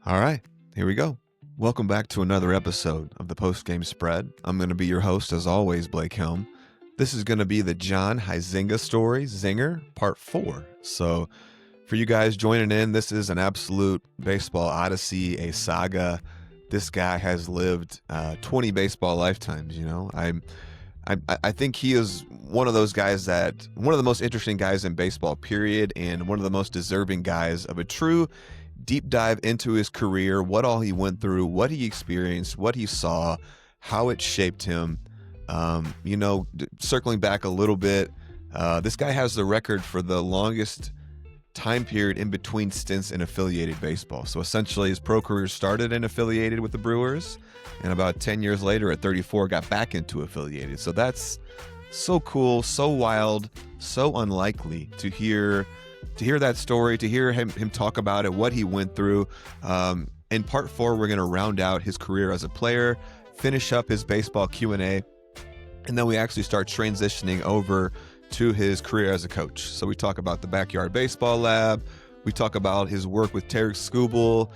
All right, here we go. Welcome back to another episode of the Post Game Spread. I'm going to be your host, as always, Blake Helm. This is going to be the Jon Huizinga story, Zinger, part 4. So, for you guys joining in, this is an absolute baseball odyssey, a saga. This guy has lived 20 baseball lifetimes. I think he is one of those guys one of the most interesting guys in baseball, period, and one of the most deserving guys of a true deep dive into his career, what all he went through, what he experienced, what he saw, how it shaped him. Circling back a little bit, this guy has the record for the longest time period in between stints in affiliated baseball. So essentially his pro career started in affiliated with the Brewers, and about 10 years later at 34 got back into affiliated. So that's so cool, so wild, so unlikely to hear that story, to hear him talk about it, what he went through. In part 4, we're going to round out his career as a player, finish up his baseball Q&A, and then we actually start transitioning over to his career as a coach. So we talk about the Backyard Baseball Lab. We talk about his work with Tarik Skubal.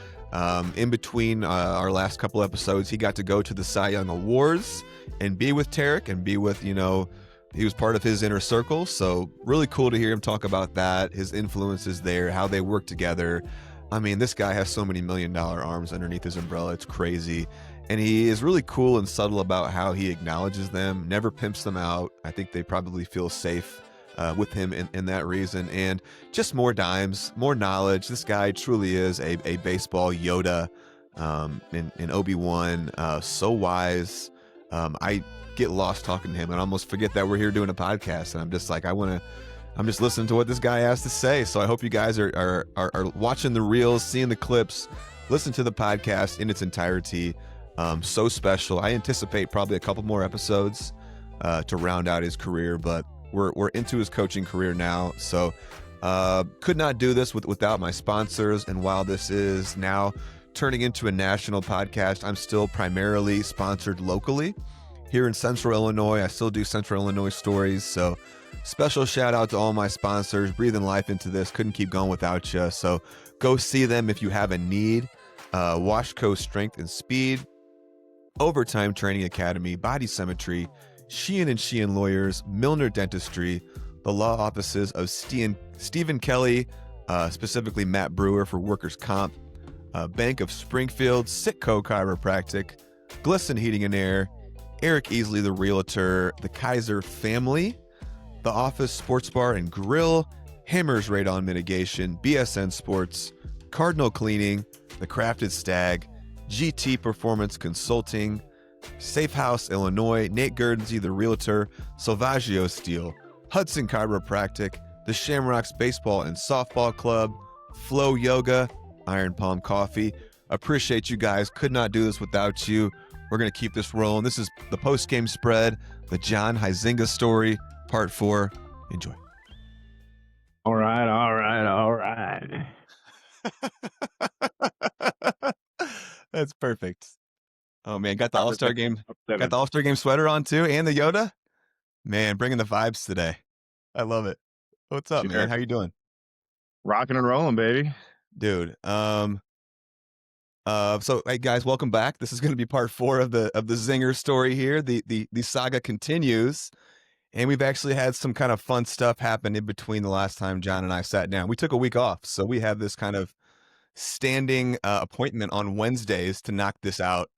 In between our last couple episodes, he got to go to the Cy Young Awards and be with Tarik and be with, he was part of his inner circle. So really cool to hear him talk about that, his influences there, how they work together. I mean, this guy has so many $1 million arms underneath his umbrella. It's crazy. And he is really cool and subtle about how he acknowledges them, never pimps them out. I think they probably feel safe with him in that reason. And just more dimes, more knowledge. This guy truly is a baseball Yoda in Obi-Wan. So wise. I get lost talking to him and almost forget that we're here doing a podcast. And I'm just like, I'm just listening to what this guy has to say. So I hope you guys are watching the reels, seeing the clips, listen to the podcast in its entirety. So special. I anticipate probably a couple more episodes to round out his career, but we're into his coaching career now. So could not do this without my sponsors. And while this is now turning into a national podcast, I'm still primarily sponsored locally here in Central Illinois. I still do Central Illinois stories. So special shout out to all my sponsors, breathing life into this. Couldn't keep going without you. So go see them if you have a need. Washco Strength and Speed, Overtime Training Academy, Body Symmetry, Sheehan and Sheehan Lawyers, Milner Dentistry, the law offices of Stephen Kelly, specifically Matt Brewer for Workers' Comp, Bank of Springfield, Sitco Chiropractic, Glisson Heating and Air, Eric Easley the Realtor, the Kaiser Family, The Office Sports Bar and Grill, Hammers Radon Mitigation, BSN Sports, Cardinal Cleaning, The Crafted Stag, GT Performance Consulting, Safe House Illinois, Nate Gurdensey the Realtor, Salvaggio Steel, Hudson Chiropractic, the Shamrocks Baseball and Softball Club, Flow Yoga, Iron Palm Coffee. Appreciate you guys. Could not do this without you. We're going to keep this rolling. This is the post-game spread, the Jon Huizinga story, part 4. Enjoy. All right. That's perfect. Oh man, got the All-Star game. Got the All-Star game sweater on too, and the Yoda. Man, bringing the vibes today. I love it. What's up, man? How you doing? Rocking and rolling, baby. Dude. So hey guys, welcome back. This is going to be part 4 of the Zinger story here. The saga continues, and we've actually had some kind of fun stuff happen in between the last time Jon and I sat down. We took a week off, so we have this kind of standing appointment on Wednesdays to knock this out.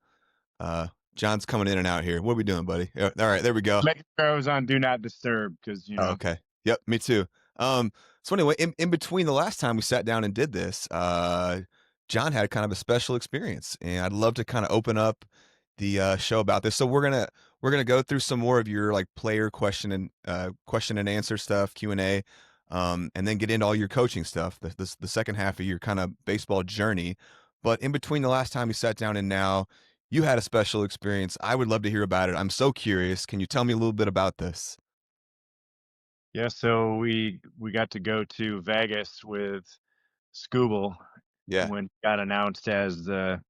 Jon's coming in and out here. What are we doing, buddy? All right, there we go. Make sure I was on Do Not Disturb because okay. Yep, me too. So anyway, in between the last time we sat down and did this, Jon had kind of a special experience, and I'd love to kind of open up the show about this. So we're gonna go through some more of your like player question and answer stuff, Q&A, and then get into all your coaching stuff, the second half of your kind of baseball journey. But in between the last time we sat down and now, you had a special experience. I would love to hear about it. I'm so curious. Can you tell me a little bit about this? Yeah, so we got to go to Vegas with Skubal when he got announced as the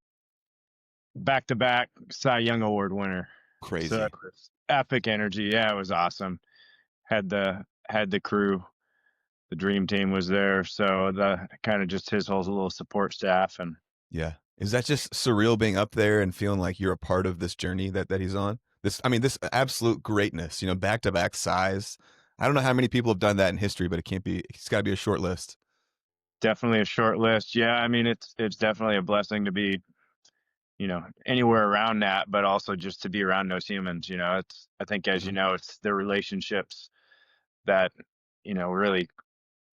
back-to-back Cy Young Award winner. Crazy. So it was epic energy. Yeah, it was awesome. Had the crew. The dream team was there. So the kind of just his whole little support staff. And yeah. Is that just surreal being up there and feeling like you're a part of this journey that he's on? This, I mean, this absolute greatness, back to back size. I don't know how many people have done that in history, but it's got to be a short list. Definitely a short list. Yeah, I mean, it's definitely a blessing to be, anywhere around that, but also just to be around those humans. It's I think, as you Mhm. know, it's the relationships that, really,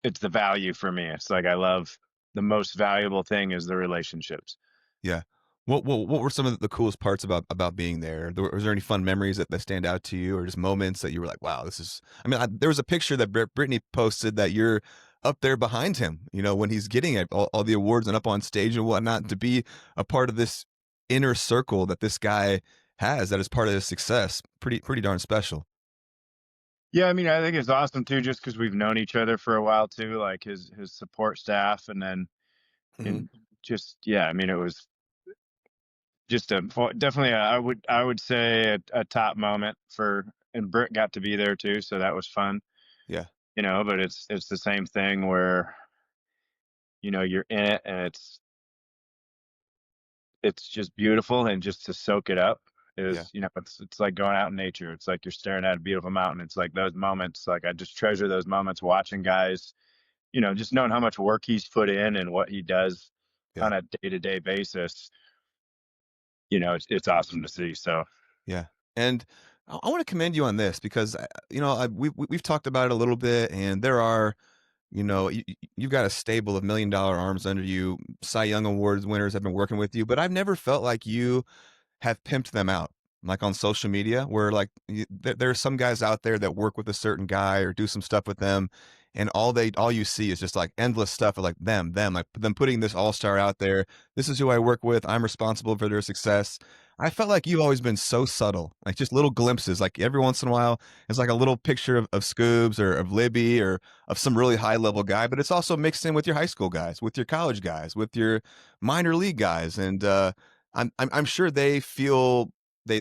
it's the value for me. It's like I love the most valuable thing is the relationships. Yeah. What were some of the coolest parts about being there? Was there any fun memories that stand out to you, or just moments that you were like, "Wow, this is"? I mean, there was a picture that Brittany posted that you're up there behind him. When he's getting it, all the awards and up on stage and whatnot. To be a part of this inner circle that this guy has, that is part of his success, pretty darn special. Yeah, I mean, I think it's awesome too, just because we've known each other for a while too, like his support staff, and then Hmm. and just yeah, I mean, it was just definitely I would say a top moment for, and Britt got to be there too, so that was fun, Yeah, but it's the same thing where you're in it, and it's just beautiful, and just to soak it up yeah, is, it's like going out in nature. It's like you're staring at a beautiful mountain. It's like those moments, like I just treasure those moments watching guys, just knowing how much work he's put in and what he does yeah. on a day-to-day basis. It's awesome to see. So Yeah, and I want to commend you on this because we've talked about it a little bit, and there are you've got a stable of $1 million arms under you. Cy Young Awards winners have been working with you, but I've never felt like you have pimped them out, like on social media, where like there are some guys out there that work with a certain guy or do some stuff with them, and all you see is just like endless stuff of like them, like them putting this all-star out there. This is who I work with. I'm responsible for their success. I felt like you've always been so subtle, like just little glimpses. Like every once in a while, it's like a little picture of Scoobs or of Libby or of some really high level guy, but it's also mixed in with your high school guys, with your college guys, with your minor league guys, and I'm sure they feel they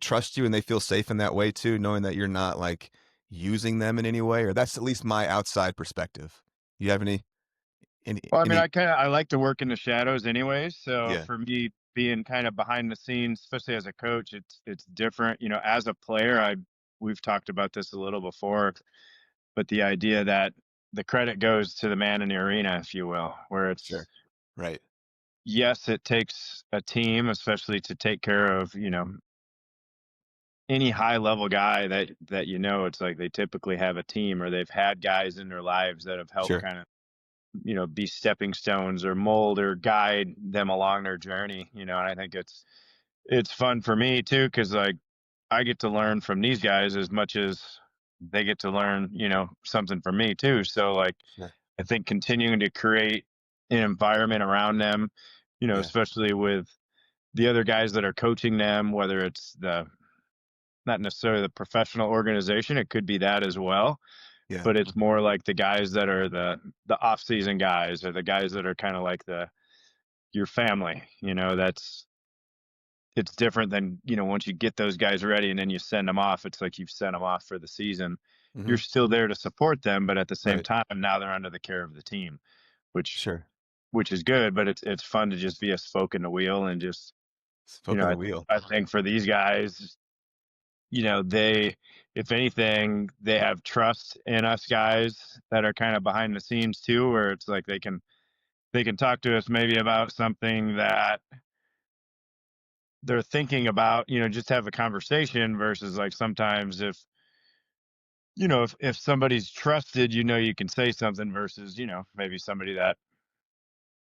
trust you and they feel safe in that way too, knowing that you're not like using them in any way, or that's at least my outside perspective. You have any well, I mean, any? I like to work in the shadows anyways. So Yeah, for me, being kind of behind the scenes, especially as a coach, it's different. As a player, we've talked about this a little before, but the idea that the credit goes to the man in the arena, if you will, where sure, it's, right, yes, it takes a team, especially to take care of, any high level guy that it's like they typically have a team, or they've had guys in their lives that have helped sure, kind of, be stepping stones or mold or guide them along their journey, and I think it's fun for me too, because like I get to learn from these guys as much as they get to learn, something from me too. So like sure, I think continuing to create an environment around them, yeah, especially with the other guys that are coaching them, whether it's the not necessarily the professional organization, it could be that as well, yeah, but it's more like the guys that are the off-season guys, or the guys that are kind of like the your family, that's it's different than, once you get those guys ready and then you send them off, it's like you've sent them off for the season. hmm, You're still there to support them, but at the same right, time, now they're under the care of the team, which sure. which is good, but it's fun to just be a spoke in the wheel, and just, Spoke on I the think wheel. I think for these guys, they, if anything, they have trust in us guys that are kind of behind the scenes too, where it's like they can talk to us maybe about something that they're thinking about, just have a conversation, versus like sometimes if somebody's trusted, you can say something, versus, maybe somebody that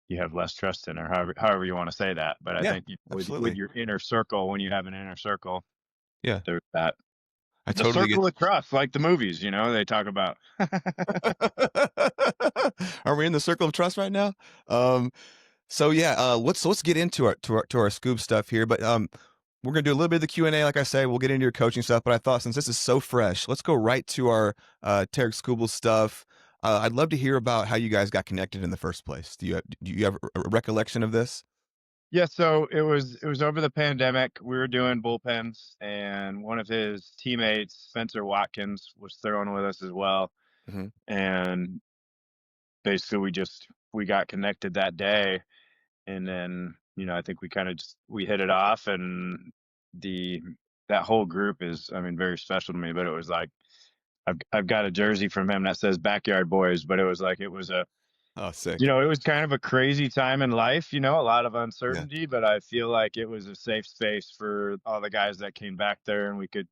you have less trust in, or however you want to say that. But I Yeah, think, with absolutely. your inner circle, when you have an inner circle, Yeah, there's that. I The totally get. circle of trust, like the movies, they talk about. Are we in the circle of trust right now? Um, so yeah, let's get into our scoop stuff here, but we're gonna do a little bit of the Q&A. Like I say, we'll get into your coaching stuff, but I thought since this is so fresh, let's go right to our Tarik Skubal stuff. I'd love to hear about how you guys got connected in the first place. Do you have a recollection of this? Yeah, so it was over the pandemic. We were doing bullpens, and one of his teammates, Spencer Watkins, was throwing with us as well. Hmm. And basically, we got connected that day, and then I think we kind of just we hit it off, and the that whole group is, I mean, very special to me. But it was like I've got a jersey from him that says Backyard Boys, but it was like it was a Oh, sick. it was kind of a crazy time in life, a lot of Yeah. uncertainty, but I feel like it was a safe space for all the guys that came back there, and we could,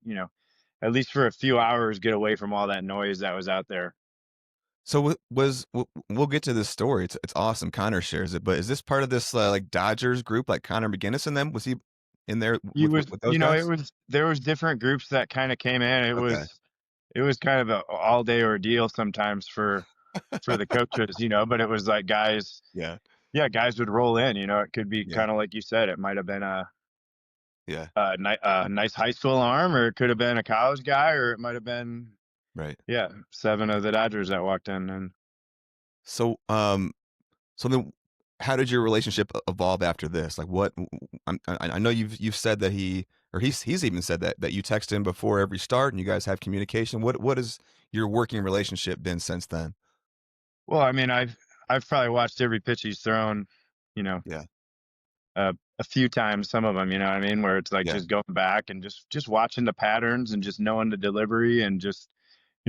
at least for a few hours, get away from all that noise that was out there. So we'll get to this story. It's awesome. Connor shares it, but is this part of this like Dodgers group, like Connor McGinnis and them? Was he in there He was, with those guys? there was different groups that kind of came in. Okay. It was kind of a all day ordeal sometimes for the coaches, but it was like guys, Yeah. yeah, guys would roll in. It could be Yeah. kind of like you said, it might have been Yeah. a nice high school arm, or it could have been a college guy, or it might have been, Right. yeah, 7 of the Dodgers that walked in. And So so then how did your relationship evolve after this? Like what I know you've said that he's even said that you text him before every start and you guys have communication. What has your working relationship been since then? well, I mean, I've probably watched every pitch he's thrown, you know, Yeah. a few times, some of them, you know what I mean, where it's like Yeah. just going back and just watching the patterns and just knowing the delivery, and just,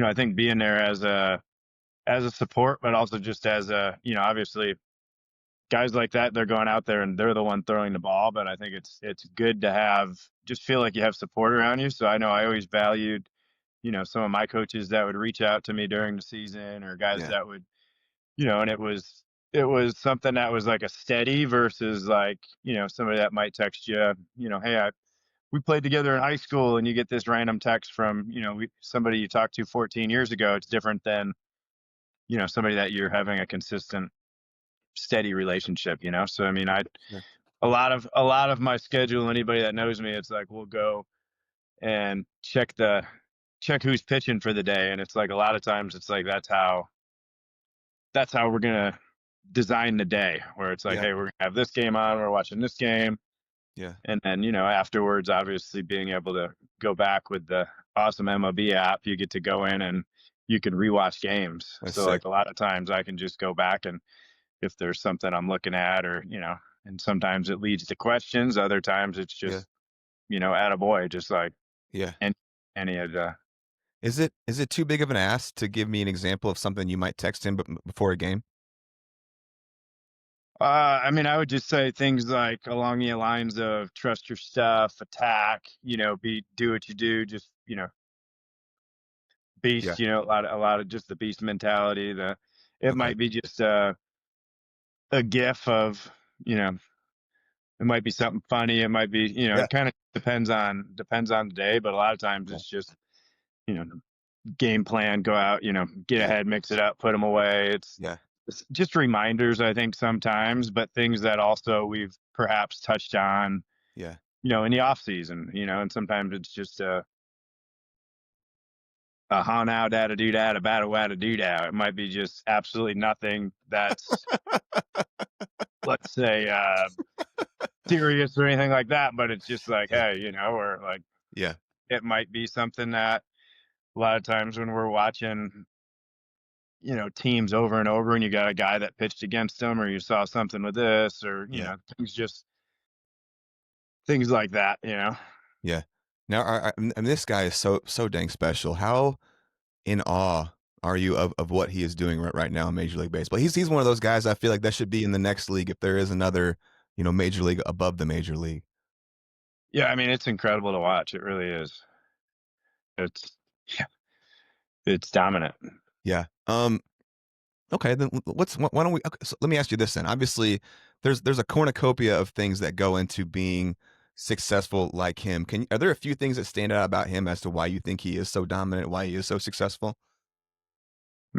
I think being there as a support, but also just as a, obviously guys like that, they're going out there and they're the one throwing the ball, but I think it's good to have, just feel like you have support around you. So I know I always valued, some of my coaches that would reach out to me during the season, or guys Yeah. that would, and it was something that was like a steady versus like, somebody that might text you, hey, we played together in high school, and you get this random text from, somebody you talked to 14 years ago. It's different than, somebody that you're having a consistent, steady relationship. So I mean, Sure. a lot of my schedule, anybody that knows me, it's like we'll go and check who's pitching for the day, and it's like a lot of times it's like that's how we're gonna design the day, where it's like, Yeah. hey, we're gonna have this game on, we're watching this game, Yeah. and then, afterwards, obviously being able to go back with the awesome MLB app, you get to go in and you can rewatch games. That's So sick. like a lot of times I can just go back, and if there's something I'm looking at, or, and sometimes it leads to questions, other times it's Yeah. just, attaboy, just like Yeah. any, any of the, Is it too big of an ask to give me an example of something you might text him before a game? I mean, I would just say things like along the lines of trust your stuff, attack, do what you do, just, Yeah. beast, a lot of just the beast mentality. It Okay. might be just a gif of, you know, it might be something funny. It might be, Yeah. it kind of depends on the day, but a lot of times Yeah. it's just, you know, game plan, go out, get Yeah. ahead, mix it up, put them away. Yeah. It's just reminders, I think, sometimes, but things that also we've perhaps touched on, Yeah. in the off season, and sometimes it's just a hon out da da do da, a bada wada do da. It might be just absolutely nothing that's, let's say, serious or anything like that, but it's just like, Yeah. hey, or like Yeah. it might be something that a lot of times when we're watching, teams over and over, and you got a guy that pitched against them, or you saw something with this, or, Yeah. things like that. Yeah. Now, and this guy is so dang special. How in awe are you of what he is doing right now in Major League Baseball? He's one of those guys I feel like that should be in the next league if there is another, major league above the major league. Yeah, I mean, it's incredible to watch. It really is. It's yeah, it's dominant. Yeah. Okay, then why don't we? Okay, so let me ask you this then. Obviously, there's a cornucopia of things that go into being successful like him. Are there a few things that stand out about him as to why you think he is so dominant, why he is so successful?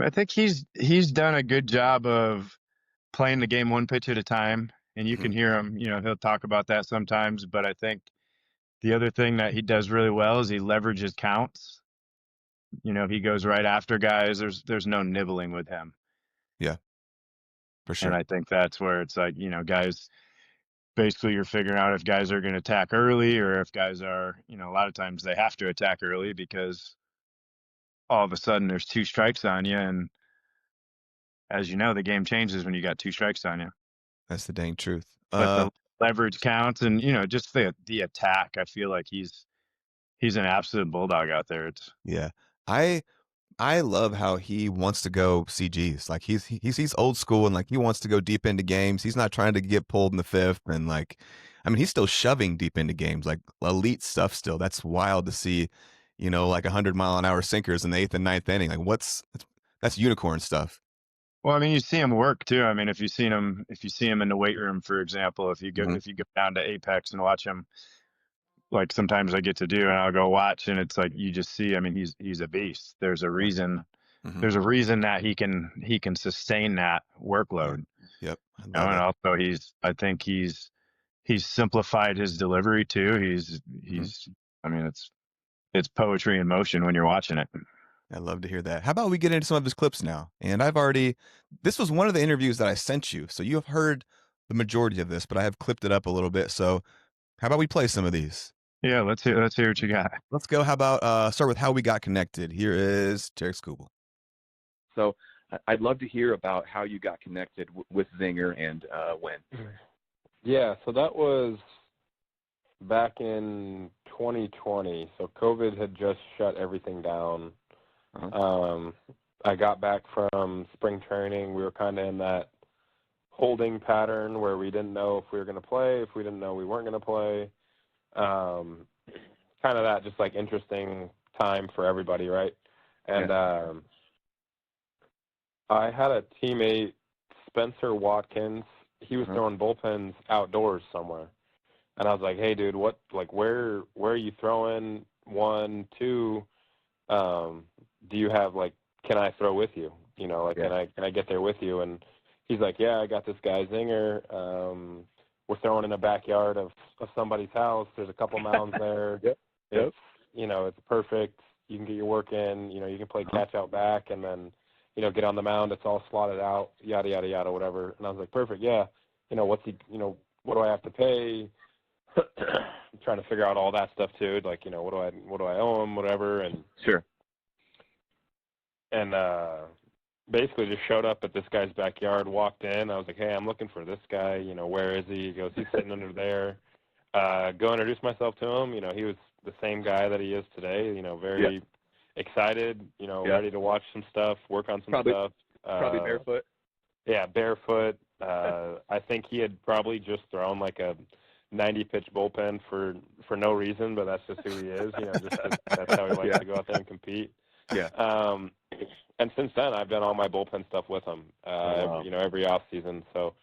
I think he's done a good job of playing the game one pitch at a time, and you Hmm. can hear him. He'll talk about that sometimes, but I think the other thing that he does really well is he leverages counts. He goes right after guys. There's no nibbling with him, Yeah, for and sure. I think that's where it's like, guys. Basically, you're figuring out if guys are going to attack early, or if guys are, a lot of times they have to attack early because all of a sudden there's two strikes on you, and as you know, the game changes when you got two strikes on you. That's the dang truth. But the leverage counts, and just the attack. I feel like he's an absolute bulldog out there. It's Yeah. I I love how he wants to go CGs. Like he's old school and like he wants to go deep into games. He's not trying to get pulled in the fifth and like I mean he's still shoving deep into games, like elite stuff still. That's wild to see, like 100-mile-an-hour sinkers in the eighth and ninth inning. Like that's unicorn stuff. well, I mean, you see him work too. I mean, if you see him in the weight room, for example, Hmm. if you go down to Apex and watch him, like sometimes I get to do, and I'll go watch, and it's like you just see. I mean, he's a beast. Yeah. Hmm. There's a reason that he can sustain that Yeah. workload. Yep. I You know, love and it. also I think he's simplified his delivery too. Hmm. I mean, it's poetry in motion when you're watching it. I love to hear that. How about we get into some of his clips now? And this was one of the interviews that I sent you. So you have heard the majority of this, but I have clipped it up a little bit. So how about we play some of these? Yeah, let's hear what you got. Let's go. How about start with how we got connected? Here is Tarik Skubal. So I'd love to hear about how you got connected with Zinger and when. Yeah, so that was back in 2020. So COVID had just shut everything down. Uh-huh. I got back from spring training. We were kind of in that holding pattern where we didn't know if we were going to play, if we didn't know we weren't going to play. Kind of that just like interesting time for everybody, right? And I had a teammate, Spencer Watkins. He was throwing bullpens outdoors somewhere. And I was like, hey, dude, where are you throwing? 1, 2, do you have, can I throw with you? Can I get there with you? And he's like, yeah, I got this guy, Zinger. We're throwing in the backyard of somebody's house. There's a couple mounds there. Yep. It's perfect. You can get your work in. You can play catch out back and then, get on the mound. It's all slotted out, yada, yada, yada, whatever. And I was like, perfect, yeah. What do I have to pay? I'm trying to figure out all that stuff too. Like, what do I owe him, whatever. And Sure. And basically just showed up at this guy's backyard, walked in. I was like, hey, I'm looking for this guy. Where is he? He goes, he's sitting under there. Go introduce myself to him. He was the same guy that he is today, very excited, ready to watch some stuff, work on some stuff. Probably barefoot. Yeah, barefoot. I think he had probably just thrown like a 90-pitch bullpen for no reason, but that's just who he is, just 'cause that's how he likes to go out there and compete. Yeah. And since then, I've done all my bullpen stuff with him, every off season. So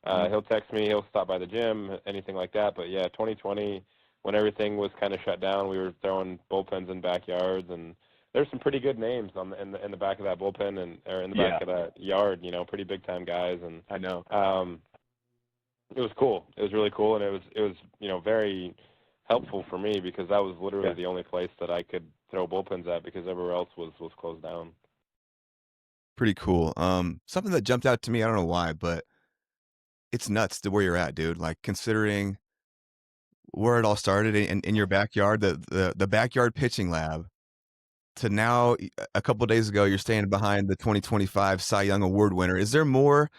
he'll text me, he'll stop by the gym, anything like that. But yeah, 2020, when everything was kind of shut down, we were throwing bullpens in backyards, and there's some pretty good names in the back of that bullpen or in the back of that yard. Pretty big time guys. And I know. It was cool. It was really cool, and it was very helpful for me because that was literally the only place that I could throw bullpens at because everywhere else was closed down. Pretty cool. Something that jumped out to me, I don't know why, but it's nuts to where you're at, dude. Like considering where it all started in your backyard, the backyard pitching lab, to now a couple of days ago, you're standing behind the 2025 Cy Young Award winner. Is there more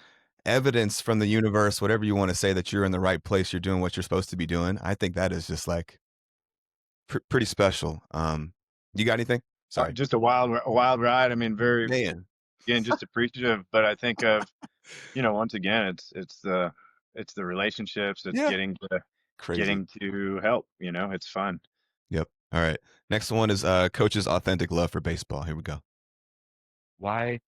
evidence from the universe, whatever you want to say, that you're in the right place, you're doing what you're supposed to be doing? I think that is just like pretty special. You got anything? Sorry. Just a wild ride. I mean, very, Man. again, just appreciative. But I think of, once again, it's the relationships. It's getting to help. It's fun. Yep. All right. Next one is coach's authentic love for baseball. Here we go. Why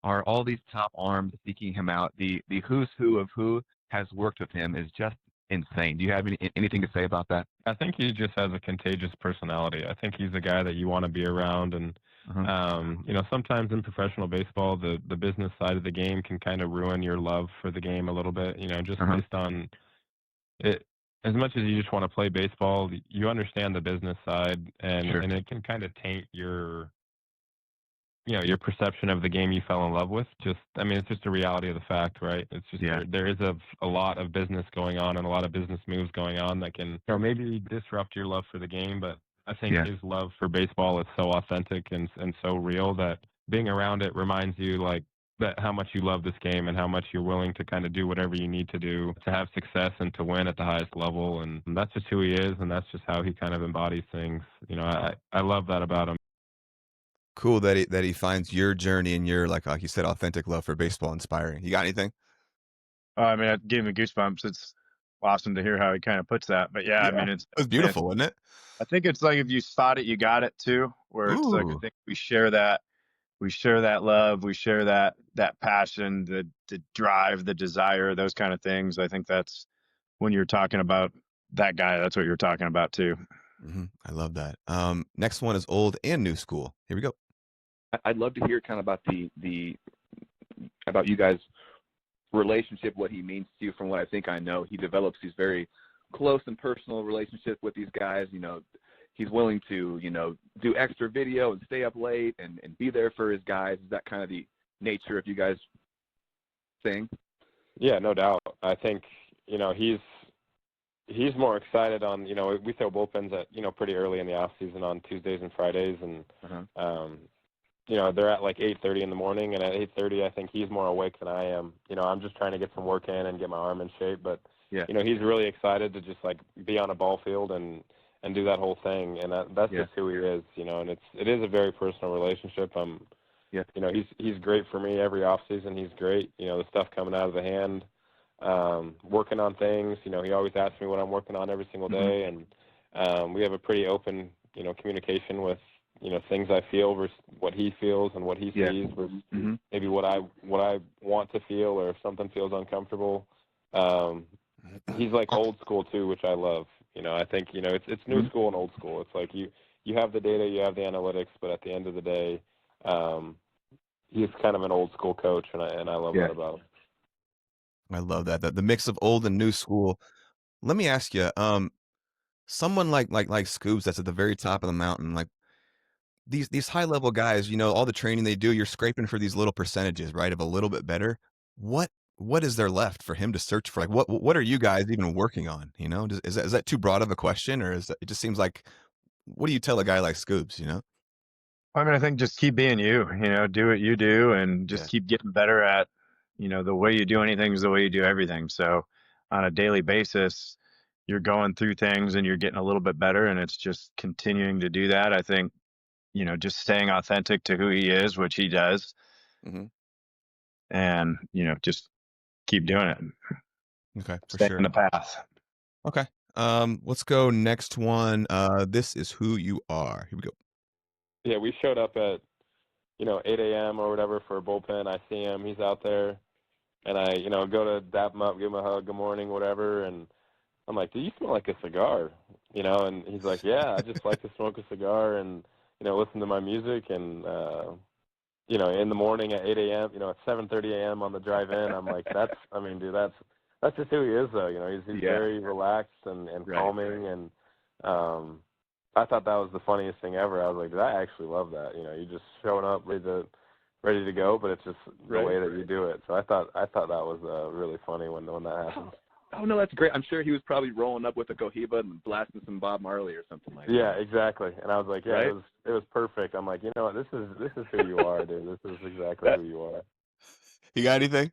are all these top arms seeking him out? The who's who of who has worked with him is just insane. Do you have anything to say about that? I think he just has a contagious personality. I think he's a guy that you want to be around. And, sometimes in professional baseball, the business side of the game can kind of ruin your love for the game a little bit, just based on it. As much as you just want to play baseball, you understand the business side, and it can kind of taint your perception of the game you fell in love with. It's just a reality of the fact, right? It's just there is a lot of business going on and a lot of business moves going on that can maybe disrupt your love for the game. But I think his love for baseball is so authentic and so real that being around it reminds you, like, that how much you love this game and how much you're willing to kind of do whatever you need to do to have success and to win at the highest level. And that's just who he is, and that's just how he kind of embodies things. I love that about him. Cool that he finds your journey and your, like you said, authentic love for baseball inspiring. You got anything? I mean, it gave me goosebumps. It's awesome to hear how he kind of puts that. But yeah, I mean, it was beautiful, wasn't it? I think it's like if you spot it, you got it too. Where it's like I think we share that love, we share that passion, the drive, the desire, those kind of things. I think that's when you're talking about that guy, that's what you're talking about too. Mm-hmm. I love that. Next one is old and new school. Here we go. I'd love to hear kind of about the about you guys' relationship, what he means to you. From what I think I know, he develops these very close and personal relationships with these guys. He's willing to, do extra video and stay up late and be there for his guys. Is that kind of the nature of you guys' thing? Yeah, no doubt. I think, he's more excited on, we throw bullpens at, pretty early in the off season on Tuesdays and Fridays. And, they're at like 8:30 in the morning. And at 8:30, I think he's more awake than I am. I'm just trying to get some work in and get my arm in shape. But, he's really excited to just like be on a ball field and do that whole thing. And that's just who he is, and it is a very personal relationship. He's great for me every off season. He's great. The stuff coming out of the hand, working on things. He always asks me what I'm working on every single day. And we have a pretty open, communication with, things I feel versus what he feels and what he sees versus maybe what I want to feel, or if something feels uncomfortable. He's like old school too, which I love. I think, it's new school and old school. It's like you have the data, you have the analytics, but at the end of the day, he's kind of an old school coach, and I love that about him. I love that. The mix of old and new school. Let me ask you, someone like Scoobs that's at the very top of the mountain, like these high level guys, all the training they do, you're scraping for these little percentages, right, of a little bit better. What is there left for him to search for? Like, what are you guys even working on? Is that too broad of a question, or it just seems like, what do you tell a guy like Scoobs? I mean, I think just keep being you, do what you do, and just keep getting better at, the way you do anything is the way you do everything. So on a daily basis, you're going through things and you're getting a little bit better, and it's just continuing to do that. I think, just staying authentic to who he is, which he does, and, just keep doing it. Okay, for Stay sure. in the path. Okay. Let's go next one. This is who you are. Here we go. Yeah, we showed up at, 8 a.m. or whatever for a bullpen. I see him. He's out there. And I, go to dap him up, give him a hug, good morning, whatever. And I'm like, do you smell like a cigar? And he's like, yeah, I just like to smoke a cigar and, listen to my music. And, in the morning at 8 a.m., at 7:30 a.m. on the drive in, I'm like, that's just who he is, though. He's very relaxed and calming. And I thought that was the funniest thing ever. I was like, I actually love that. You just showing up ready to go, but it's just the way that you do it. So I thought that was really funny when that happened. Oh no, that's great. I'm sure he was probably rolling up with a Cohiba and blasting some Bob Marley or something like that. Yeah, exactly. And I was like, it was perfect. I'm like, you know what, this is who you are, dude. This is exactly who you are. You got anything?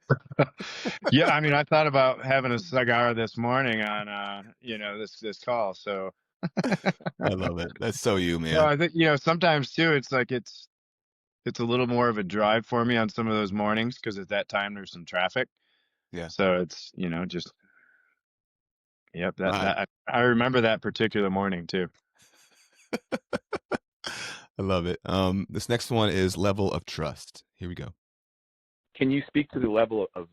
Yeah, I mean, I thought about having a cigar this morning on this call. So I love it. That's so you, man. No, I think sometimes too. It's like it's a little more of a drive for me on some of those mornings because at that time there's some traffic. Yeah. So it's just. Yep. That I remember that particular morning too. I love it. This next one is level of trust. Here we go. Can you speak to the level of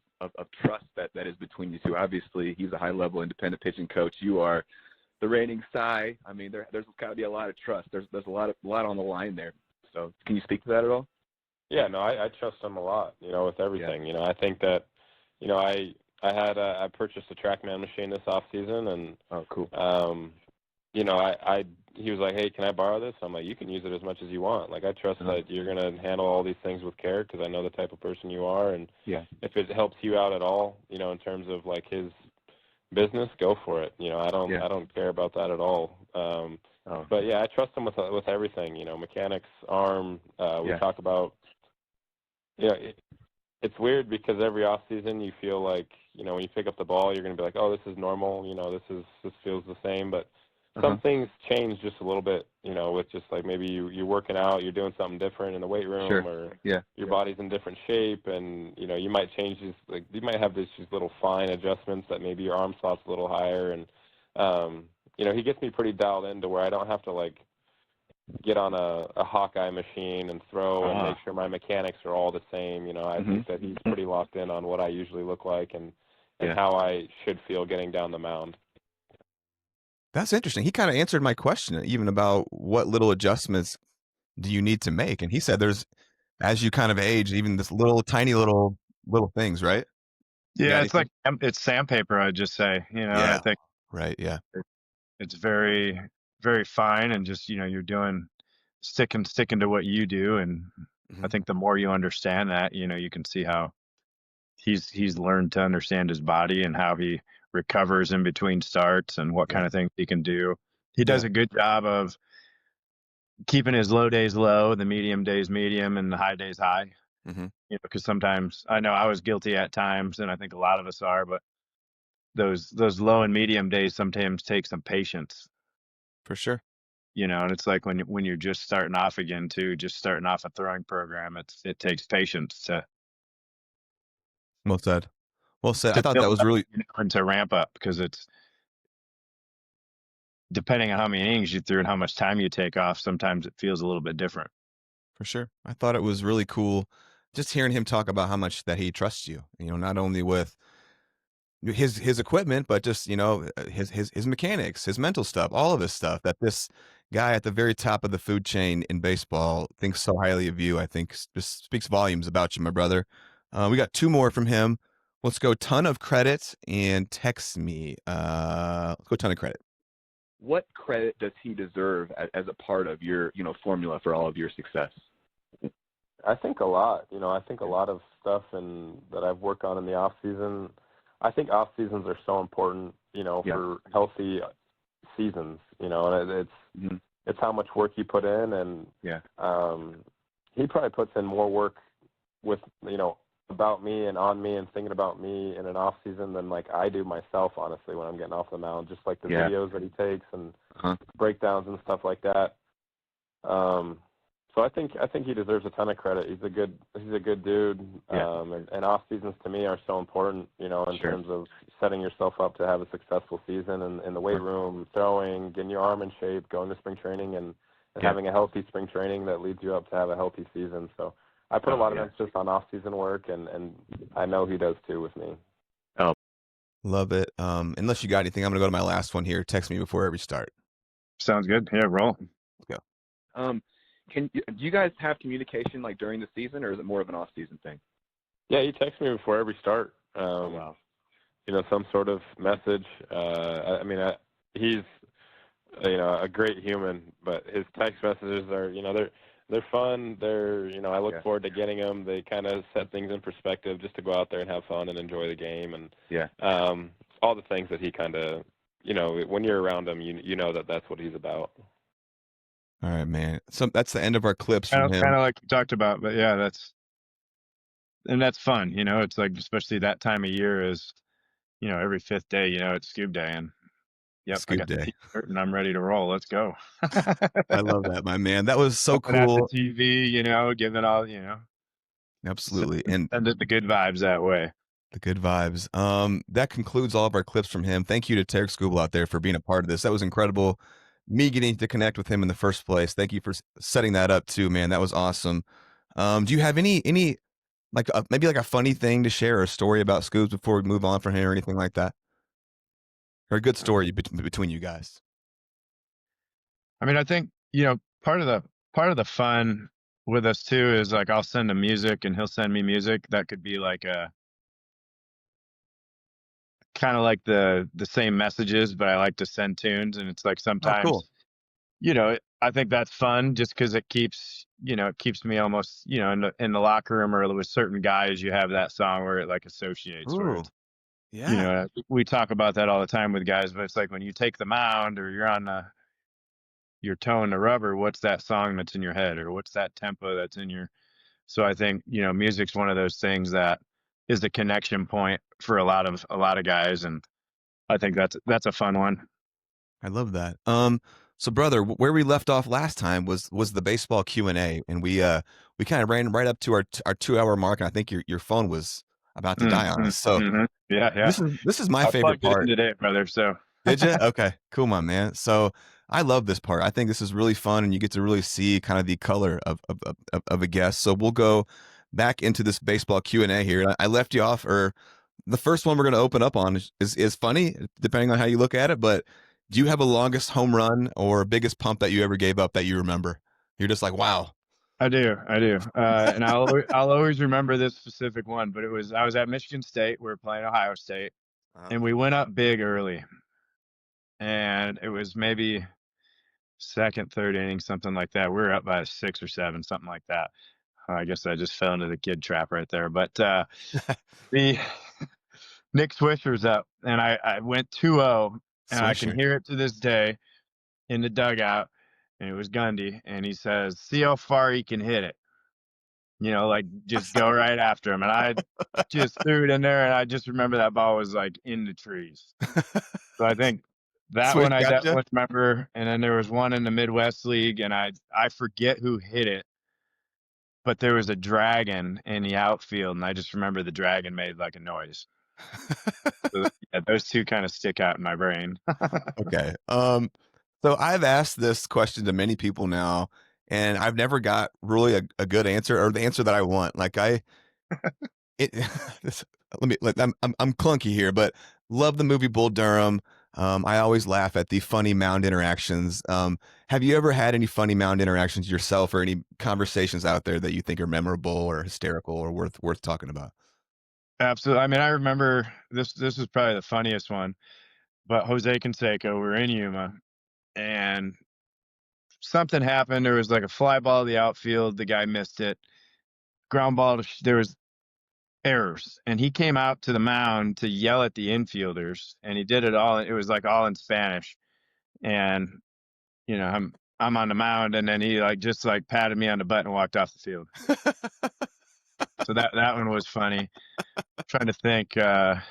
trust that is between you two? Obviously, he's a high-level independent pitching coach. You are the reigning Cy. I mean, there's got to be a lot of trust. There's a lot on the line there. So, can you speak to that at all? Yeah, no, I trust him a lot. with everything. I think that, I purchased a TrackMan machine this off season, and oh, cool. He was like, hey, can I borrow this? I'm like, you can use it as much as you want. Like, I trust that you're going to handle all these things with care because I know the type of person you are. And if it helps you out at all, in terms of like his business, go for it. I don't care about that at all. But yeah, I trust him with everything, mechanics, arm. We talk about, it's weird because every off season you feel like, you know, when you pick up the ball, you're going to be like, oh, this is normal. You know, this feels the same. But some things change just a little bit, you know, with just like maybe you're working out, you're doing something different in the weight room, or your body's in different shape, and you know you might change these, like you might have these just little fine adjustments that maybe your arm slot's a little higher, and you know, he gets me pretty dialed in to where I don't have to like get on a Hawkeye machine and throw and make sure my mechanics are all the same. You know, I think that he's pretty locked in on what I usually look like and how I should feel getting down the mound. That's interesting. He kind of answered my question, even about what little adjustments do you need to make. And he said there's, as you kind of age, even this tiny little things, right? Yeah, it's like, it's sandpaper, I'd just say. You know, I think right. Yeah. It's very, very fine, and just, you know, you're doing sticking to what you do. And I think the more you understand that, you know, you can see how he's learned to understand his body and how he recovers in between starts and what kind of things he can do. He does a good job of keeping his low days low, the medium days medium, and the high days high. You know, because sometimes I know I was guilty at times, and I think a lot of us are, but those low and medium days sometimes take some patience. For sure. You know, and it's like when you're just starting off again too, just starting off a throwing program, it takes patience to Well said. Well said. I thought that was up, really, you know, and to ramp up, because it's depending on how many innings you threw and how much time you take off, sometimes it feels a little bit different. for sure. I thought it was really cool just hearing him talk about how much that he trusts you, you know, not only with his equipment, but just, you know, his mechanics, his mental stuff, all of his stuff, that this guy at the very top of the food chain in baseball thinks so highly of you. I think just speaks volumes about you, my brother. We got 2 more from him. Let's go ton of credit and text me. Let's go ton of credit. What credit does he deserve as a part of your, you know, formula for all of your success? I think a lot. You know, I think a lot of stuff that I've worked on in the off season. I think off seasons are so important, you know, for healthy seasons. You know, and it's how much work you put in, and he probably puts in more work with, you know, about me and on me and thinking about me in an off season than like I do myself, honestly, when I'm getting off the mound. Just like the videos that he takes and breakdowns and stuff like that. So I think he deserves a ton of credit. He's a good dude. And off seasons to me are so important, you know, in terms of setting yourself up to have a successful season in the weight room, throwing, getting your arm in shape, going to spring training, and having a healthy spring training that leads you up to have a healthy season. So I put a lot of emphasis on off season work, and I know he does too with me. Love it. Unless you got anything, I'm gonna go to my last one here. Text me before every start. Sounds good. Yeah, roll. Let's go. Do you guys have communication like during the season, or is it more of an off-season thing? Yeah, he texts me before every start. Wow. You know, some sort of message. I mean, he's, you know, a great human, but his text messages are, you know, they're fun. They're, you know, I look forward to getting them. They kind of set things in perspective just to go out there and have fun and enjoy the game, and all the things that he kind of, you know, when you're around him, you know that's what he's about. All right, man. So that's the end of our clips from him. Kind of like you talked about, but yeah, that's fun. You know, it's like, especially that time of year is, you know, every 5th day, you know, it's Scoob Day, and I got the t-shirt and I'm ready to roll. Let's go. I love that, my man. That was so cool. At the TV, you know, giving all, you know. Absolutely. And the good vibes that way. The good vibes. That concludes all of our clips from him. Thank you to Tarik Skubal out there for being a part of this. That was incredible. Me getting to connect with him in the first place. Thank you for setting that up too, man. That was awesome. Do you have any like maybe like a funny thing to share, or a story about Scoobs before we move on from here, or anything like that, or a good story between you guys? I mean, I think, you know, part of the fun with us too is like I'll send him music and he'll send me music that could be like a kind of like the same messages, but I like to send tunes, and it's like sometimes, you know, I think that's fun just because it keeps me almost, you know, in the locker room or with certain guys, you have that song where it like associates. Yeah. You know, we talk about that all the time with guys, but it's like when you take the mound or you're towing the rubber, what's that song that's in your head, or what's that tempo that's in your So I think, music's one of those things that is the connection point for a lot of guys, and I think that's a fun one. I love that. So brother, where we left off last time was the baseball Q&A, and we kind of ran right up to our 2 hour mark, and I think your phone was about to die on us. So Yeah. this is my I favorite plugged it part. in today, brother. So Did you? Okay, cool, my man. So I love this part. I think this is really fun, and you get to really see kind of the color of a guest. So we'll go back into this baseball Q&A here. I left you off, or the first one we're going to open up on is funny, depending on how you look at it. But do you have a longest home run or biggest pump that you ever gave up that you remember? You're just like, wow. I do. And I'll always remember this specific one. But I was at Michigan State. We were playing Ohio State, and we went up big early, and it was maybe second, third inning, something like that. We were up by 6 or 7, something like that. I guess I just fell into the kid trap right there. But the Nick Swisher's up, and I went 2-0, and I can hear it to this day in the dugout. And it was Gundy, and he says, "See how far he can hit it. Like just go right after him." And I just threw it in there, and I just remember that ball was like in the trees. So I think that Swish one I gotcha. definitely remember. And then there was one in the Midwest League, and I forget who hit it, but there was a dragon in the outfield, and I just remember the dragon made like a noise. So yeah, those two kind of stick out in my brain. Okay. So I've asked this question to many people now, and I've never got really a good answer, or the answer that I want. Like this, I'm clunky here, but love the movie Bull Durham. I always laugh at the funny mound interactions. Have you ever had any funny mound interactions yourself, or any conversations out there that you think are memorable or hysterical or worth talking about? Absolutely. I mean, I remember this. This was probably the funniest one. But Jose Canseco, we were in Yuma, and something happened. There was like a fly ball to the outfield. The guy missed it. Ground ball. There was errors, and he came out to the mound to yell at the infielders, and he did it all. It was like all in Spanish, and I'm on the mound, and then he just patted me on the butt and walked off the field. So that one was funny. I'm trying to think. I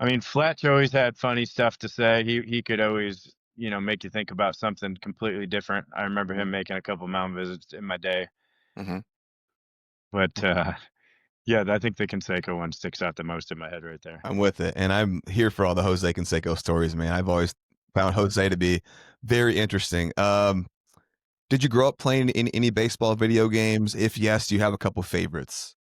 mean, Fletch always had funny stuff to say. He could always, make you think about something completely different. I remember him making a couple mound visits in my day. Mm-hmm. But yeah, I think the Canseco one sticks out the most in my head right there. I'm with it, and I'm here for all the Jose Canseco stories, man. I've always found Jose to be very interesting. Did you grow up playing in any baseball video games? If yes, do you have a couple favorites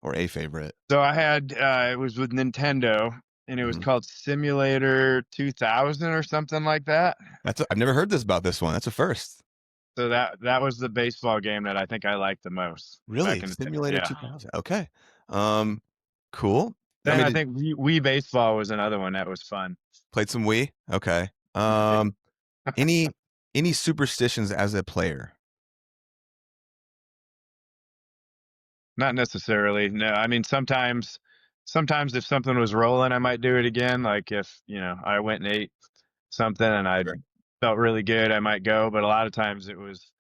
or a favorite? So I had it was with Nintendo, and it was called Simulator 2000 or something like that. I've never heard about this one. That's a first. So that was the baseball game that I think I liked the most. Really? Back in Simulator 2000. Okay. Cool. Then I think Wii Baseball was another one that was fun. Played some Wii? Okay. Any superstitions as a player? Not necessarily. No. I mean, sometimes if something was rolling, I might do it again. Like if, I went and ate something and I felt really good, I might go. But a lot of times it was,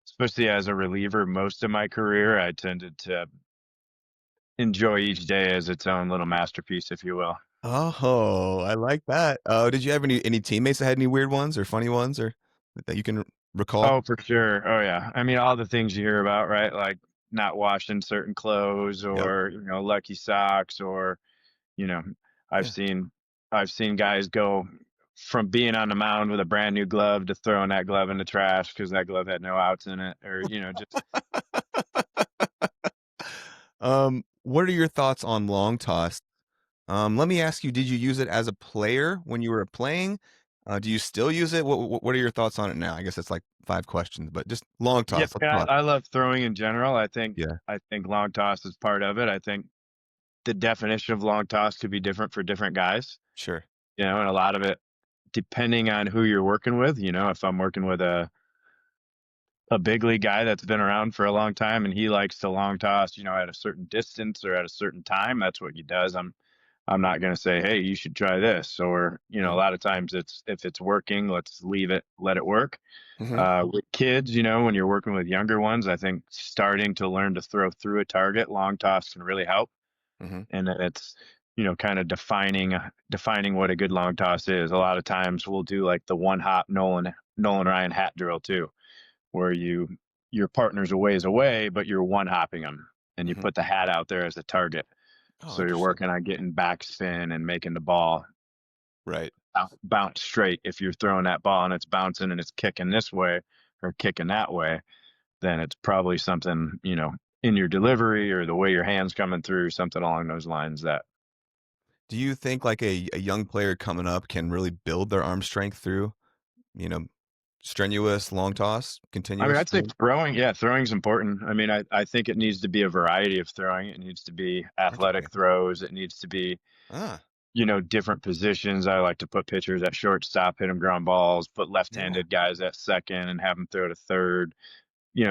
especially as a reliever, most of my career, I tended to enjoy each day as its own little masterpiece, if you will. Oh, I like that. Did you have any teammates that had any weird ones or funny ones or that you can recall? Oh, for sure. Oh yeah. I mean, all the things you hear about, right? Like not washing certain clothes, or lucky socks, or I've seen guys go from being on the mound with a brand new glove to throwing that glove in the trash because that glove had no outs in it, or just. What are your thoughts on long toss? Let me ask you: did you use it as a player when you were playing? Do you still use it? What are your thoughts on it now? I guess it's like 5 questions, but just long toss. Yeah, I love throwing in general. I think long toss is part of it. I think the definition of long toss could be different for different guys. Sure. And a lot of it, depending on who you're working with. If I'm working with a big league guy that's been around for a long time and he likes to long toss, at a certain distance or at a certain time, that's what he does. I'm I'm not going to say, hey, you should try this. Or, a lot of times if it's working, let's leave it, let it work. With kids, when you're working with younger ones, I think starting to learn to throw through a target, long toss can really help. And then it's, kind of defining what a good long toss is. A lot of times we'll do like the one hop Nolan Ryan hat drill too, where your partner's a ways away, but you're one hopping them and you put the hat out there as a target. So you're working on getting backspin and making the ball bounce straight. If you're throwing that ball and it's bouncing and it's kicking this way or kicking that way, then it's probably something, in your delivery or the way your hand's coming through, something along those lines. That. Do you think like a young player coming up can really build their arm strength through, strenuous long toss, continuous? I mean, I'd say throwing's important. I mean, I think it needs to be a variety of throwing. It needs to be athletic throws. It needs to be, different positions. I like to put pitchers at shortstop, hit them ground balls, put left-handed guys at second and have them throw to third,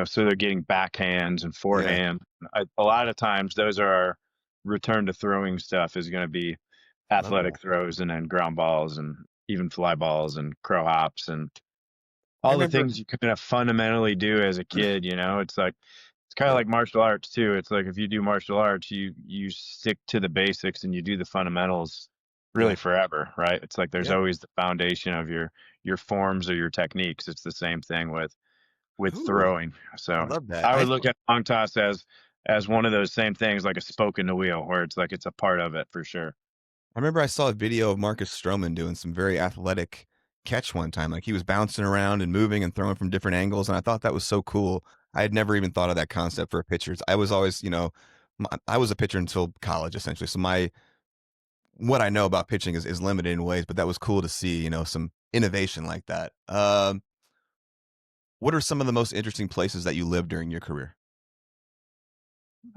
so they're getting backhands and forehand. A lot of times those are our return to throwing stuff is going to be athletic throws and then ground balls and even fly balls and crow hops and all the things you kind of fundamentally do as a kid. It's like, it's kind of like martial arts too. It's like, if you do martial arts, you stick to the basics and you do the fundamentals really forever, right? It's like there's always the foundation of your forms or your techniques. It's the same thing with throwing. So I love that. I would look at long toss as one of those same things, like a spoke in the wheel, where it's like it's a part of it for sure. I remember I saw a video of Marcus Stroman doing some very athletic catch one time. Like he was bouncing around and moving and throwing from different angles, and I thought that was so cool. I had never even thought of that concept for a pitcher. I was always, I was a pitcher until college essentially. So what I know about pitching is limited in ways, but that was cool to see, some innovation like that. What are some of the most interesting places that you lived during your career?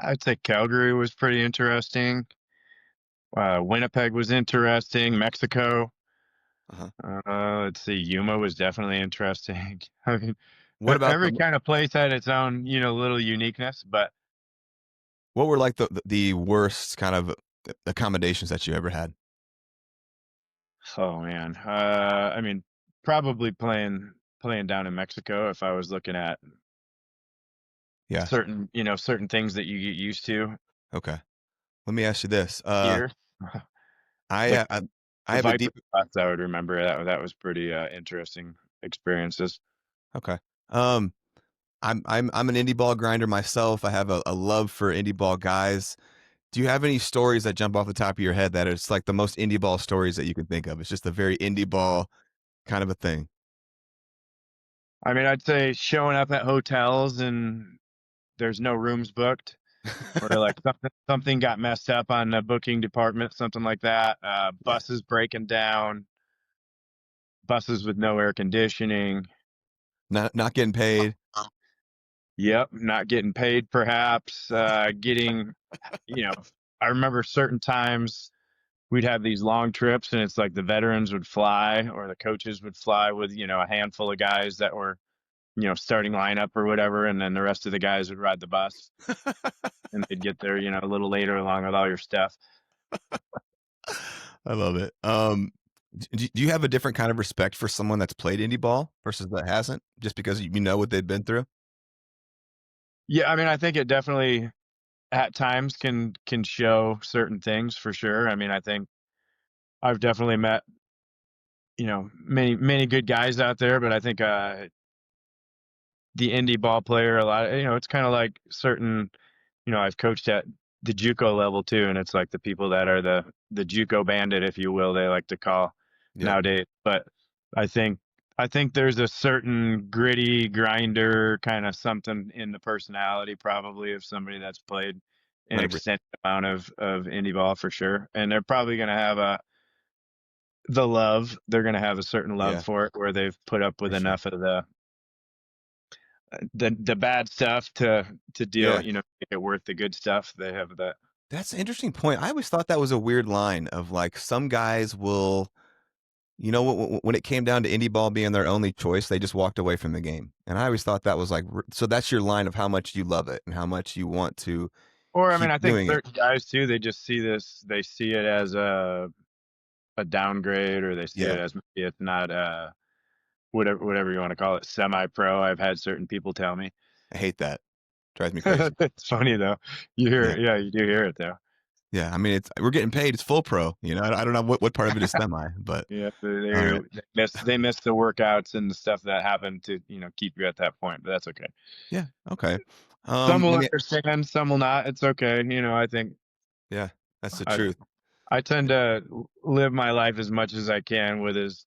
I'd say Calgary was pretty interesting. Winnipeg was interesting. Mexico. Let's see. Yuma was definitely interesting. I mean, what about every kind of place had its own, little uniqueness, but what were like the worst kind of accommodations that you ever had? Oh man. I mean, probably playing down in Mexico if I was looking at certain things that you get used to. Okay. Let me ask you this. Here. I have a deep spots I would remember. That was pretty interesting experiences. Okay. I'm an indie ball grinder myself. I have a love for indie ball guys. Do you have any stories that jump off the top of your head that it's like the most indie ball stories that you can think of? It's just a very indie ball kind of a thing. I mean, I'd say showing up at hotels and there's no rooms booked, or like something got messed up on the booking department, something like that. Buses breaking down, buses with no air conditioning. Not getting paid. Yep, not getting paid perhaps. Getting, I remember certain times we'd have these long trips and it's like the veterans would fly or the coaches would fly with, a handful of guys that were, starting lineup or whatever. And then the rest of the guys would ride the bus and they'd get there, a little later along with all your stuff. I love it. Do you have a different kind of respect for someone that's played indie ball versus that hasn't, just because you know what they've been through? Yeah, I mean, I think it definitely at times can show certain things for sure. I mean, I think I've definitely met, many good guys out there, but I think the indie ball player a lot, it's kind of like certain, I've coached at the JUCO level too, and it's like the people that are the JUCO bandit, if you will, they like to call nowadays. But I think there's a certain gritty grinder kind of something in the personality probably of somebody that's played an extended amount of indie ball for sure. And they're probably going to have they're going to have a certain love for it, where they've put up with enough of the bad stuff to deal, make it worth the good stuff. They have that. That's an interesting point. I always thought that was a weird line of like some guys will, when it came down to indie ball being their only choice, they just walked away from the game. And I always thought that was like, so that's your line of how much you love it and how much you want to Or, I mean, keep I think doing it. certain guys too, they just see they see it as a downgrade, or they see it as maybe it's not whatever you want to call it, semi-pro. I've had certain people tell me. I hate that. Drives me crazy. It's funny though. You hear it. Yeah, you do hear it though. Yeah, I mean, we're getting paid. It's full pro. You know, I don't know what part of it is semi, but yeah, right. they miss the workouts and the stuff that happened to keep you at that point. But that's okay. Yeah. Okay. Some will understand, some will not. It's okay. I think. Yeah, that's the truth. I tend to live my life as much as I can with as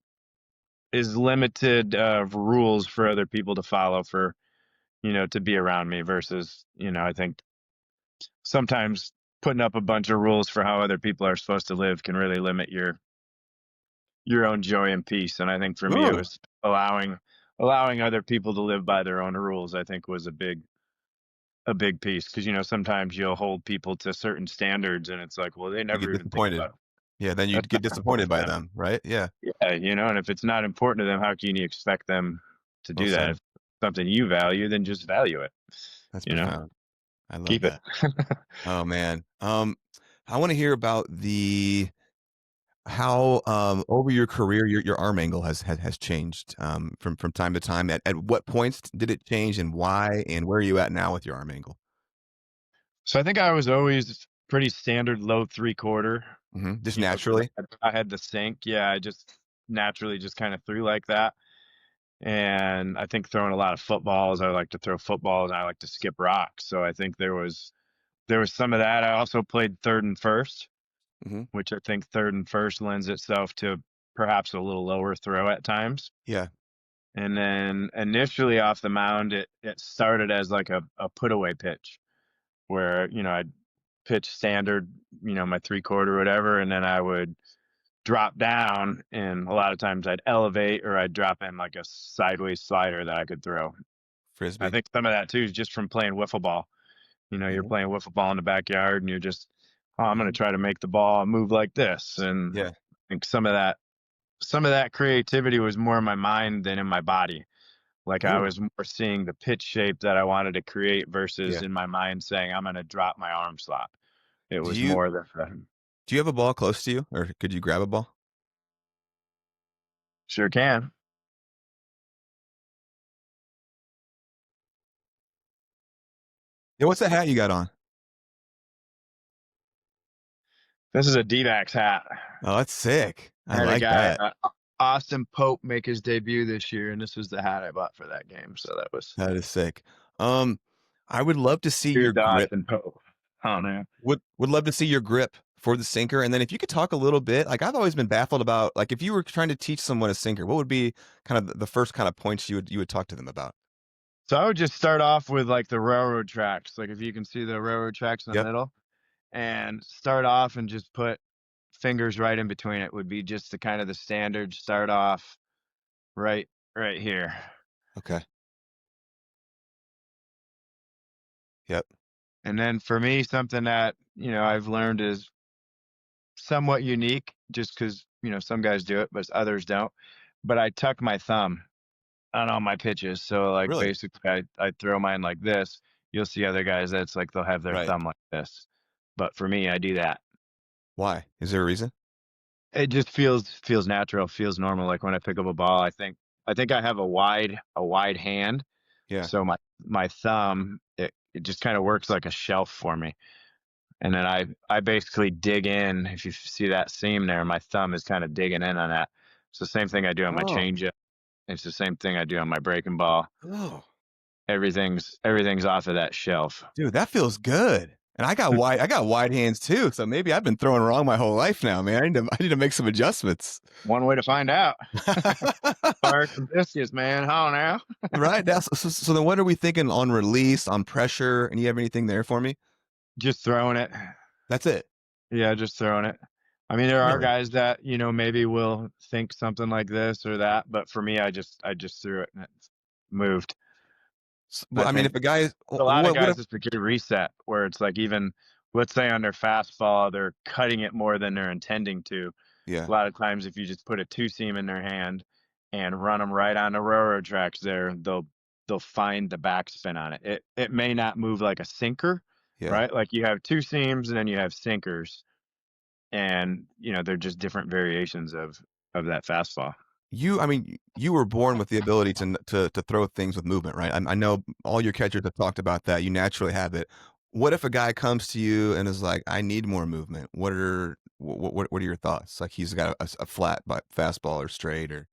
limited rules for other people to follow for to be around me versus I think sometimes putting up a bunch of rules for how other people are supposed to live can really limit your own joy and peace. And I think for me, it was allowing other people to live by their own rules. I think was a big piece, because sometimes you'll hold people to certain standards, and it's like, well, they You never get even think disappointed. about it. Yeah, then you That's get not important disappointed to by them, right? Yeah. Yeah, and if it's not important to them, how can you expect them to Well do that? said. If it's something you value, then just value it. That's profound. I love Keep that. Oh man. I want to hear about how over your career your arm angle has changed from time to time. At what points did it change, and why, and where are you at now with your arm angle? So I think I was always pretty standard low 3/4. Just naturally. I had the sink. Yeah, I just naturally just kind of threw like that. And I think throwing a lot of footballs, I like to throw footballs, and I like to skip rocks. So I think there was some of that. I also played third and first, which I think third and first lends itself to perhaps a little lower throw at times. Yeah. And then initially off the mound, it started as like a put away pitch where, I'd pitch standard, my 3/4, whatever. And then I would drop down, and a lot of times I'd elevate, or I'd drop in like a sideways slider that I could throw. Frisbee. I think some of that too is just from playing wiffle ball. You're playing wiffle ball in the backyard, and you're just, I'm going to try to make the ball move like this. And I think some of that creativity was more in my mind than in my body. Like I was more seeing the pitch shape that I wanted to create versus in my mind saying, I'm going to drop my arm slot. It was more the. Do you have a ball close to you, or could you grab a ball? Sure can. Yeah, what's that hat you got on? This is a D-backs hat. Oh, that's sick. I like that. Austin Pope make his debut this year, and this was the hat I bought for that game. So that is sick. I would love to see your grip. Austin Pope. Oh man. Would love to see your grip for the sinker. And then if you could talk a little bit, like I've always been baffled about, like if you were trying to teach someone a sinker, what would be kind of the first kind of points you would talk to them about? So I would just start off with like the railroad tracks. Like if you can see the railroad tracks in the middle, and start off and just put fingers right in between it would be just the kind of the standard start off right here. Okay. Yep. And then for me, something that, I've learned is somewhat unique just because, some guys do it, but others don't. But I tuck my thumb on all my pitches. So like basically I throw mine like this. You'll see other guys that's like they'll have their thumb like this. But for me, I do that. Why? Is there a reason? It just feels natural, feels normal. Like when I pick up a ball, I think I have a wide hand. Yeah. So my thumb, it just kind of works like a shelf for me. And then I basically dig in. If you see that seam there, my thumb is kind of digging in on that. It's the same thing I do on my changeup. It's the same thing I do on my breaking ball. Oh. Everything's off of that shelf. Dude, that feels good. And I got wide hands too, so maybe I've been throwing wrong my whole life now, man. I need to make some adjustments. One way to find out. Fire some biscuits, man. How now? Right. So then what are we thinking on release, on pressure? And you have anything there for me? Just throwing it. That's it. Yeah, just throwing it. I mean, there are guys that, maybe will think something like this or that, but for me, I just threw it and it moved. Well, I mean, if a guy, a lot of guys just get a reset where it's like, even let's say on their fastball, they're cutting it more than they're intending to. Yeah. A lot of times, if you just put a two seam in their hand and run them right on the railroad tracks, they'll find the backspin on it. It may not move like a sinker, right? Like you have two seams and then you have sinkers, and they're just different variations of that fastball. I mean, you were born with the ability to throw things with movement, right? I know all your catchers have talked about that. You naturally have it. What if a guy comes to you and is like, "I need more movement"? What are your thoughts? Like he's got a flat fastball or straight or.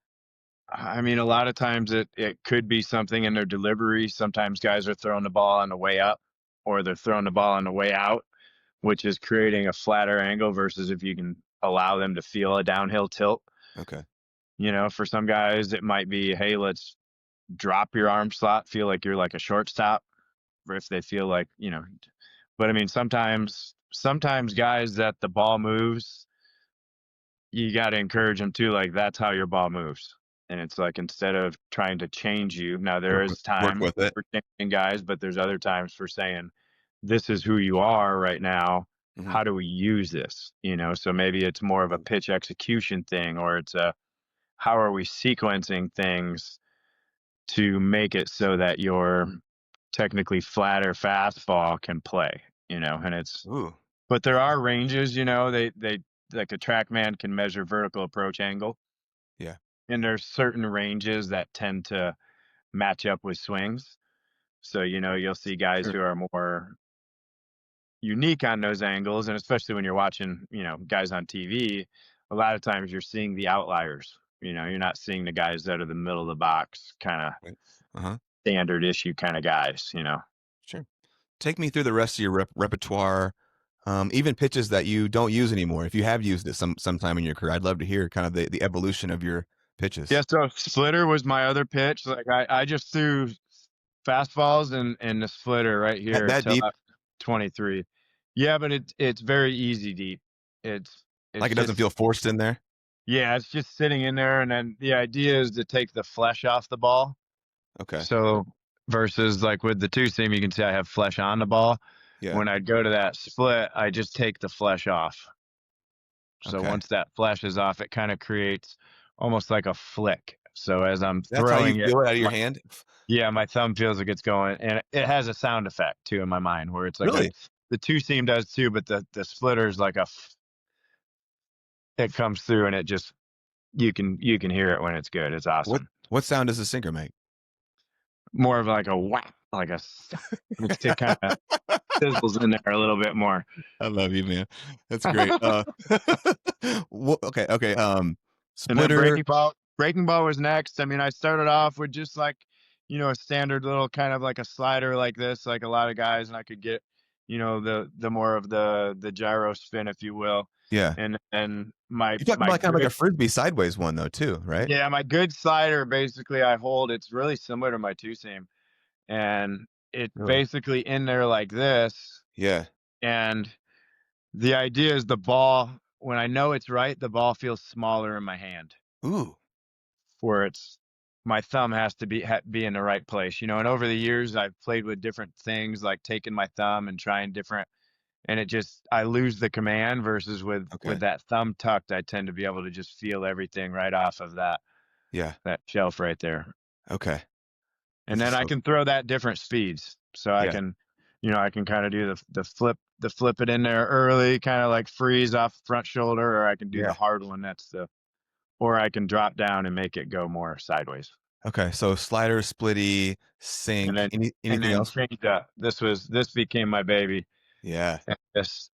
I mean, a lot of times it could be something in their delivery. Sometimes guys are throwing the ball on the way up, or they're throwing the ball on the way out, which is creating a flatter angle versus if you can allow them to feel a downhill tilt. Okay. For some guys, it might be, hey, let's drop your arm slot, feel like you're like a shortstop, or if they feel like, but I mean, sometimes guys that the ball moves, you got to encourage them too. Like that's how your ball moves. And it's like, instead of trying to change you, now there is Work time with it. for changing guys, but there's other times for saying, this is who you are right now. Mm-hmm. How do we use this? So maybe it's more of a pitch execution thing, or it's how are we sequencing things to make it so that your technically flatter fastball can play, and it's, Ooh. but there are ranges, they like a TrackMan can measure vertical approach angle. Yeah. And there's certain ranges that tend to match up with swings. So, you'll see guys who are more unique on those angles. And especially when you're watching, guys on TV, a lot of times you're seeing the outliers. You're not seeing the guys that are the middle of the box kind of standard issue kind of guys, Sure. Take me through the rest of your repertoire, even pitches that you don't use anymore. If you have used it sometime in your career, I'd love to hear kind of the evolution of your pitches. Yeah, so splitter was my other pitch. Like I just threw fastballs and the splitter right here that deep? 23. Yeah, but it's very easy deep. It's like it doesn't feel forced in there? Yeah, it's just sitting in there, and then the idea is to take the flesh off the ball. Okay. So versus like with the two seam, you can see I have flesh on the ball. Yeah. When I go to that split, I just take the flesh off. So once that flesh is off, it kind of creates almost like a flick. So as I'm That's throwing how you feel it out of your hand? Yeah, my thumb feels like it's going, and it has a sound effect too in my mind where it's like really? The two seam does too, but the splitter is like it comes through and it just you can hear it when it's good. It's awesome. What sound does the sinker make? More of like a whack, like a it kind of sizzles in there a little bit more. I love you, man. That's great. Okay. Splitter. And then breaking ball was next. I mean, I started off with just like, a standard little kind of like a slider like this, like a lot of guys, and I could get, the more of the gyro spin, if you will. Yeah. And my you talking about kind of like a frisbee sideways one though too, right? Yeah, my good slider basically I hold. It's really similar to my two seam, and it's basically in there like this. Yeah. And the idea is the ball, when I know it's right, the ball feels smaller in my hand. Ooh. Where my thumb has to be in the right place, and over the years I've played with different things, like taking my thumb and trying different, and I lose the command versus with that thumb tucked, I tend to be able to just feel everything right off of that shelf right there. Okay. And then I can throw that different speeds, so I can I can kind of do the flip it in there early, kind of like freeze off front shoulder, or I can do the hard one, or I can drop down and make it go more sideways. Okay, so slider, splitty, sink, anything else? Change up. This became my baby. Yeah. This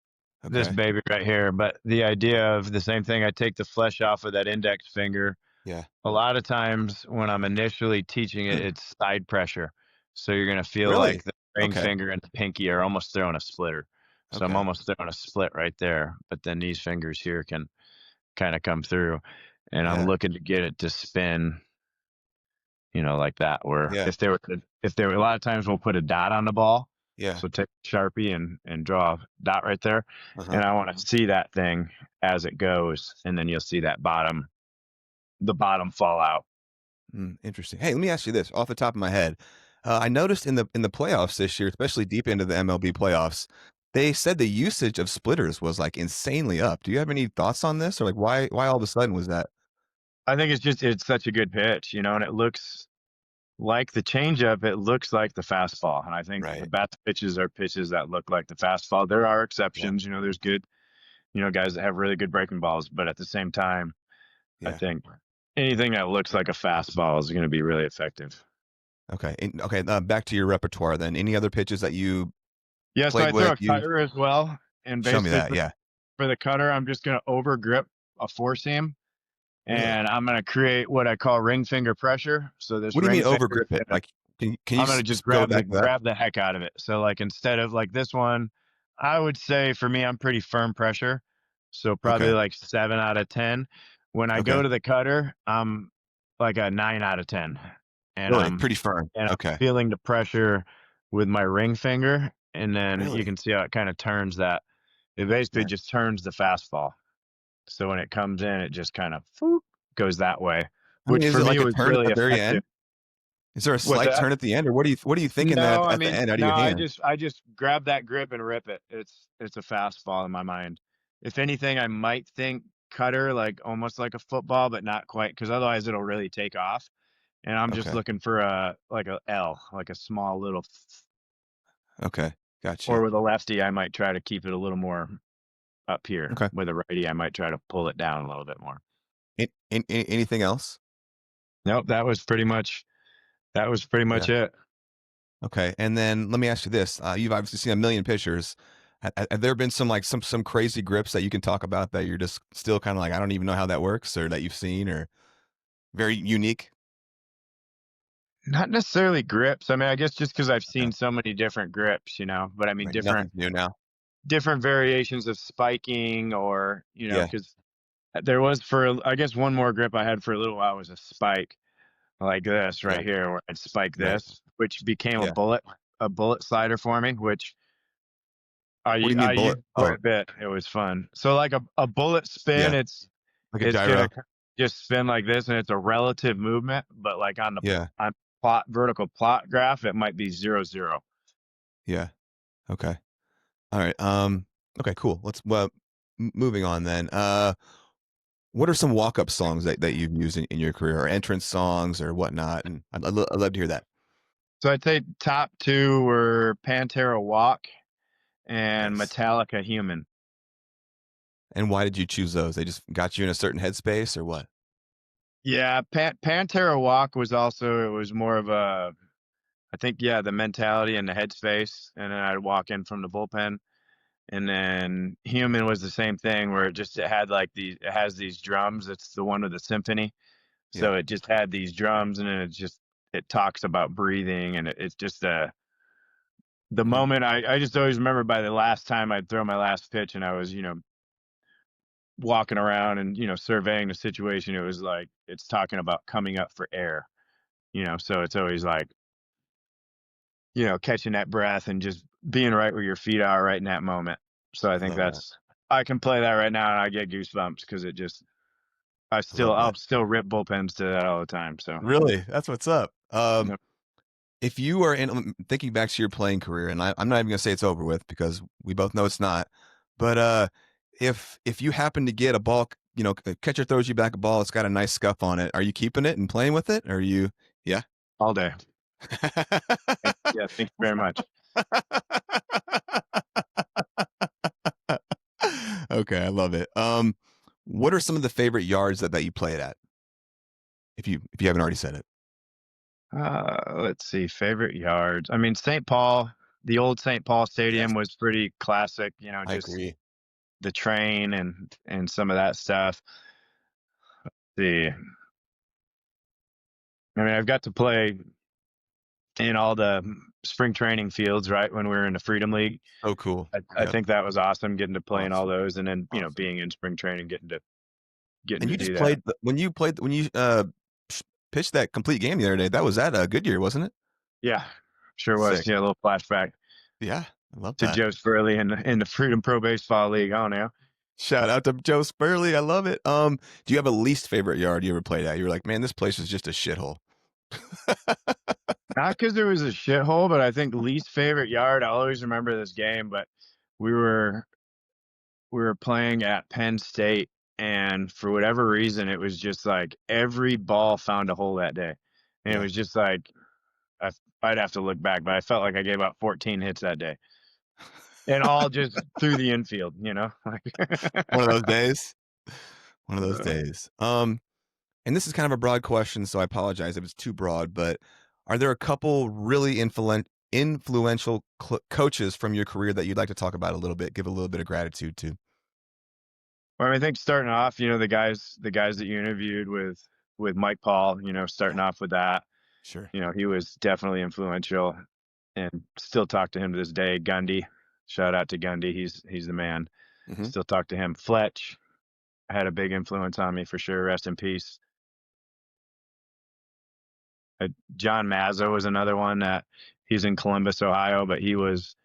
baby right here. But the idea of the same thing, I take the flesh off of that index finger. Yeah. A lot of times when I'm initially teaching it, it's side pressure. So you're going to feel like the ring finger and the pinky are almost throwing a splitter. So I'm almost throwing a split right there. But then these fingers here can kind of come through. And I'm looking to get it to spin, like that. Where if there were a lot of times we'll put a dot on the ball. Yeah. So take Sharpie and draw a dot right there. And I want to see that thing as it goes. And then you'll see that the bottom fall out. Interesting. Hey, let me ask you this off the top of my head. I noticed in the playoffs this year, especially deep into the MLB playoffs, they said the usage of splitters was like insanely up. Do you have any thoughts on this, or like why all of a sudden was that? I think it's such a good pitch, and it looks like the changeup, it looks like the fastball. And I think the best pitches are pitches that look like the fastball. There are exceptions. You know, there's good, you know, guys that have really good breaking balls. But at the same time, I think anything that looks like a fastball is going to be really effective. Okay. Okay. Back to your repertoire then. Any other pitches that you so played I throw with? a cutter as well. And Show me basically that. for the cutter, I'm just going to over grip a four seam. And I'm going to create what I call ring finger pressure. So this What do you ring mean over finger, grip it? Like, can you I'm going to just go grab back to that? grab the heck out of it. So like instead of like this one, I would say for me, I'm pretty firm pressure. So probably like 7 out of 10. When I go to the cutter, I'm like a 9 out of 10. And really? Pretty firm. And I'm feeling the pressure with my ring finger. And then you can see how it kind of turns that. It basically just turns the fastball. So when it comes in, it just kind of goes that way, which for me was really at the very effective. end? Is there a slight turn at the end, or what are you thinking No, at the end out of your hand? I just grab that grip and rip it. It's a fastball in my mind. If anything, I might think cutter, like almost like a football, but not quite, because otherwise it'll really take off. And I'm just looking for a L, like a small little. Okay, gotcha. Or with a lefty, I might try to keep it a little more up here. Okay. With a righty, I might try to pull it down a little bit more. Anything else? Nope, that was pretty much it. Okay, and then let me ask you this: you've obviously seen a million pitchers. Have there been some some crazy grips that you can talk about that you're just still kind of like, I don't even know how that works, or that you've seen, or very unique? Not necessarily grips. I mean, I guess just because I've seen so many different grips, you know. But I mean, Nothing new now. Different variations of spiking, or you know, because there was I guess one more grip I had for a little while was a spike like this right here, where I'd spike this, which became a bullet slider for me, which I used quite a bit. It was fun. So like a bullet spin, it's like a gyro. Gonna just spin like this, and it's a relative movement, but like on the vertical plot graph, it might be 0-0. Yeah. Okay. All right. Okay. Cool. Let's moving on then. What are some walk-up songs that you've used in your career, or entrance songs or whatnot? And I'd love to hear that. So I'd say top 2 were Pantera Walk and Metallica Human. And why did you choose those? They just got you in a certain headspace, or what? Yeah, Pantera Walk was it was more of a, I think, the mentality and the headspace. And then I'd walk in from the bullpen. And then Human was the same thing, where it has these drums. It's the one with the symphony. So it just had these drums, and then it talks about breathing, and it's just the moment. I just always remember by the last time I'd throw my last pitch, and I was, you know, walking around and, you know, surveying the situation. It was like, it's talking about coming up for air, you know, so it's always like, you know, catching that breath and just being right where your feet are right in that moment. So I think I can play that right now and I get goosebumps, because I'll still rip bullpens to that all the time. So really, that's what's up. If you are thinking back to your playing career, and I'm not even gonna say it's over with, because we both know it's not, but if you happen to get a ball, you know, a catcher throws you back a ball, it's got a nice scuff on it, are you keeping it and playing with it? Or are you all day? Yeah, thank you very much. Okay, I love it. What are some of the favorite yards that you played at? If you haven't already said it. Let's see, favorite yards. I mean, St. Paul, the old St. Paul Stadium was pretty classic, you know, just the train and some of that stuff. Let's see. I mean, I've got to play in all the spring training fields, right, when we were in the Freedom League. Oh, cool. I think that was awesome, getting to play in all those, and then, you know, being in spring training, getting to and you do just that. when you pitched that complete game the other day. That was at Goodyear, wasn't it? Yeah, sure was. Sick. Yeah, a little flashback. Yeah, I love that. To Joe Spurley in the Freedom Pro Baseball League. Oh, now. Shout out to Joe Spurley. I love it. Do you have a least favorite yard you ever played at? You were like, man, this place is just a shithole. Not because there was a shithole, but I think least favorite yard. I'll always remember this game, but we were playing at Penn State, and for whatever reason, it was just like every ball found a hole that day. And it was just like, I'd have to look back, but I felt like I gave about 14 hits that day, and all just through the infield. One of those days. One of those days. And this is kind of a broad question, so I apologize if it's too broad, but are there a couple really influential coaches from your career that you'd like to talk about a little bit, give a little bit of gratitude to? Well, I think starting off, the guys that you interviewed with Mike Paul, starting off with that, Sure. he was definitely influential, and still talk to him to this day. Gundy, shout out to Gundy. He's the man. Mm-hmm. Still talk to him. Fletch had a big influence on me for sure. Rest in peace. John Mazza was another one that he's in Columbus, Ohio, but he was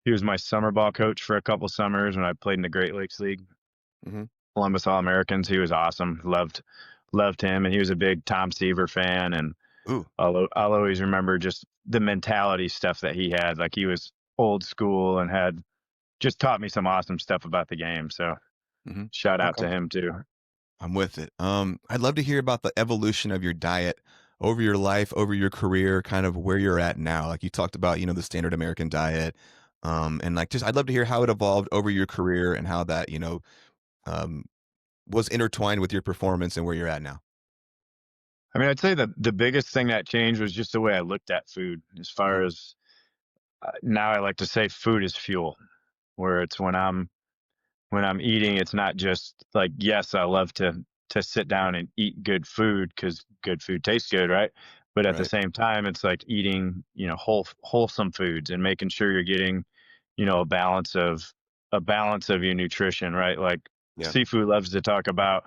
my summer ball coach for a couple summers when I played in the Great Lakes League. Mm-hmm. Columbus All-Americans. He was awesome. Loved him, and he was a big Tom Seaver fan. And I'll always remember just the mentality stuff that he had. Like, he was old school and had just taught me some awesome stuff about the game. So shout out to him too. I'm with it. I'd love to hear about the evolution of your diet over your life, over your career, kind of where you're at now. Like, you talked about, the standard American diet. And like, I'd love to hear how it evolved over your career and how that, was intertwined with your performance and where you're at now. I mean, I'd say the biggest thing that changed was just the way I looked at food. As far as now, I like to say food is fuel, where it's when I'm eating, it's not just like, yes, I love to sit down and eat good food because good food tastes good, right? But at the same time, it's like eating, wholesome foods and making sure you're getting, a balance of your nutrition, right? Like Seafood loves to talk about.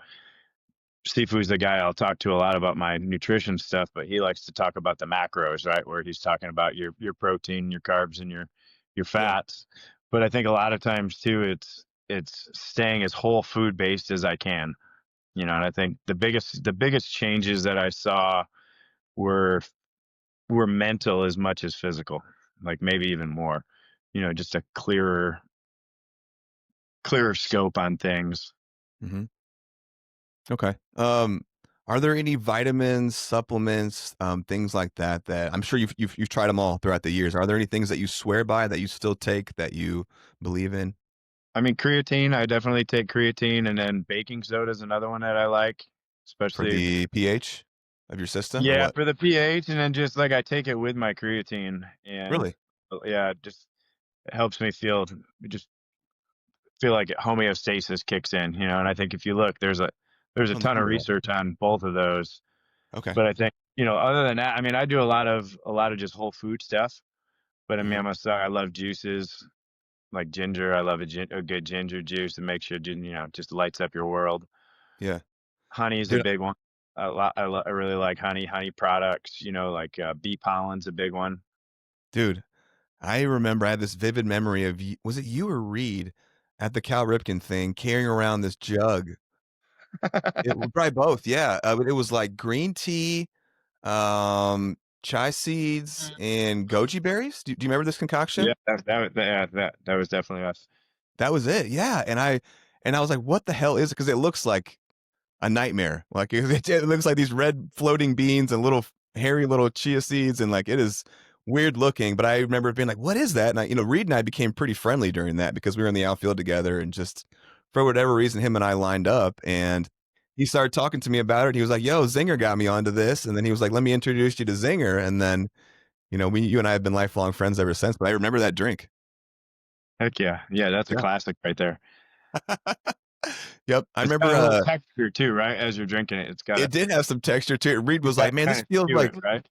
Seafood's the guy I'll talk to a lot about my nutrition stuff, but he likes to talk about the macros, right? Where he's talking about your protein, your carbs, and your fats. But I think a lot of times too, it's staying as whole food based as I can, and I think the biggest changes that I saw were mental as much as physical, like maybe even more, just a clearer scope on things. Mm-hmm. Okay. Are there any vitamins, supplements, things like that I'm sure you've tried them all throughout the years? Are there any things that you swear by that you still take that you believe in? I mean, creatine, I definitely take creatine, and then baking soda is another one that I like, especially for the pH of your system. Yeah, or what? for the pH, and then just like I take it with my creatine, and Really? Yeah, just it helps me just feel like homeostasis kicks in, and I think if you look, there's a ton of research on both of those. Okay. But I think, other than that, I mean, I do a lot of just whole food stuff, but I mean, I must say, I love juices like ginger. I love a good ginger juice to make sure, just lights up your world. Yeah. Honey is a big one. I really like honey products, like bee pollen's a big one. Dude, I remember I had this vivid memory of was it you or Reed at the Cal Ripken thing carrying around this jug? It was probably both. Yeah. But it was like green tea, chai seeds, and goji berries. Do you remember this concoction? Yeah, that was definitely us. That was it. Yeah. And I was like, what the hell is it? Because it looks like a nightmare. Like it looks like these red floating beans and little hairy little chia seeds, and like it is weird looking. But I remember being like, "What is that?" And Reed and I became pretty friendly during that because we were in the outfield together, and just for whatever reason, him and I lined up, and he started talking to me about it. He was like, "Yo, Zinger got me onto this," and then he was like, "Let me introduce you to Zinger," and then you and I have been lifelong friends ever since. But I remember that drink. Heck yeah, that's a classic right there. Yep, I remember got a little texture too, right? As you're drinking it, it did have some texture to it. Reed was like, "Man, this feels like." Right?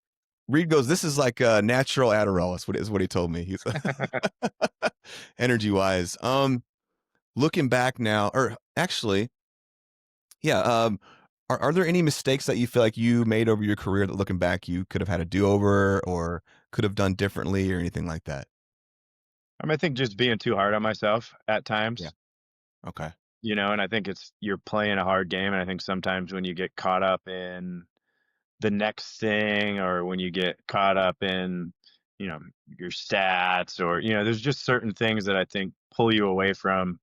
Reed goes, "This is like a natural Adderall." Is what he told me. He's energy wise. Looking back now, or actually, yeah. Are there any mistakes that you feel like you made over your career that, looking back, you could have had a do over or could have done differently or anything like that? I think just being too hard on myself at times. Yeah. Okay. And I think you're playing a hard game, and I think sometimes when you get caught up in the next thing, or when you get caught up in, your stats, or there's just certain things that I think pull you away from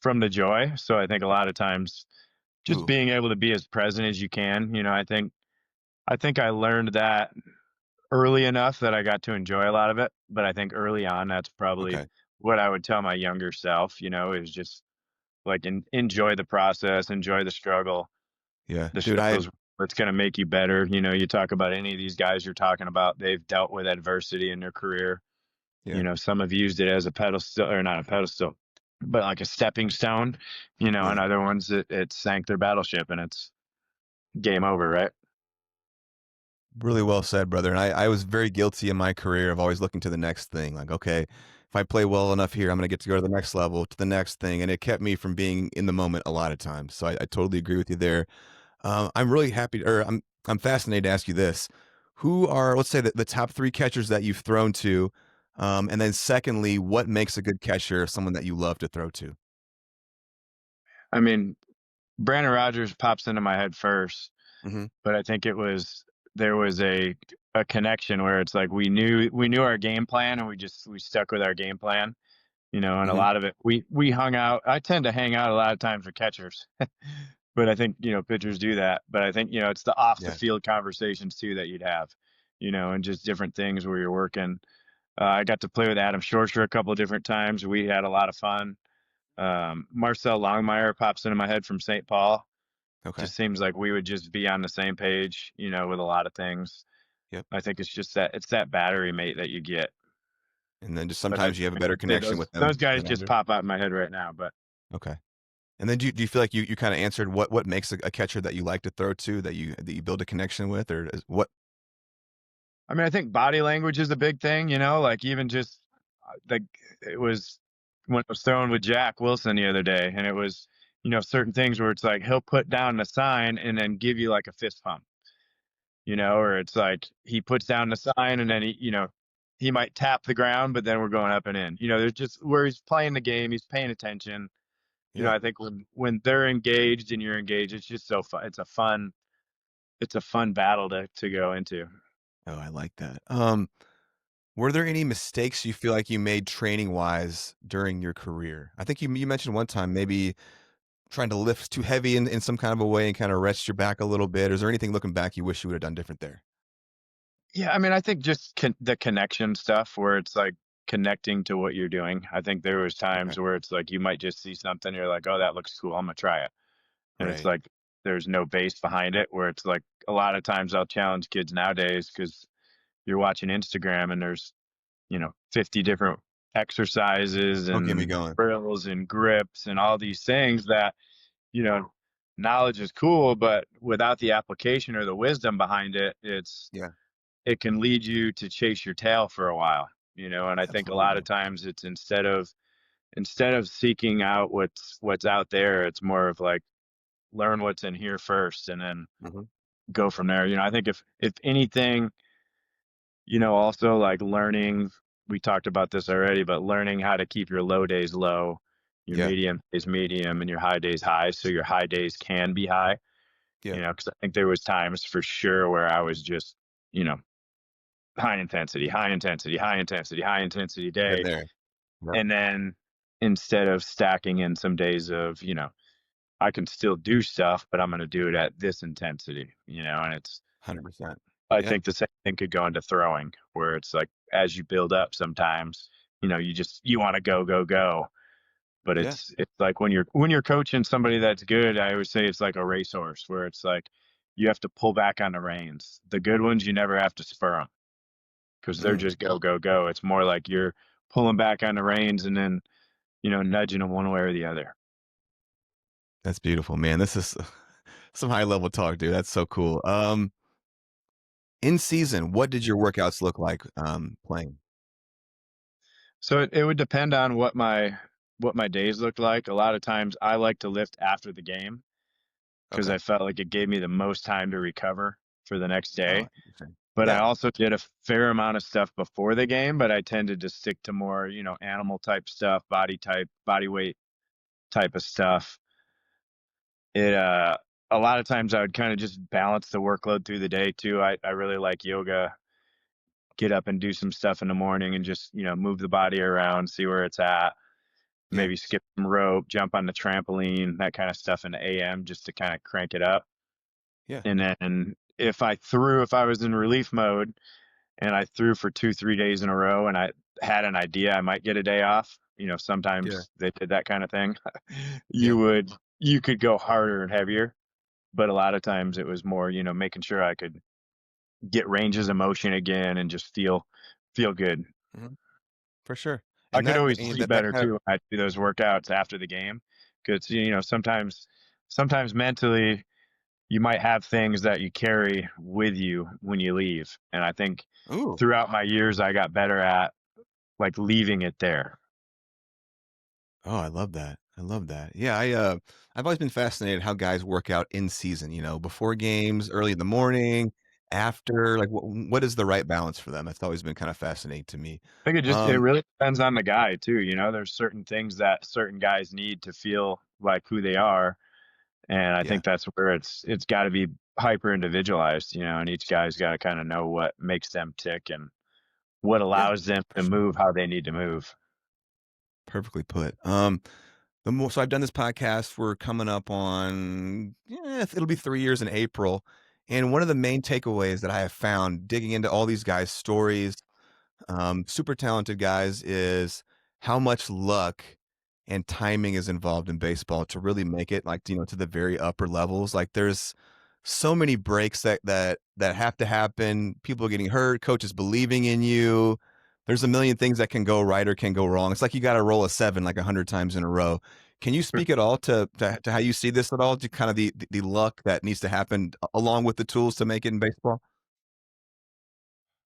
the joy. So I think a lot of times just being able to be as present as you can. I think I learned that early enough that I got to enjoy a lot of it. But I think early on, that's probably Okay. what I would tell my younger self, is just like enjoy the process, enjoy the struggle. Yeah. The Dude, struggle's what's going to make you better. You talk about any of these guys you're talking about, they've dealt with adversity in their career. yeah. Some have used it as a pedestal, or not a pedestal, but like a stepping stone, and Yeah. other ones it sank their battleship and it's game over, right? Really well said, brother. And I was very guilty in my career of always looking to the next thing. Like, okay, if I play well enough here, I'm going to get to go to the next level, to the next thing. And it kept me from being in the moment a lot of times. So I totally agree with you there. I'm really happy, or I'm fascinated to ask you this. Who are, let's say, the top 3 catchers that you've thrown to? And then secondly, what makes a good catcher someone that you love to throw to? I mean, Brandon Rogers pops into my head first, Mm-hmm. but I think there was a connection where it's like we knew our game plan and we stuck with our game plan, and a Mm-hmm. lot of it we hung out. I tend to hang out a lot of times with catchers, but I think pitchers do that. But I think it's the off the Yeah. field conversations too that you'd have, and just different things where you're working. I got to play with Adam Shorter a couple of different times. We had a lot of fun. Marcel Longmire pops into my head from St. Paul. Okay. Just seems like we would just be on the same page, with a lot of things. Yep. I think it's just that battery mate that you get. And then just But sometimes you have a better I'd say connection with those them guys than just others. pop out in my head right now. But Okay. And then do you feel like you kind of answered what makes a catcher that you like to throw to, that you build a connection with, or what? I mean, I think body language is a big thing, like even just like it was when I was throwing with Jack Wilson the other day, and it was, certain things where it's like he'll put down the sign and then give you like a fist pump, or it's like he puts down the sign and then he might tap the ground, but then we're going up and in. There's just where he's playing the game, he's paying attention. Yeah. I think when they're engaged and you're engaged, it's just so fun. It's a fun battle to go into. Oh, I like that. Were there any mistakes you feel like you made training wise during your career? I think you mentioned one time maybe trying to lift too heavy in some kind of a way and kind of rest your back a little bit. Is there anything looking back you wish you would have done different there? Yeah, I mean, I think just the connection stuff where it's like connecting to what you're doing. I think there was Okay. times where it's like you might just see something, you're like, oh, that looks cool, I'm gonna try it, and it's Right. like there's no base behind it. Where it's like a lot of times I'll challenge kids nowadays because you're watching Instagram and there's 50 different exercises Don't get me and going. drills and grips and all these things that you know knowledge is cool, but without the application or the wisdom behind it, Yeah, it can lead you to chase your tail for a while, and I think a lot of absolutely. times it's instead of seeking out what's out there, it's more of like learn what's in here first and then Hmm. go from there. I think if anything, also like learning, we talked about this already, but learning how to keep your low days low, your Yeah, medium days medium, and your high days high, so your high days can be high. yeah. Because I think there was times for sure where I was just, you know, high intensity, high intensity, high intensity, high intensity Been day. there. Yep. And then instead of stacking in some days of, I can still do stuff, but I'm going to do it at this intensity, and 100%. I Yeah, think the same thing could go into throwing where it's like, as you build up sometimes, you want to go, go, go. But yeah, it's like when you're coaching somebody that's good, I always say it's like a racehorse where it's like you have to pull back on the reins. The good ones, you never have to spur them because they're mm, just go, go, go. It's more like you're pulling back on the reins and then, nudging them one way or the other. that's beautiful, man. This is some high level talk, dude. That's so cool. In season, what did your workouts look like playing? So it would depend on what my days looked like. A lot of times I like to lift after the game because Okay. I felt like it gave me the most time to recover for the next Oh, day. interesting. But I Yeah, also did a fair amount of stuff before the game, but I tended to stick to more, animal type stuff, body type, body weight type of stuff. It a lot of times I would kind of just balance the workload through the day too. I really like yoga. Get up and do some stuff in the morning and just, move the body around, see where it's at. yeah, Maybe skip some rope, jump on the trampoline, that kind of stuff in the AM just to kind of crank it up. yeah. And then if I was in relief mode, and I threw for 2-3 days in a row, and I had an idea I might get a day off. Sometimes they did that kind of thing. You could go harder and heavier, but a lot of times it was more, making sure I could get ranges of motion again and just feel good. Mm-hmm. For sure. I And could always and sleep that better kind of too when I do those workouts after the game, because sometimes mentally you might have things that you carry with you when you leave, and I think ooh. throughout my years I got better at like leaving it there. Oh, I love that. I love that. Yeah, I've always been fascinated how guys work out in season, before games, early in the morning, after, like what is the right balance for them? That's always been kind of fascinating to me. I think it Um, really depends on the guy too. There's certain things that certain guys need to feel like who they are, and I yeah. think that's where it's got to be hyper individualized. And each guy's got to kind of know what makes them tick and what Yeah. allows them For to sure. move how they need to move. Perfectly put. So I've done this podcast. We're coming up on, it'll be 3 years in April. And one of the main takeaways that I have found digging into all these guys' stories, super talented guys, is how much luck and timing is involved in baseball to really make it, like, to the very upper levels. Like, there's so many breaks that have to happen. People getting hurt, coaches believing in you. There's a million things that can go right or can go wrong. It's like you got to roll a 7 like 100 times in a row. Can you speak at all to how you see this at all, to kind of the luck that needs to happen along with the tools to make it in baseball?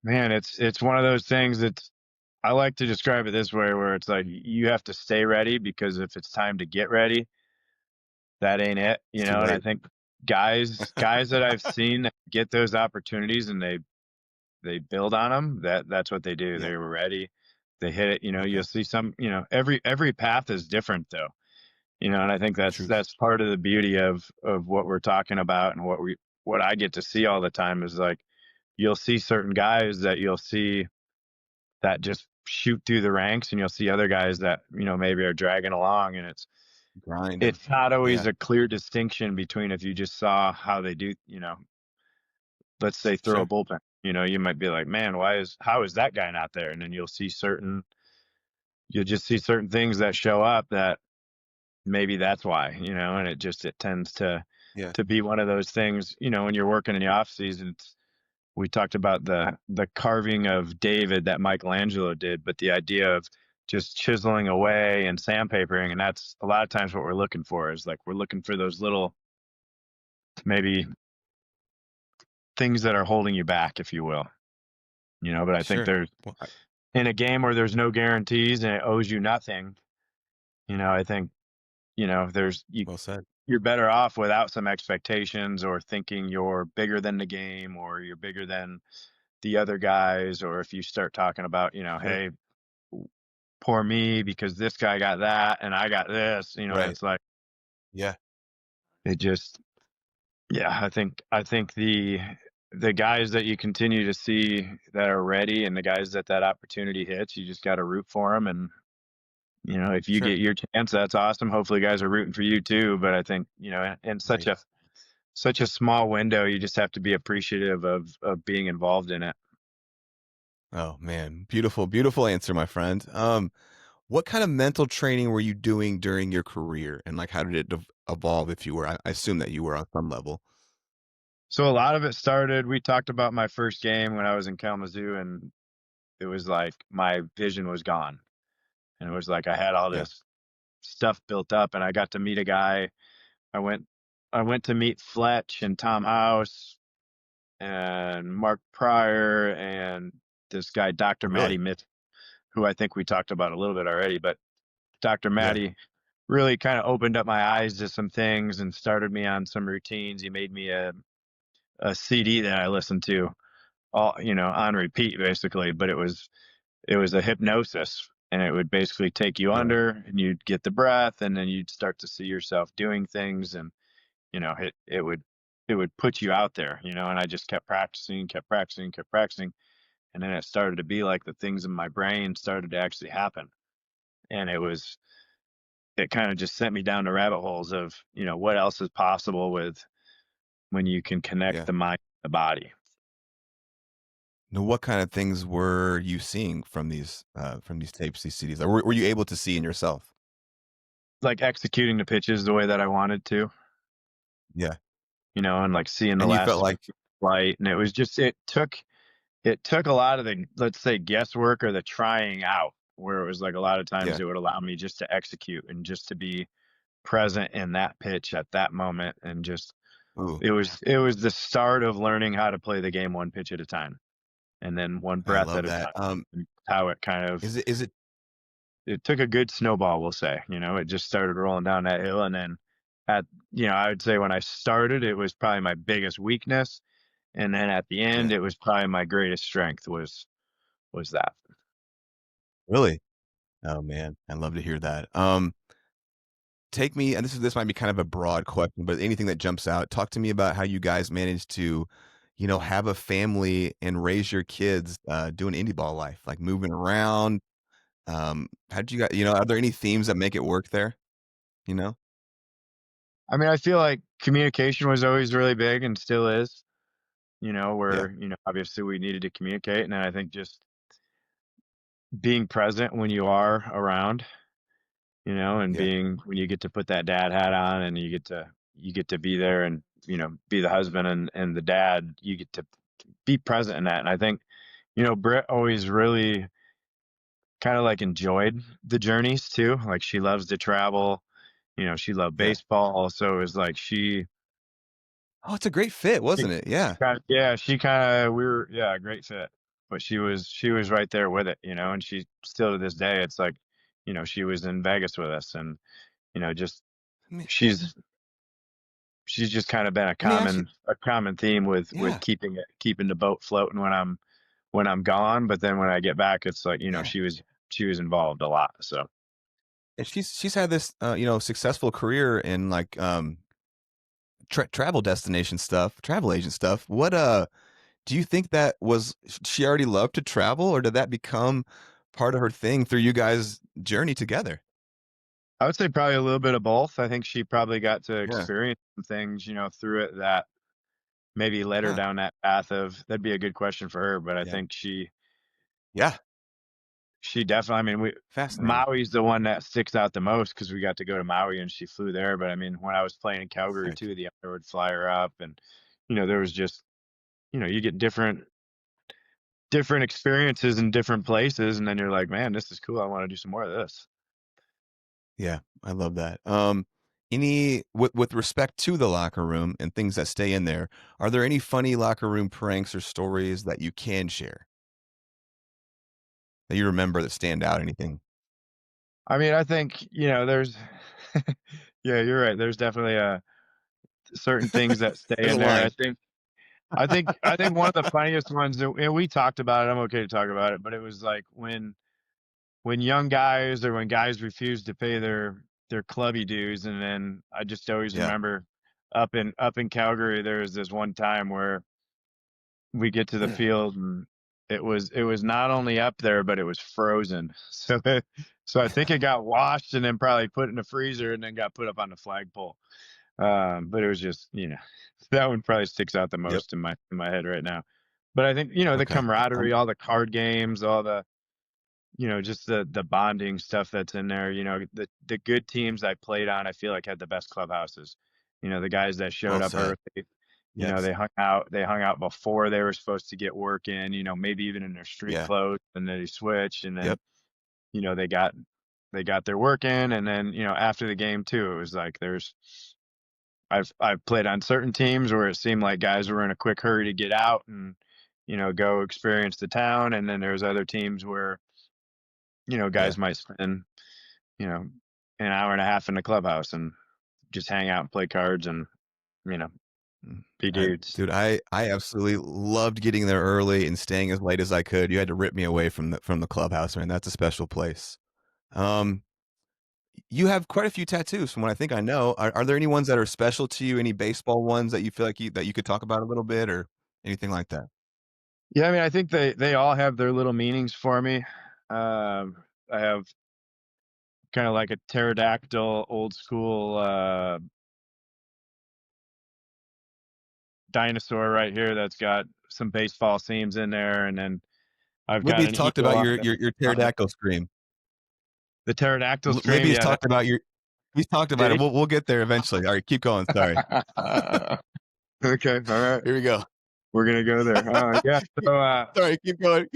Man, it's one of those things that I like to describe it this way, where it's like you have to stay ready, because if it's time to get ready, that ain't it. It's too And I late. think guys that I've seen get those opportunities and they build on them. That's what they do. Yeah. They were ready. They hit it. You'll Okay. see some. Every path is different though. And I think Truth. that's part of the beauty of what we're talking about, and what I get to see all the time is like you'll see certain guys that you'll see that just shoot through the ranks, and you'll see other guys that maybe are dragging along, and Grinding. it's not always Yeah. a clear distinction between, if you just saw how they do, let's say throw a Sure. bullpen. You might be like, man, how is that guy not there? And then you'll just see certain things that show up that maybe that's why, and it tends Yeah. to be one of those things, when you're working in the off season. We talked about the carving of David that Michelangelo did, but the idea of just chiseling away and sandpapering, and that's a lot of times what we're looking for, is like we're looking for those little maybe things that are holding you back, if you will. But I think Sure. there's, Well, in a game where there's no guarantees and it owes you nothing, I think, well said. you're better off without some expectations, or thinking you're bigger than the game, or you're bigger than the other guys, or if you start talking about, Sure. hey, poor me because this guy got that and I got this, Right. it's like Yeah. it just, yeah, I think the guys that you continue to see that are ready, and the guys that opportunity hits, you just got to root for them. And if you Sure. get your chance, that's awesome. Hopefully guys are rooting for you too. But I think, in Right. such a small window, you just have to be appreciative of being involved in it. Oh man, beautiful, beautiful answer, my friend. What kind of mental training were you doing during your career, and like how did it evolve? If you were, I assume that you were on some level. So a lot of it started, we talked about my first game when I was in Kalamazoo, and it was like my vision was gone. And it was like I had all Yeah. this stuff built up, and I got to meet a guy. I went I went to meet Fletch and Tom House and Mark Pryor and this guy, Dr. Really? Matty Mitt, who I think we talked about a little bit already. But Dr. Yeah. Matty really kind of opened up my eyes to some things and started me on some routines. He made me a CD that I listened to all, on repeat basically, but it was a hypnosis, and it would basically take you Yeah. under, and you'd get the breath, and then you'd start to see yourself doing things, and it would put you out there, and I just kept practicing, kept practicing, kept practicing, and then it started to be like the things in my brain started to actually happen. And it kind of just sent me down the rabbit holes of, what else is possible with when you can connect Yeah. the mind and the body. Now, what kind of things were you seeing from these tapes, these CDs? Or were you able to see in yourself? Like executing the pitches the way that I wanted to, Yeah. and like seeing the And you last felt swing like flight, and it took a lot of the, let's say, guesswork or the trying out, where it was like a lot of times yeah. it would allow me just to execute and just to be present in that pitch at that moment, and just Ooh, it was the start of learning how to play the game one pitch at a time, and then one I breath love at a that. time. And how it kind of Is it it took a good snowball, we'll say. It just started rolling down that hill, and then at I would say when I started, it was probably my biggest weakness, and then at the end, yeah. it was probably my greatest strength was that. Really? Oh, man. I love to hear that. Take me and this might be kind of a broad question, but anything that jumps out, talk to me about how you guys managed to, have a family and raise your kids, doing indie ball life, like moving around. How did you guys are there any themes that make it work there? You know? I mean, I feel like communication was always really big and still is, Yeah. where, obviously we needed to communicate. And then I think just being present when you are around, and Yeah. being when you get to put that dad hat on, and you get to be there, and, be the husband and the dad, you get to be present in that. And I think, Britt always really kind of like enjoyed the journeys too. Like she loves to travel, she loved Yeah. baseball. Also is like Oh, it's a great fit, wasn't it? Yeah. yeah, she kind of we were yeah, a great fit. But she was right there with it, and she still to this day, it's like, she was in Vegas with us, and, just Let me she's she's just kind of been a let me ask you. common theme with Yeah. keeping the boat floating when I'm gone. But then when I get back, it's like, Yeah. she was involved a lot. So And she's had this, successful career in, like, travel destination stuff, travel agent stuff. What, do you think that was she already loved to travel, or did that become part of her thing through you guys' journey together? I would say probably a little bit of both. I think she probably got to Yeah. experience some things, through it, that maybe led her Huh. down that path of. That'd be a good question for her, but I Yeah. think Yeah. she definitely. I mean, Fascinating. Maui's the one that sticks out the most because we got to go to Maui and she flew there. But I mean, when I was playing in Calgary Right. too, the owner would fly her up, and, there was just, you get different experiences in different places, and then you're like, man, this is cool. I want to do some more of this. Yeah, I love that. Any with respect to the locker room and things that stay in there, are there any funny locker room pranks or stories that you can share that you remember that stand out? Anything? I mean, I think, there's, yeah, you're right. There's definitely certain things that stay There's a in there. I line. think, I think one of the funniest ones that, and we talked about it. I'm okay to talk about it, but it was like when young guys, or when guys refuse to pay their clubby dues, and then I just always Yeah. remember up in Calgary, there was this one time where we get to the field, and it was not only up there, but it was frozen. So I think it got washed and then probably put in the freezer and then got put up on the flagpole. But it was just, that one probably sticks out the Yep. most in my head right now. But I think, the Okay. camaraderie, all the card games, all the, just the bonding stuff that's in there. The good teams I played on, I feel like had the best clubhouses. The guys that showed Well up said. early, Yes. they hung out before they were supposed to get work in, maybe even in their street Yeah. clothes, and then they switched, and then, Yep. they got their work in, and then, after the game too, it was like I've played on certain teams where it seemed like guys were in a quick hurry to get out and, go experience the town, and then there's other teams where, Yeah. guys might spend, you know, an hour and a half in the clubhouse and just hang out and play cards and, you know, Mm. be dudes. Dude, I absolutely loved getting there early and staying as late as I could. You had to rip me away from the clubhouse, man. That's a special place. Um, you have quite a few tattoos from what I think I know. Are there any ones that are special to you? Any baseball ones that you feel like you could talk about a little bit or anything like that? Yeah, I mean, I think they all have their little meanings for me. I have kind of like a pterodactyl, old school, dinosaur right here that's got some baseball seams in there, and then I've got Libby's an talked eagle about on your pterodactyl scream. the pterodactyl scream. Libby's Yeah, talked about your. He's talked about it. We'll get there eventually. All right, keep going. Sorry. Okay. All right. Here we go. We're gonna go there. Yeah. So, sorry. Keep going.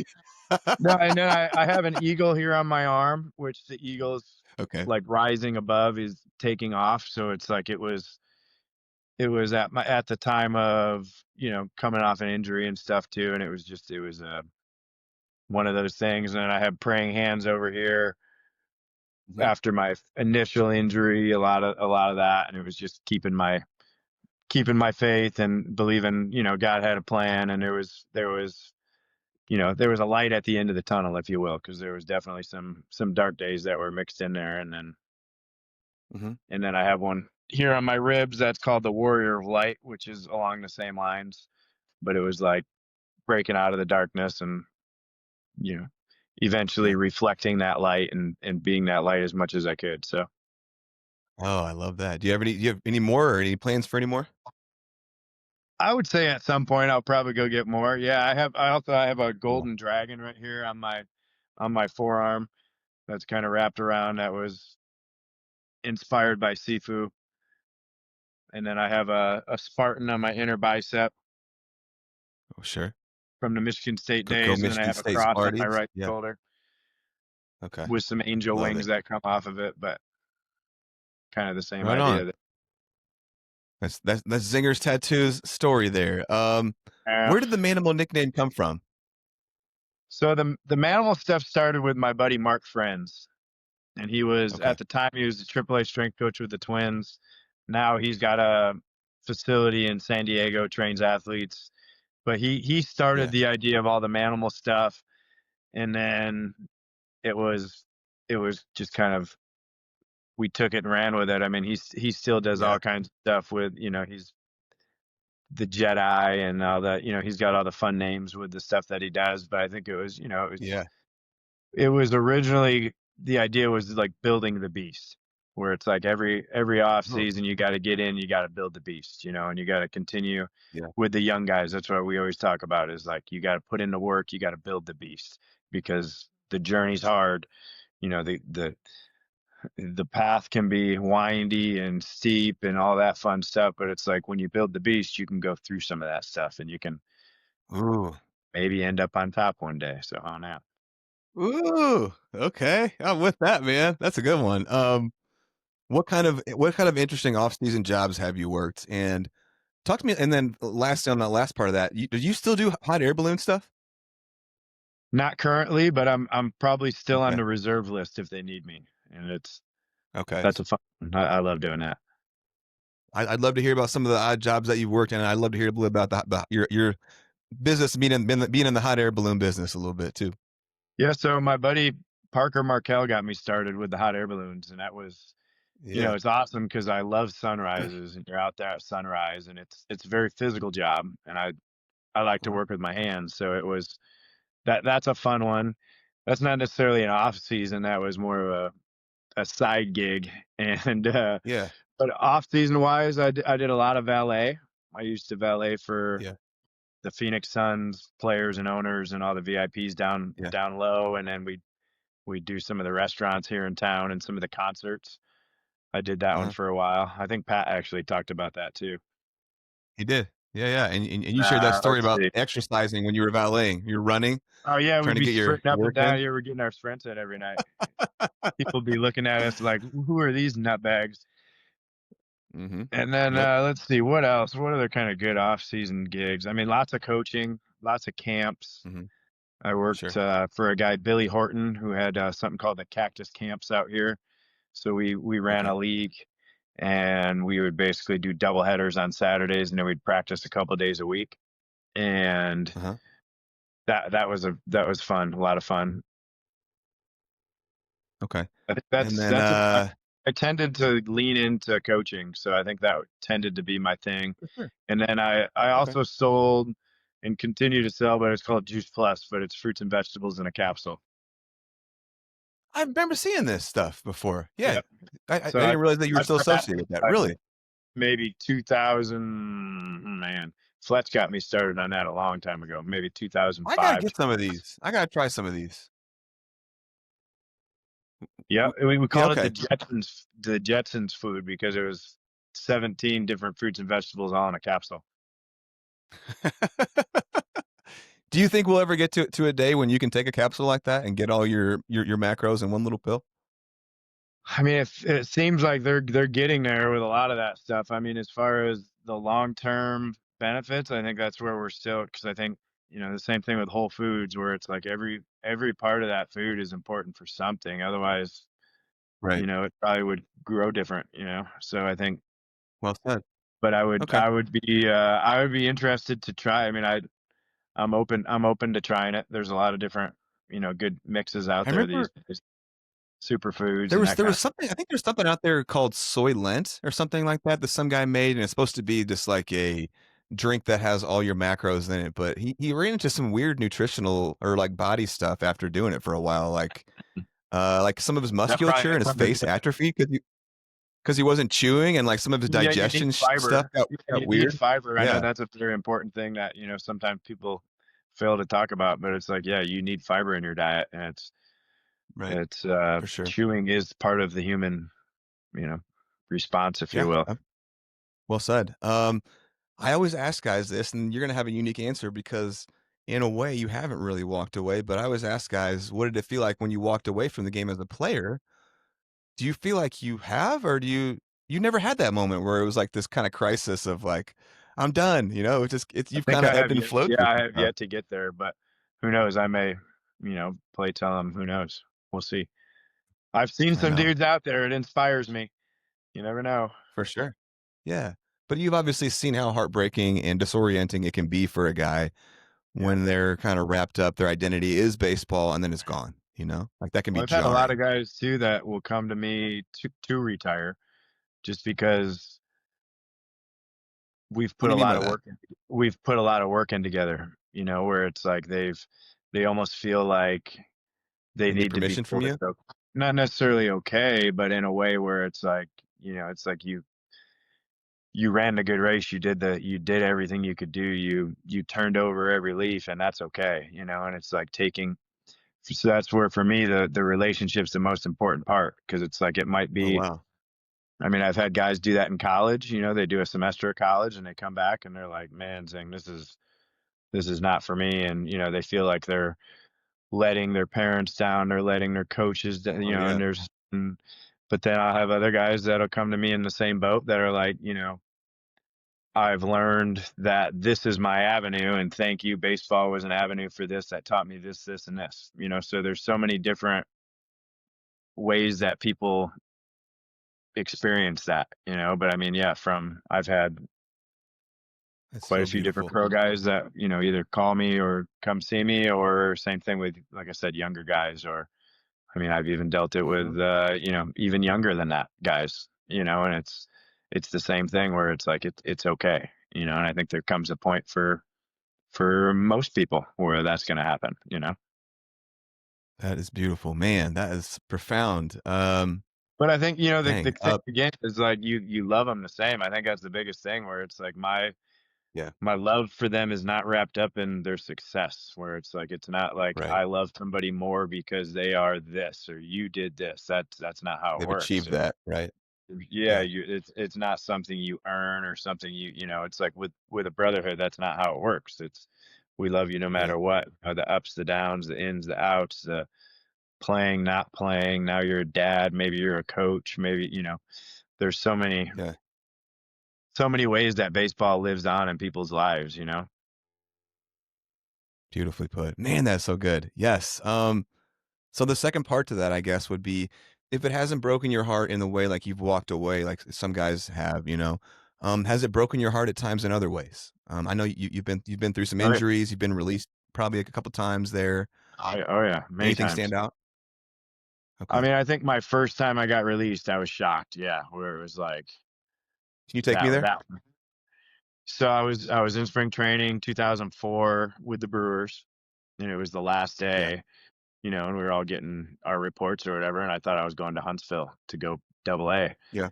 No, and then I have an eagle here on my arm, which the eagle's like rising above is taking off. So it's like it was at the time of, you know, coming off an injury and stuff too, and it was one of those things. And then I have praying hands over here after my initial injury, a lot of that, and it was just keeping my faith and believing, you know, God had a plan, and there was you know, there was a light at the end of the tunnel, if you will, because there was definitely some dark days that were mixed in there. And then I have one here on my ribs that's called the Warrior of Light, which is along the same lines, but it was like breaking out of the darkness and, you know, eventually reflecting that light and being that light as much as I could. So. Oh, I love that. Do you have any more or any plans for any more? I would say at some point I'll probably go get more. Yeah, I also have a golden dragon right here on my forearm that's kind of wrapped around, that was inspired by Sifu. And then I have a Spartan on my inner bicep. Oh, sure. From the Michigan State days. Go and then I have a cross on my right shoulder. Okay. With some angel wings that come off of it, but kind of the same right idea. On. That's Zinger's tattoos story there. Where did the Manimal nickname come from? So the Manimal stuff started with my buddy Mark Friends. And he was, at the time, he was the AAA strength coach with the Twins. Now he's got a facility in San Diego, trains athletes. But he started the idea of all the Manimal stuff. And then it was just kind of, we took it and ran with it. I mean, he still does all kinds of stuff with, you know, he's the Jedi and all that, you know, he's got all the fun names with the stuff that he does. But I think it was, you know, it was originally, the idea was like building the beast, where it's like every off season you got to get in, you got to build the beast, you know, and you got to continue with the young guys. That's what we always talk about, is like, you got to put in the work, you got to build the beast, because the journey's hard. You know, the path can be windy and steep and all that fun stuff, but it's like when you build the beast, you can go through some of that stuff and you can maybe end up on top one day. So on out. Ooh, okay. I'm with that, man. That's a good one. What kind of interesting off-season jobs have you worked? And talk to me. And then lastly, on that last part of that, do you still do hot air balloon stuff? Not currently, but I'm probably still on the reserve list if they need me. And it's that's a fun. I love doing that. I'd love to hear about some of the odd jobs that you've worked in. And I'd love to hear a little about your business, being in the hot air balloon business a little bit too. Yeah, so my buddy Parker Markel got me started with the hot air balloons, and that was, you know, it's awesome because I love sunrises, and you're out there at sunrise, and it's a very physical job, and I like to work with my hands, so it was that's a fun one. That's not necessarily an off season. That was more of a side gig, and But off season wise, I did a lot of valet. I used to valet for the Phoenix Suns players and owners and all the VIPs down low, and then we do some of the restaurants here in town and some of the concerts. I did that one for a while. I think Pat actually talked about that too. He did. Yeah. And you shared that story about exercising when you were valeting. You're running. Oh yeah, we'd be sprinting up and down here. We're getting our sprints in every night. People be looking at us like, who are these nutbags? And then let's see, what else? What other kind of good off-season gigs? I mean, lots of coaching, lots of camps. I worked for a guy, Billy Horton, who had something called the Cactus Camps out here. So we ran a league, and we would basically do double headers on Saturdays, and then we'd practice a couple of days a week. And that was fun, a lot of fun. Okay. I think I tended to lean into coaching, so I think that tended to be my thing. And then I also sold and continue to sell, but it's called Juice Plus, but it's fruits and vegetables in a capsule. I remember seeing this stuff before. Yeah. I didn't realize that you were still associated with that. Really? Maybe 2000, man, Fletch got me started on that a long time ago, maybe 2005. I gotta get some of these. I gotta try some of these. Yeah, we called okay. it the Jetsons food because it was 17 different fruits and vegetables all in a capsule. Do you think we'll ever get to a day when you can take a capsule like that and get all your macros in one little pill? I mean, it seems like they're getting there with a lot of that stuff. I mean, as far as the long-term benefits, I think that's where we're still, because I think, the same thing with Whole Foods, where it's like every part of that food is important for something. Otherwise, right, it probably would grow different, So I think, well said. but I would Okay. I would be interested to try. I mean, I'm open to trying it. There's a lot of different, good mixes out I there remember these days. Superfoods there and was that kind of. something, I think there's something out there called soy lent or something like that some guy made, and it's supposed to be just like a drink that has all your macros in it, but he ran into some weird nutritional or like body stuff after doing it for a while, like some of his musculature and his face atrophied because he wasn't chewing, and like some of his Yeah, you digestion need stuff fiber. got You weird. need fiber. I know Yeah, that's a very important thing that, sometimes people fail to talk about, but it's like, yeah, you need fiber in your diet, and right, for sure. chewing is part of the human, response, if you Yeah, will. well said. I always ask guys this, and you're gonna have a unique answer because in a way you haven't really walked away, but I always ask guys, what did it feel like when you walked away from the game as a player? Do you feel like you have, or do you never had that moment where it was like this kind of crisis of like, I'm done, you've I think kind of I ebbed have and yet, flowed yeah, through I some have stuff. yet to get there, but who knows? I may, play tell them. Who knows? We'll see. I've seen I some know, dudes out there. It inspires me. You never know. for sure. Yeah. But you've obviously seen how heartbreaking and disorienting it can be for a guy when they're kind of wrapped up, their identity is baseball, and then it's gone, Like that can Well, be I've had a lot of jarring. guys too that will come to me to retire just because What do you mean by that? we've put a lot of work in together, where it's like they almost feel like they They need need to be permission from told you? it's not necessarily okay, but in a way where it's like, it's like you ran a good race, you did everything you could do, you turned over every leaf, and that's okay, and it's like so that's where for me the relationship's the most important part, because it's like it might Oh, be. wow. I mean, I've had guys do that in college. They do a semester of college and they come back and they're like, "Man, Zing, this is not for me." And they feel like they're letting their parents down, they're letting their coaches down, Oh, yeah. but then I'll have other guys that'll come to me in the same boat that are like, I've learned that this is my avenue, and thank you, baseball was an avenue for this that taught me this, this, and this. So there's so many different ways that people experience that. But I mean, yeah, I've had That's quite so a few different beautiful. pro guys that, either call me or come see me, or same thing with, like I said, younger guys, or, I mean, I've even dealt it with, even younger than that guys, and it's the same thing where it's like, it's okay, and I think there comes a point for most people where that's going to happen. That is beautiful. Man, that is profound. But I think, the Dang. thing again is like, you love them the same. I think that's the biggest thing, where it's like Yeah, my love for them is not wrapped up in their success, where it's like, it's not like right. I love somebody more because they are this or you did this. That's not how it They've works. achieved that, right? Yeah, Yeah, it's not something you earn or something it's like with a brotherhood, that's not how it works. It's we love you no right. matter what. The ups, the downs, the ins, the outs, the playing, not playing. Now you're a dad, maybe you're a coach, maybe, there's Yeah, so many ways that baseball lives on in people's lives. beautifully put. Man, that's so good. Yes. So the second part to that, I guess, would be if it hasn't broken your heart in the way like you've walked away, like some guys have, has it broken your heart at times in other ways? I know you've been through some Oh yeah. injuries, you've been released probably a couple times there. Oh yeah, many Anything times. stand out? I Okay. mean, I think my first time I got released, I was shocked. Yeah, where it was like Can you take me there? that. So I was in spring training 2004 with the Brewers, and it was the last Yeah. day, and we were all getting our reports or whatever, and I thought I was going to Huntsville to go Double A, Yeah.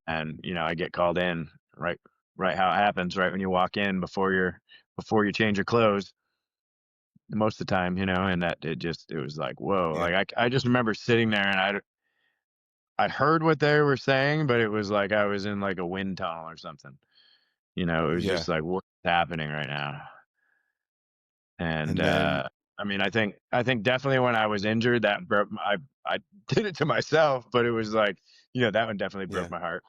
and I get called in right right how it happens right when you walk in before you change your clothes most of the time, and that it was like, whoa. Yeah. Like I just remember sitting there and I heard what they were saying, but it was like I was in like a wind tunnel or something. It was Yeah. just like, what's happening right now? And And then I mean, I think definitely when I was injured, that broke I did it to myself, but it was like, that one definitely broke yeah. my heart.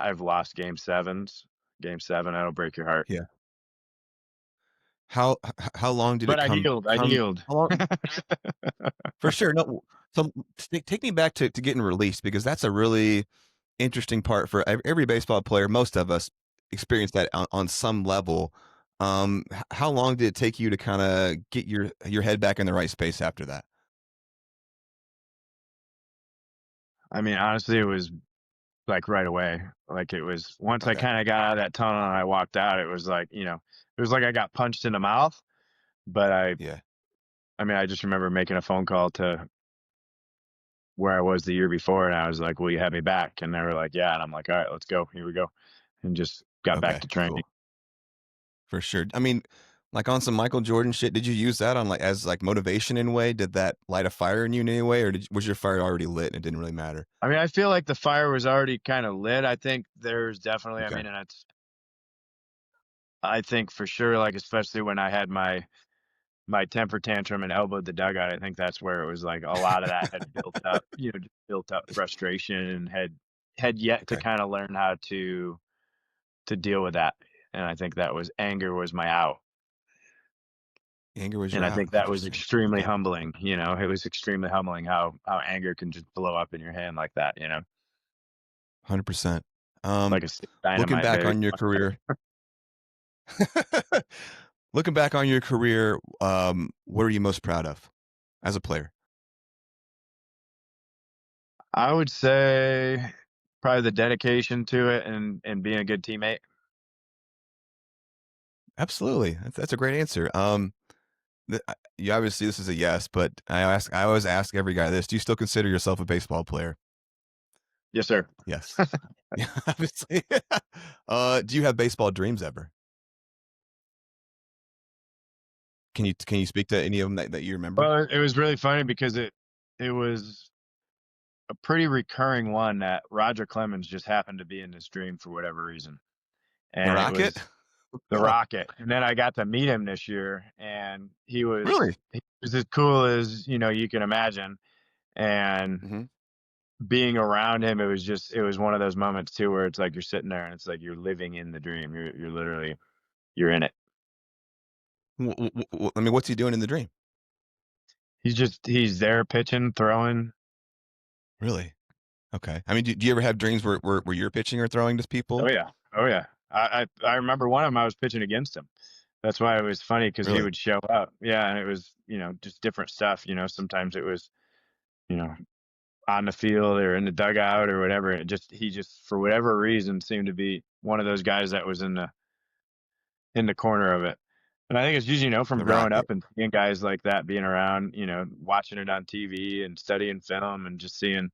I've lost game 7s. Game 7, that'll break your heart. Yeah. How long did But it I come healed. how long for sure. No, so take me back to getting released, because that's a really interesting part for every baseball player. Most of us experience that on some level. How long did it take you to kind of get your head back in the right space after that? I mean, honestly, it was like right away. Like it was once I Okay. kind of got out of that tunnel and I walked out, it was like, it was like I got punched in the mouth. But Yeah. I mean, I just remember making a phone call to where I was the year before, and I was like, "Will you have me back?" And they were like, "Yeah." And I'm like, "All right, let's go. Here we go," and just got back Okay. to training. Cool. For sure. I mean, like on some Michael Jordan shit, did you use that on as motivation in a way? Did that light a fire in you in any way, or was your fire already lit and it didn't really matter? I mean, I feel like the fire was already kind of lit. I think there's definitely, I Okay. mean, I think for sure, like especially when I had my temper tantrum and elbowed the dugout, I think that's where it was like a lot of that had built up, just built up frustration and had yet to Okay. kind of learn how to deal with that. And I think that was anger was my out. Anger was And your I out. think that was Interesting. extremely Okay. humbling. It was extremely humbling how anger can just blow up in your hand like that. 100%. Like a stick of Looking dynamite, back baby. on your career, looking back on your career, what are you most proud of as a player? I would say probably the dedication to it and being a good teammate. Absolutely. That's a great answer. You obviously, this is a yes, but I always ask every guy this: do you still consider yourself a baseball player? Yes, sir. Yes. Yeah, obviously. Do you have baseball dreams ever? Can you speak to any of them that you remember? Well, it was really funny because it was a pretty recurring one that Roger Clemens just happened to be in this dream for whatever reason. The And it Rocket? was the Rocket. And then I got to meet him this year, and he Really? was as cool as, you can imagine. And Mm-hmm. being around him, it was one of those moments too where it's like you're sitting there and it's like you're living in the dream. You're literally you're in it. I mean, what's he doing in the dream? He's there pitching, throwing. Really? Okay. I mean, do you ever have dreams where you're pitching or throwing to people? Oh yeah. Oh yeah. I remember one of them I was pitching against him. That's why it was funny because he Really? would show up. Yeah, and it was, just different stuff. Sometimes it was, you know, on the field or in the dugout or whatever. He just for whatever reason seemed to be one of those guys that was in the corner of it. And I think it's just, from The growing up Rocket. and seeing guys like that being around, watching it on TV and studying film and just seeing,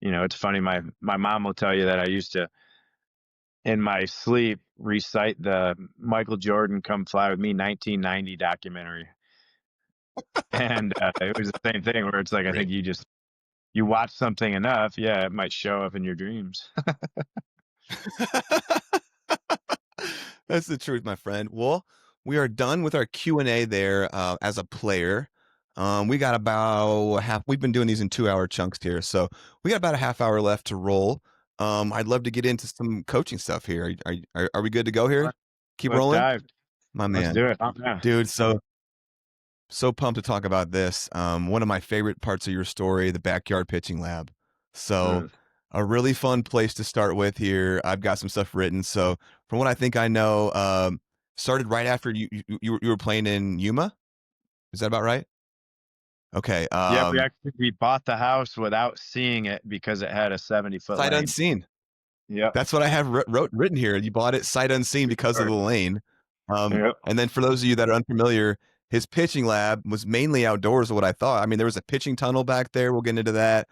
it's funny. My mom will tell you that I used to, in my sleep, recite the Michael Jordan "Come Fly with Me" 1990 documentary. And it was the same thing where it's like, I Great. think you watch something enough, yeah, it might show up in your dreams. That's the truth, my friend. Well, we are done with our Q&A there as a player. We got about we've been doing these in 2-hour chunks here. So we got about a half hour left to roll. I'd love to get into some coaching stuff here. Are we good to go here? Keep Let's rolling? dive. My Let's man. do it. Oh, yeah. Dude, so pumped to talk about this. One of my favorite parts of your story, the backyard pitching lab. So a really fun place to start with here. I've got some stuff written. So from what I think I know, started right after you were playing in Yuma. Is that about right? Okay. Yeah, we bought the house without seeing it because it had a 70-foot Sight lane. unseen. Yep. That's what I have written here. You bought it sight unseen because of the lane. Yep. And then for those of you that are unfamiliar, his pitching lab was mainly outdoors, what I thought. I mean, there was a pitching tunnel back there. We'll get into that.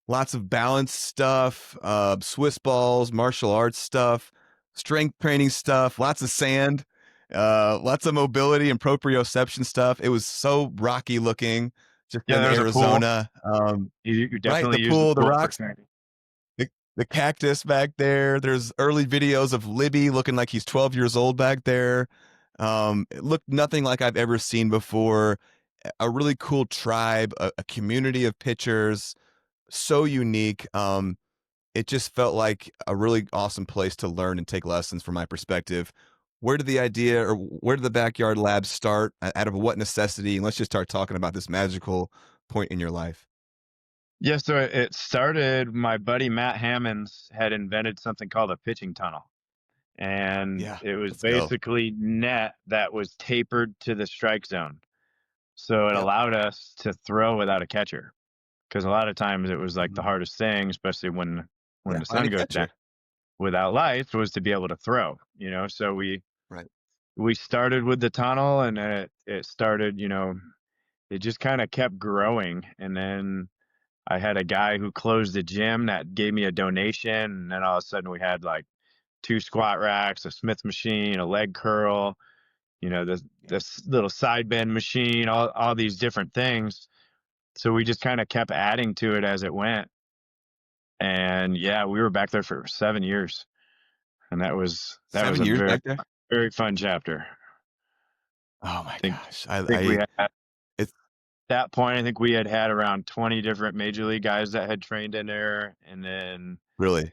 lots of balance stuff, Swiss balls, martial arts stuff, strength training stuff, lots of sand, lots of mobility and proprioception stuff. It was so rocky looking, just Yeah, in there was a pool. Arizona. You Right, the definitely used the pool, the pool for rocks, training. the cactus back there. There's early videos of Libby looking like he's 12 years old back there. It looked nothing like I've ever seen before. A really cool tribe, a community of pitchers, so unique. It just felt like a really awesome place to learn and take lessons from my perspective. Where did the idea or where did the backyard lab start? Out of what necessity? And let's just start talking about this magical point in your life. Yeah, so it started, my buddy Matt Hammonds had invented something called a pitching tunnel. And Yeah, it was let's go. basically net that was tapered to the strike zone. So it Yep. allowed us to throw without a catcher. Because a lot of times it was like the Mhm. hardest thing, especially when Yeah, the find sun a goes down catcher. without lights, was to be able to throw, So Right. we started with the tunnel, and it started, it just kind of kept growing. And then I had a guy who closed the gym that gave me a donation, and then all of a sudden we had like 2 squat racks, a Smith machine, a leg curl, this little side bend machine, all these different things. So we just kind of kept adding to it as it went. And yeah, we were back there for 7 years, and that was 7 a years very, back there? very fun chapter. Oh my Think gosh. think we had It's that point. I think we had around 20 different major league guys that had trained in there, and then really,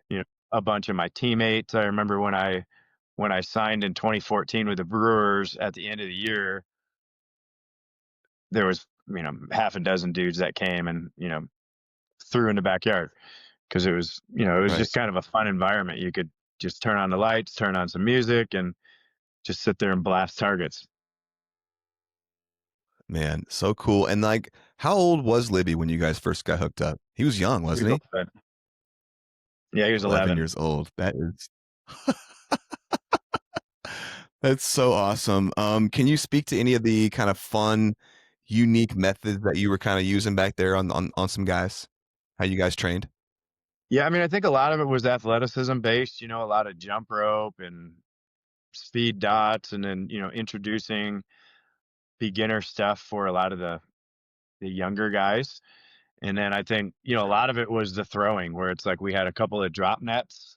a bunch of my teammates. I remember when I signed in 2014 with the Brewers at the end of the year, there was half a dozen dudes that came and threw in the backyard, because it was right. just kind of a fun environment. You could just turn on the lights, turn on some music, and just sit there and blast targets. Man, so cool. And like, how old was Libby when you guys first got hooked up? He was young, He was wasn't he? 11. Yeah, he was 11 11. years old. That is that's so awesome. Can you speak to any of the kind of fun, unique methods that you were kind of using back there on some guys? How you guys trained? Yeah, I mean, I think a lot of it was athleticism based. A lot of jump rope and speed dots, and then introducing beginner stuff for a lot of the younger guys. And then I think a lot of it was the throwing, where it's like we had a couple of drop nets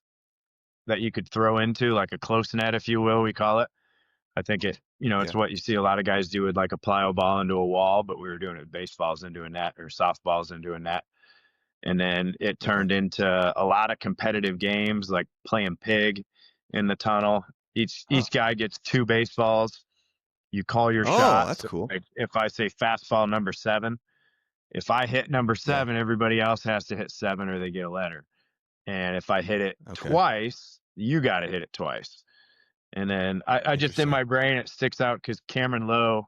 that you could throw into, like a close net, if you will, we call it. I think it's Yeah. what you see a lot of guys do with like a plyo ball into a wall, but we were doing it with baseballs into a net or softballs into a net. And then it Okay. turned into a lot of competitive games, like playing pig in the tunnel. Each guy gets 2 baseballs. You call your Oh, shots. that's cool. Like if I say fastball number 7, if I hit number Yeah. 7, everybody else has to hit 7 or they get a letter. And if I hit it Okay. twice, you got to hit it twice. And then I just, in Interesting. my brain, it sticks out because Cameron Lowe,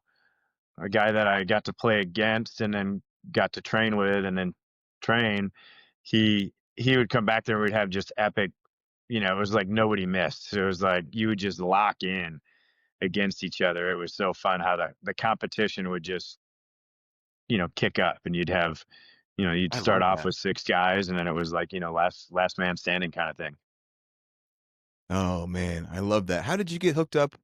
a guy that I got to play against and then got to train with and then train, he would come back there and we'd have just epic, it was like nobody missed. So it was like you would just lock in against each other. It was so fun how the competition would just, kick up, and you'd I start love off that. with 6 guys, and then it was like, last man standing kind of thing. Oh man, I love that. How did you get hooked up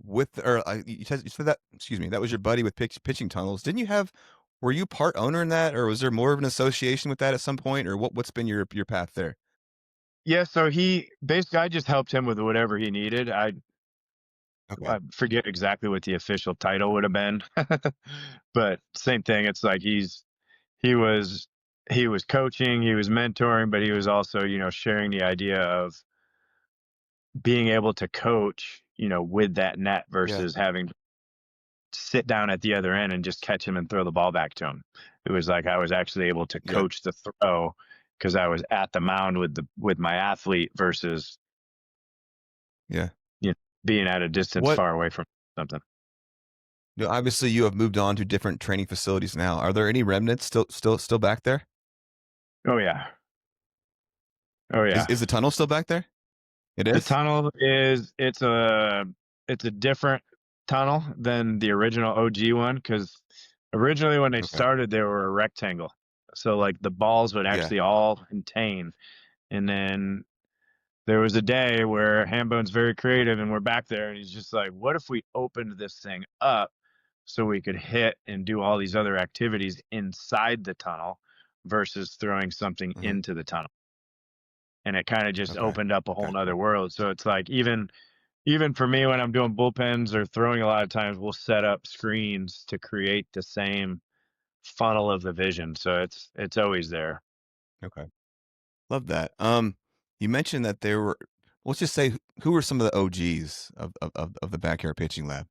with, or you said that, excuse me, that was your buddy with pitching tunnels. Didn't you have, were you part owner in that, or was there more of an association with that at some point, or what's been your path there? Yeah, so he basically, I just helped him with whatever he needed. Okay. I forget exactly what the official title would have been, but same thing. It's like he was he was coaching, he was mentoring, but he was also, sharing the idea of being able to coach, with that net Yeah. versus having to sit down at the other end and just catch him and throw the ball back to him. It was like I was actually able to Yeah. coach the throw because I was at the mound with my athlete versus Yeah. being at a distance What, far away from something. obviously you have moved on to different training facilities now. Are there any remnants still back there? Oh yeah. Oh yeah. Is the tunnel still back there? It The is? tunnel it's a different tunnel than the original OG one, because originally when they Okay. started they were a rectangle. So like the balls would actually all contain. And then there was a day where Hambone's very creative and we're back there and he's just like, what if we opened this thing up so we could hit and do all these other activities inside the tunnel versus throwing something into the tunnel? And it kind of just opened up a whole nother world. So it's like even for me when I'm doing bullpens or throwing, a lot of times we'll set up screens to create the same funnel of the vision. So it's always there. Okay. Love that. You mentioned that there were, let's just say, who were some of the OGs of the backyard pitching lab?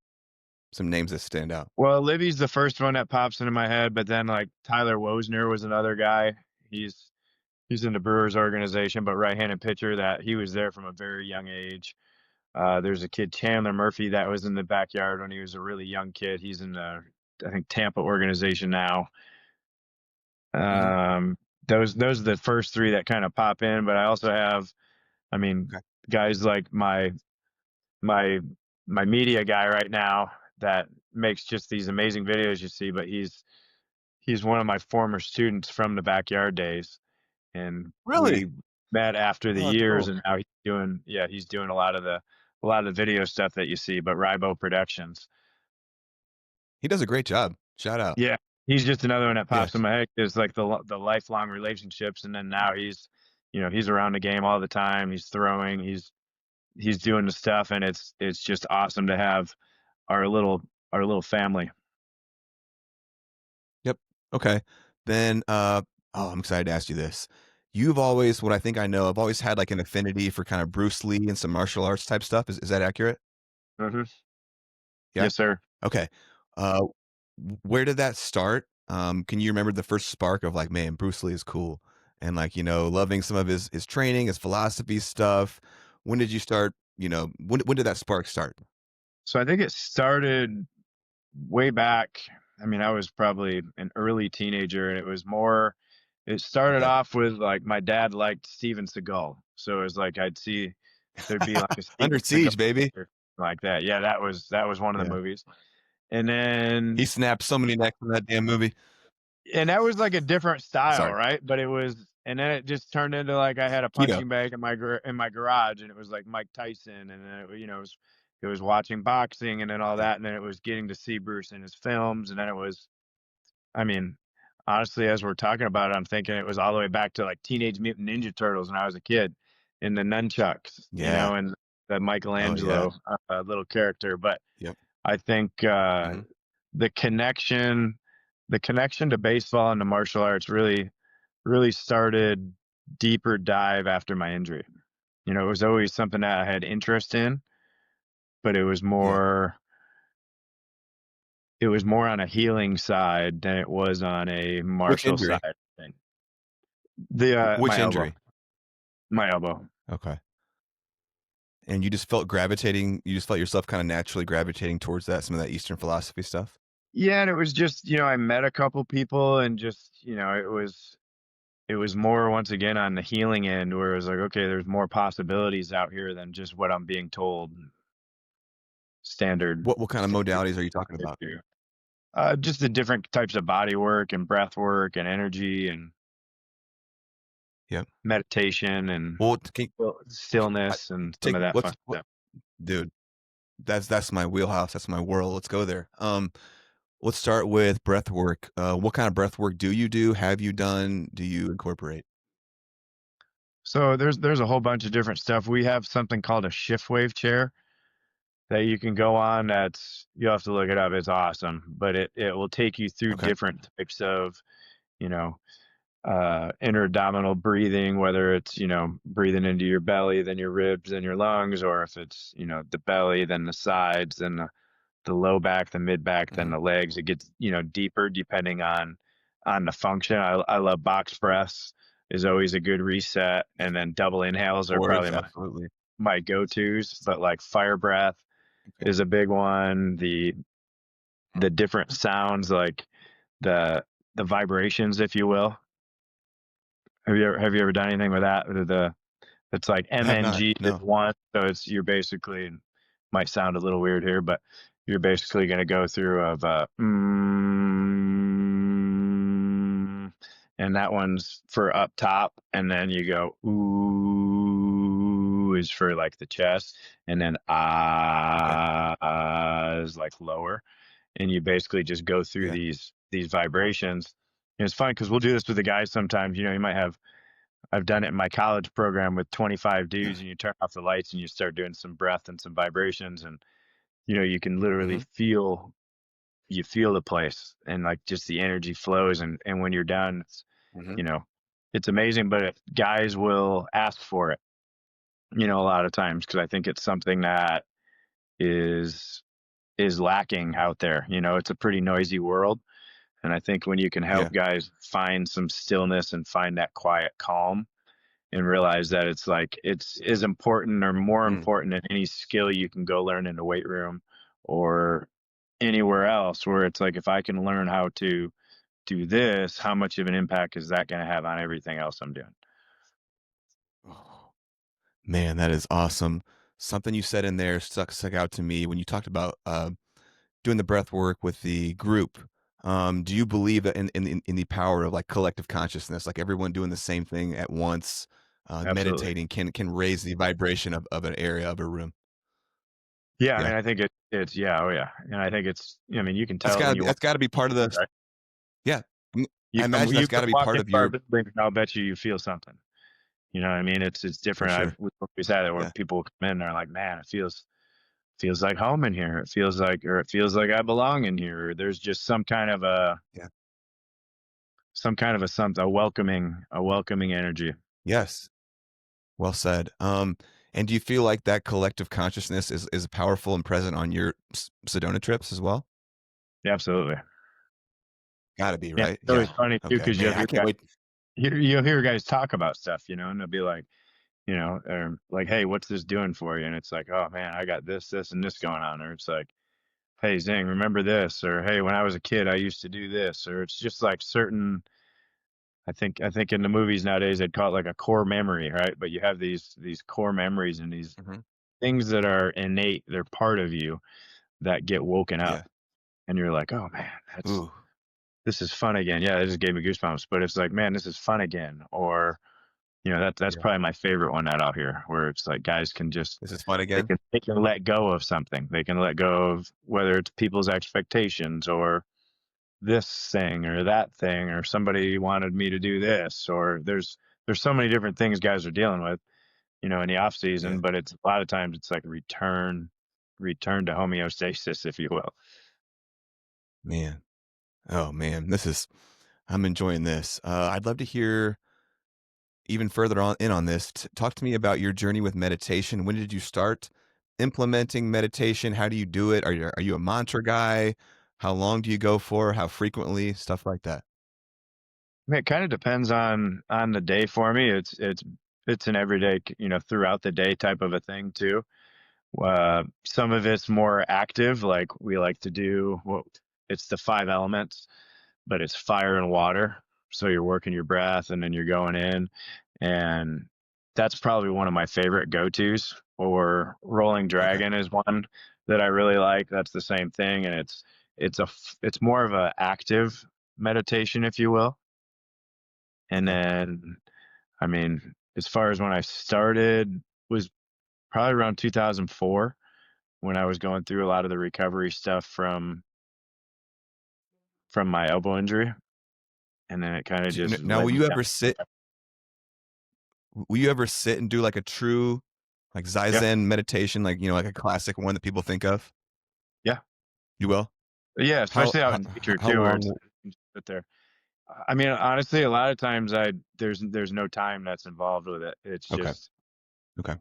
Some names that stand out. Well, Libby's the first one that pops into my head, but then like Tyler Wozner was another guy. He's in the Brewers organization, but right-handed pitcher that he was there from a very young age. There's a kid, Chandler Murphy, that was in the backyard when he was a really young kid. He's in the, I think, Tampa organization now. Those are the first three that kind of pop in, but I also have, I mean, guys like my media guy right now that makes just these amazing videos you see, but he's one of my former students from the backyard days, and Really? we met after the Oh, that's years, cool. and now he's doing a lot of the video stuff that you see, but Ribo Productions. He does a great job. Shout out. Yeah, he's just another one that pops Yes. in my head. Is like the lifelong relationships, and then now he's around the game all the time. He's throwing, he's doing the stuff, and it's just awesome to have our little family. Yep. Okay. Then, I'm excited to ask you this. You've always, what I think I know, I've always had like an affinity for kind of Bruce Lee and some martial arts type stuff. Is that accurate? Mm-hmm. Yeah. Yes, sir. Okay. Uh, where did that start? Can you remember the first spark of like, man, Bruce Lee is cool, and like, loving some of his training, his philosophy stuff? When did you start? When did that spark start? So I think it started way back. I mean, I was probably an early teenager, and it started off with like my dad liked Steven Seagal. So it was like I'd see there'd be like a Under Steven Seagal Siege, baby. like that. Yeah, that was one of the movies. And then he snapped so many necks in that damn movie. And that was like a different style, Sorry. right? But and then it just turned into like I had a punching bag in my garage, and it was like Mike Tyson, and then it was watching boxing, and then all that, and then it was getting to see Bruce in his films, and then it was, I mean, honestly, as we're talking about it, I'm thinking it was all the way back to like Teenage Mutant Ninja Turtles when I was a kid, in the nunchucks, and the Michelangelo little character. But I think the connection to baseball and the martial arts really started deeper dive after my injury. It was always something that I had interest in, but it was more on a healing side than it was on a martial side thing. Which my injury? elbow. My elbow. Okay. And you just felt yourself kind of naturally gravitating towards that, some of that Eastern philosophy stuff? Yeah, and it was just, I met a couple people, and just, it was more, once again, on the healing end, where it was like, okay, there's more possibilities out here than just what I'm being told. Standard. What kind of modalities are you talking about? Just the different types of body work and breath work and energy and meditation and stillness and some of that fun stuff. Dude, that's my wheelhouse. That's my world. Let's go there. Let's start with breath work. What kind of breath work do you do? Have you done? Do you incorporate? So there's a whole bunch of different stuff. We have something called a shift wave chair that you can go on. You'll have to look it up. It's awesome, but it will take you through different types of, interabdominal breathing, whether it's, breathing into your belly, then your ribs, then your lungs, or if it's, the belly, then the sides, then the low back, the mid back, then the legs. It gets, deeper depending on the function. I love box breaths is always a good reset. And then double inhales are probably my go-tos, but like fire breath is a big one. The different sounds, like the vibrations, if you will. Have you ever done anything with that? It's like MNG is one. So you're basically, might sound a little weird here, but you're basically going to go through of and that one's for up top, and then you go ooh is for like the chest, and then is like lower, and you basically just go through these vibrations. And it's fun because we'll do this with the guys sometimes. You might have, I've done it in my college program with 25 dudes, and you turn off the lights and you start doing some breath and some vibrations, and you can literally feel the place, and like just the energy flows, and when you're done, it's it's amazing. But guys will ask for it, a lot of times, because I think it's something that is lacking out there. It's a pretty noisy world, and I think when you can help guys find some stillness and find that quiet calm, and realize that it's like it's as important or more important than any skill you can go learn in the weight room or anywhere else, where it's like, if I can learn how to do this, how much of an impact is that going to have on everything else I'm doing? Oh, man, that is awesome. Something you said in there stuck out to me when you talked about doing the breath work with the group. Do you believe that in the power of like collective consciousness, like everyone doing the same thing at once, meditating can raise the vibration of an area of a room? Yeah, I mean, I think it's oh yeah, and I think it's, I mean, you can tell that's got to be part of the right? Yeah. You I imagine that's got to be part of your. I'll bet you feel something. You know what I mean? It's different. Sure. We said that when people come in, they're like, man, it feels like home in here. It feels like I belong in here. Or there's just some kind of a a welcoming energy. Yes. Well said. And do you feel like that collective consciousness is powerful and present on your Sedona trips as well? Yeah, absolutely. Gotta be, right? It's always funny too, because I can't wait. You'll hear guys talk about stuff, and they'll be like, like, hey, what's this doing for you? And it's like, oh man, I got this, and this going on. Or it's like, hey, Zing, remember this? Or hey, when I was a kid, I used to do this. Or it's just like certain. I think in the movies nowadays they'd call it like a core memory, right? But you have these core memories and these things that are innate, they're part of you, that get woken up, and you're like, oh man, this is fun again. Yeah, it just gave me goosebumps. But it's like, man, this is fun again. Or that's probably my favorite one out here, where it's like guys can just, this is fun again. They can let go of something. They can let go of whether it's people's expectations, or this thing or that thing, or somebody wanted me to do this, or there's so many different things guys are dealing with, in the off season. But it's a lot of times it's like return to homeostasis, if you will. Man. Oh man, I'm enjoying this. I'd love to hear even further on this. Talk to me about your journey with meditation. When did you start implementing meditation? How do you do it? Are you a mantra guy? How long do you go for? How frequently? Stuff like that. I mean, it kind of depends on the day for me. It's an everyday, throughout the day type of a thing too. Some of it's more active, like we like to do. Well, it's the 5 elements, but it's fire and water. So you're working your breath, and then you're going in, and that's probably one of my favorite go-tos. Or rolling dragon is one that I really like. That's the same thing, and it's more of a active meditation, if you will. And then, I mean, as far as when I started, was probably around 2004, when I was going through a lot of the recovery stuff from my elbow injury. And then it kind of just now, will you ever sit and do like a true like Zazen meditation, like like a classic one that people think of? Yeah. You will? Yeah, especially out in nature too, where it's sit there. I mean, honestly, a lot of times there's no time that's involved with it. It's just okay.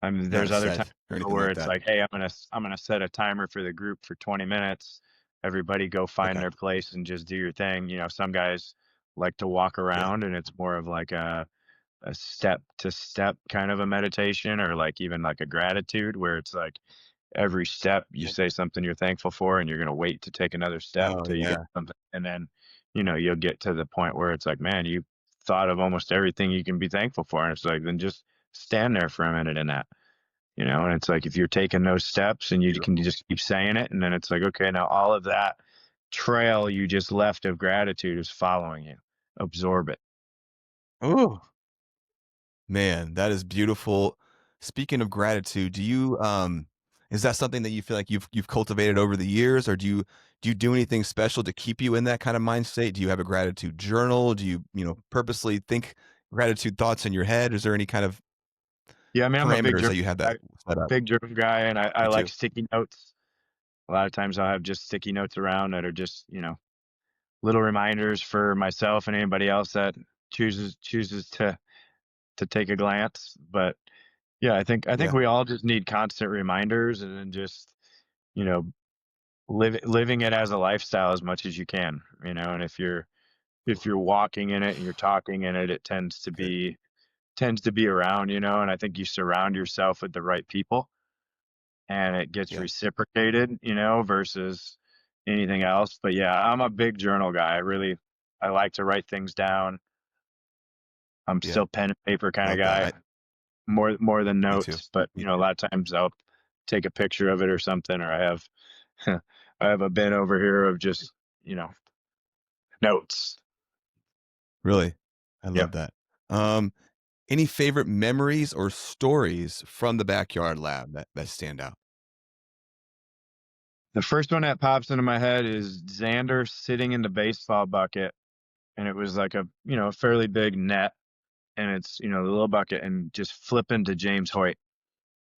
I mean, there's other times where it's like, hey, I'm gonna set a timer for the group for 20 minutes. Everybody go find their place and just do your thing. Some guys like to walk around, and it's more of like a step to step kind of a meditation, or like even like a gratitude, where it's like every step you say something you're thankful for, and you're going to wait to take another step till you get something. And then, you'll get to the point where it's like, man, you thought of almost everything you can be thankful for. And it's like, then just stand there for a minute in that, and it's like, if you're taking those steps and you can just keep saying it, and then it's like, okay, now all of that trail you just left of gratitude is following you. absorb it. Oh, man, that is beautiful. Speaking of gratitude, do you is that something that you feel like you've cultivated over the years, or do you do anything special to keep you in that kind of mind state? Do you have a gratitude journal? Do you purposely think gratitude thoughts in your head? Is there any kind of Yeah, I mean, I'm a parameters that you have that set up? big journal guy, and I Me like too. sticky notes. A lot of times I'll have just sticky notes around that are just, little reminders for myself and anybody else that chooses to take a glance. But yeah, I think Yeah, we all just need constant reminders, and then just, you know, living it as a lifestyle as much as you can, and if you're walking in it and you're talking in it, it good. tends to be around, and I think you surround yourself with the right people, and it gets Yeah, reciprocated, versus anything else. But yeah, I'm a big journal guy. I like to write things down. I'm yeah. still pen and paper kind of Love that. guy, more than Me too. notes. But Me a too. lot of times I'll take a picture of it or something, or I have I have a bin over here of just, notes. Really, I Yeah. love that. Um, any favorite memories or stories from the backyard lab that stand out? The first one that pops into my head is Xander sitting in the baseball bucket, and it was like a fairly big net, and it's, the little bucket, and just flipping to James Hoyt,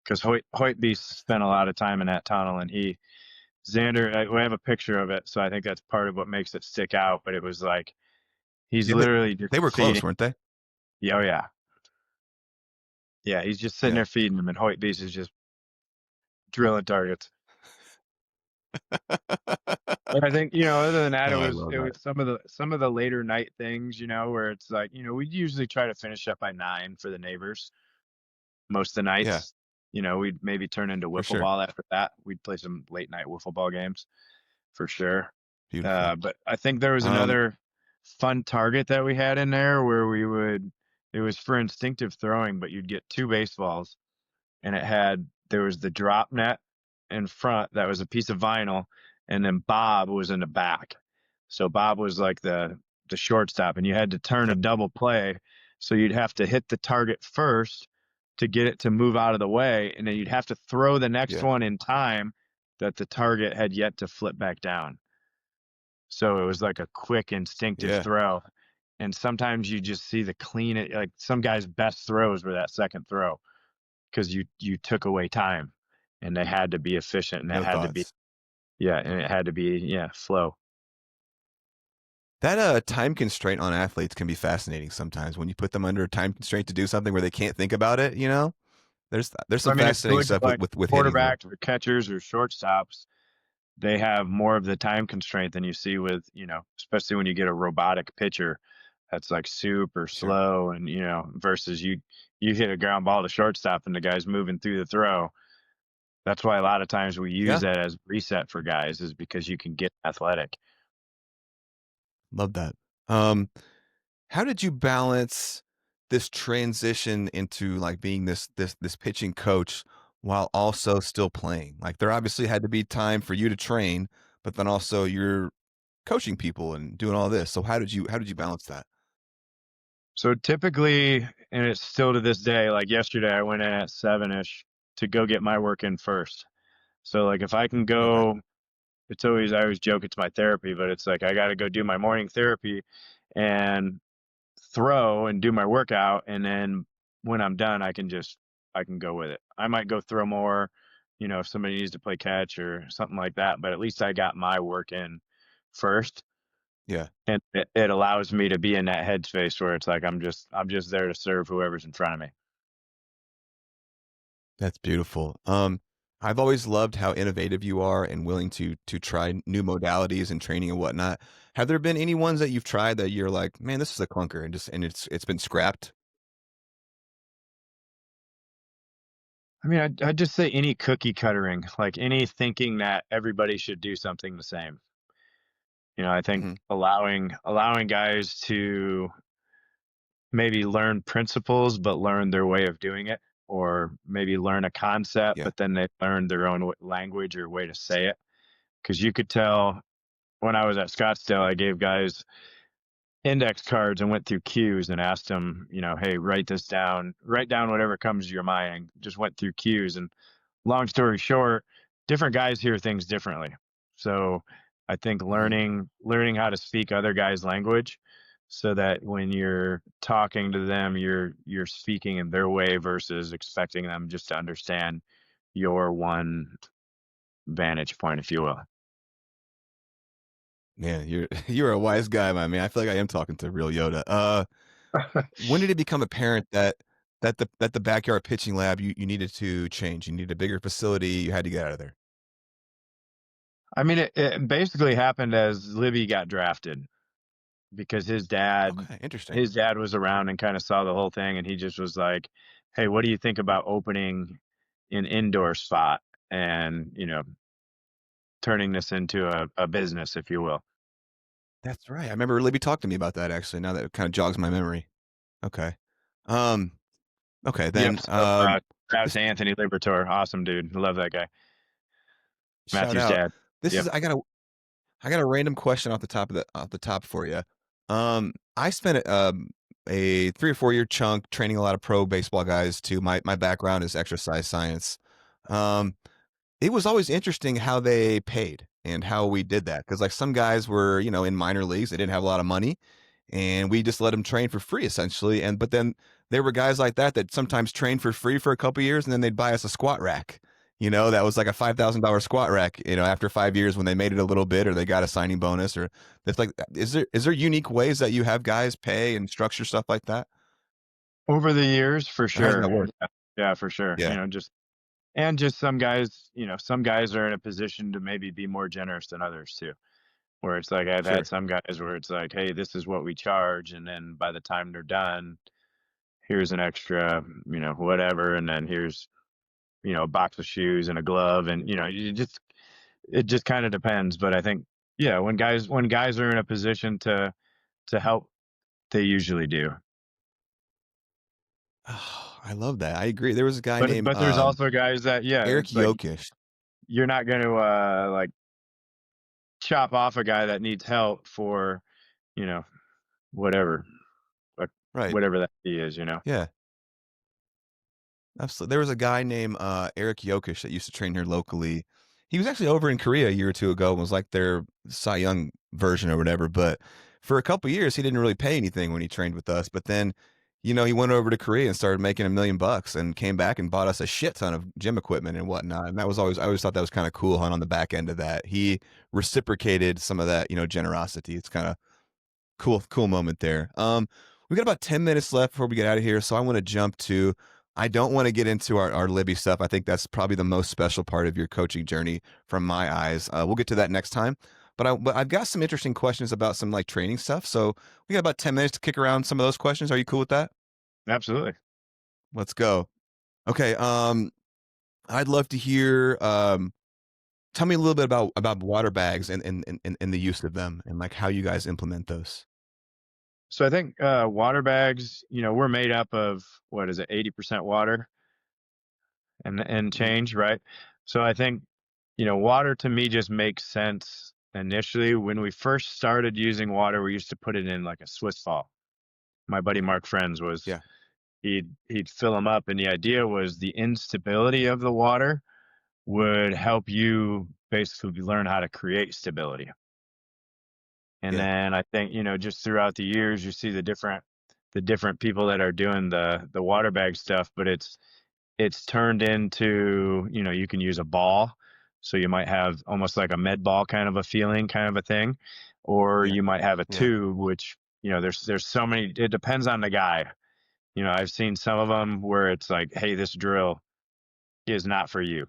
because Hoyt Beast spent a lot of time in that tunnel, and we have a picture of it, so I think that's part of what makes it stick out. But it was like he's Yeah, but literally just they were feeding. close, weren't they? Yeah, oh yeah, yeah. He's just sitting Yeah. there feeding them, and Hoyt Beast is just drilling targets. But I think, other than that, it Oh, I was love it that. was some of the later night things, where it's like, we usually try to finish up by 9 for the neighbors most of the Yeah, nights. We'd maybe turn into for wiffle sure. ball after that. We'd play some late night wiffle ball games for sure. Beautiful. But I think there was Um, another fun target that we had in there where it was for instinctive throwing, but you'd get two baseballs, and there was the drop net in front that was a piece of vinyl, and then Bob was in the back. So Bob was like the shortstop, and you had to turn a okay. double play. So you'd have to hit the target first to get it to move out of the way, and then you'd have to throw the next Yeah, one in time that the target had yet to flip back down. So it was like a quick instinctive yeah, throw. And sometimes you just see like some guys' best throws were that second throw, because you took away time, and they had to be efficient, and it no had to be, thoughts. yeah, and it had to be, yeah, flow. That time constraint on athletes can be fascinating sometimes when you put them under a time constraint to do something where they can't think about it. There's some I mean, if you fascinating look at stuff with like with hitting there. quarterbacks or catchers or shortstops, they have more of the time constraint than you see with, especially when you get a robotic pitcher that's like super Sure. slow, and, versus you hit a ground ball to shortstop and the guy's moving through the throw. That's why a lot of times we use Yeah, that as reset for guys, is because you can get athletic. love that. Um, how did you balance this transition into like being this pitching coach while also still playing? Like there obviously had to be time for you to train, but then also you're coaching people and doing all this. So how did you balance that? So typically, and it's still to this day, like yesterday, I went in at 7-ish to go get my work in first. So like if I can Okay. go, I always joke it's my therapy, but it's like I got to go do my morning therapy and throw and do my workout, and then when I'm done, I can go with it. I might go throw more, if somebody needs to play catch or something like that, but at least I got my work in first. Yeah. And it allows me to be in that headspace where it's like I'm just there to serve whoever's in front of me. That's beautiful. I've always loved how innovative you are and willing to try new modalities and training and whatnot. Have there been any ones that you've tried that you're like, man, this is a clunker and it's been scrapped? I mean, I'd just say any cookie cuttering, like any thinking that everybody should do something the same. I think Hmm. allowing guys to maybe learn principles, but learn their way of doing it, or maybe learn a concept, Yeah. but then they learn their own language or way to say it. Because you could tell when I was at Scottsdale, I gave guys index cards and went through cues and asked them, hey, write this down, write down whatever comes to your mind. Just went through cues, and long story short, different guys hear things differently. So I think learning how to speak other guys' language, so that when you're talking to them, you're speaking in their way versus expecting them just to understand your one vantage point, if you will. Man, you're a wise guy, my man. I feel like I am talking to real Yoda. When did it become apparent that the backyard pitching lab you needed to change? You needed a bigger facility. You had to get out of there. I mean, it basically happened as Libby got drafted, because his dad Okay, interesting. his dad was around and kind of saw the whole thing, and he just was like, hey, what do you think about opening an indoor spot and turning this into a business, if you will. That's right. I remember Libby talked to me about that, actually. Now that it kind of jogs my memory. Okay. Okay, then. Yep. So, shout out to Anthony Libertor. Awesome dude. Love that guy. Shout Matthew's out. dad. This Yep. is I got a random question off the top for you. I spent a 3 or 4 year chunk training a lot of pro baseball guys too. My background is exercise science. It was always interesting how they paid and how we did that, because like some guys were in minor leagues, they didn't have a lot of money, and we just let them train for free essentially. But then there were guys like that sometimes trained for free for a couple years, and then they'd buy us a squat rack. That was like a $5,000 squat rack. After 5 years, when they made it a little bit, or they got a signing bonus, or it's like, is there unique ways that you have guys pay and structure stuff like that? Over the years, for sure. Yeah, for sure. Yeah. Just some guys, some guys are in a position to maybe be more generous than others too. Where it's like, I've had some guys where it's like, hey, this is what we charge, and then by the time they're done, here's an extra, whatever, and then here's, a box of shoes and a glove, and it just kind of depends. But I think, yeah, when guys are in a position to help, they usually do. Oh, I love that. I agree. There was a guy named But there's also guys that, Eric it's like, Yokish. you're not going to like chop off a guy that needs help for, whatever, Right. whatever that fee is, Yeah. Absolutely. There was a guy named Eric Yokish that used to train here locally. He was actually over in Korea a year or two ago and was like their Cy Young version or whatever. But for a couple years, he didn't really pay anything when he trained with us. But then, he went over to Korea and started making $1 million and came back and bought us a shit ton of gym equipment and whatnot. And I always thought that was kind of cool. On the back end of that, he reciprocated some of that, generosity. It's kind of cool moment there. We got about 10 minutes left before we get out of here, so I want to jump to, I don't want to get into our Libby stuff. I think that's probably the most special part of your coaching journey from my eyes. We'll get to that next time. But I've got some interesting questions about some like training stuff. So we got about 10 minutes to kick around some of those questions. Are you cool with that? Absolutely. Let's go. Okay. I'd love to hear, tell me a little bit about water bags and the use of them, and like how you guys implement those. So I think water bags, we're made up of, what is it, 80% water and change, right? So I think, water to me just makes sense initially. When we first started using water, we used to put it in like a Swiss ball. My buddy Mark Friends was, he'd fill them up, and the idea was the instability of the water would help you basically learn how to create stability. And then I think, just throughout the years, you see the different people that are doing the water bag stuff, but it's turned into, you can use a ball. So you might have almost like a med ball kind of a feeling, kind of a thing, or you might have a tube, which, there's so many, it depends on the guy. I've seen some of them where it's like, hey, this drill is not for you,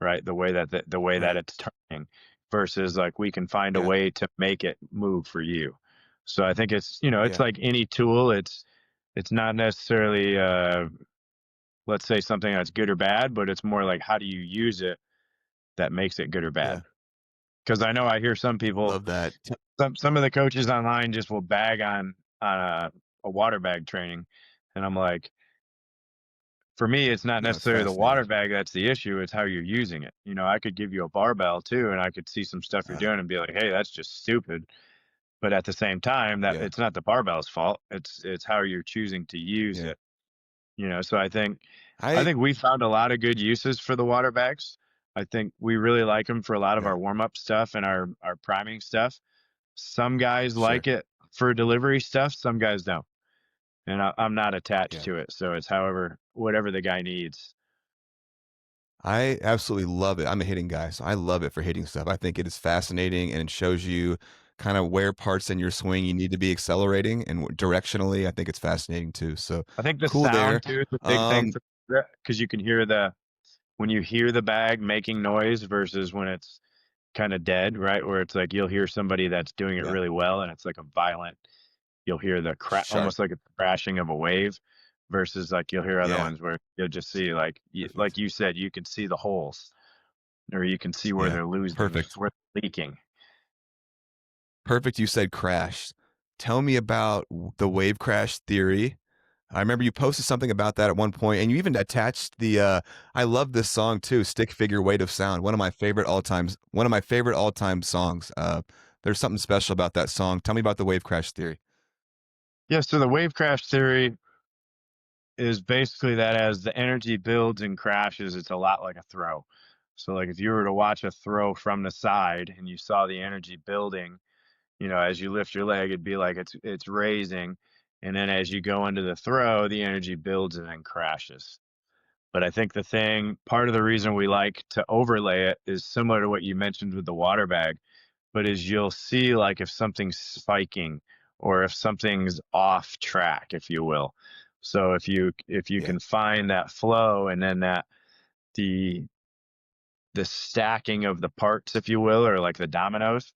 right? The way that that it's turning, versus like, we can find a way to make it move for you. So I think it's, it's like any tool. It's not necessarily, let's say, something that's good or bad, but it's more like, how do you use it that makes it good or bad? Because I know I hear some people, love that. Some of the coaches online just will bag on a water bag training, and I'm like, for me, it's not necessarily the water bag that's the issue. It's how you're using it. I could give you a barbell too, and I could see some stuff you're doing and be like, hey, that's just stupid. But at the same time, that it's not the barbell's fault. It's how you're choosing to use it. So I think we found a lot of good uses for the water bags. I think we really like them for a lot of our warm-up stuff and our priming stuff. Some guys like it for delivery stuff, some guys don't. And I'm not attached to it. So it's whatever the guy needs. I absolutely love it. I'm a hitting guy, so I love it for hitting stuff. I think it is fascinating, and it shows you kind of where parts in your swing you need to be accelerating, and directionally, I think it's fascinating too. So I think the cool sound there. too is a big thing because you can hear when you hear the bag making noise versus when it's kind of dead, right? Where it's like you'll hear somebody that's doing it really well, and it's like a violent. You'll hear the almost like a crashing of a wave, versus like you'll hear other ones where you'll just see like you said, you can see the holes, or you can see where they're losing, perfect, where they're leaking. Perfect. You said crash. Tell me about the wave crash theory. I remember you posted something about that at one point, and you even attached the. I love this song too, "Stick Figure Weight of Sound." One of my favorite all time songs. There's something special about that song. Tell me about the wave crash theory. Yeah, so the wave crash theory is basically that as the energy builds and crashes, it's a lot like a throw. So like if you were to watch a throw from the side and you saw the energy building, as you lift your leg, it'd be like it's raising. And then as you go into the throw, the energy builds and then crashes. But I think part of the reason we like to overlay it is similar to what you mentioned with the water bag, but is you'll see like if something's spiking or if something's off track, if you will. So if you can find that flow and then the stacking of the parts, if you will, or like the dominoes,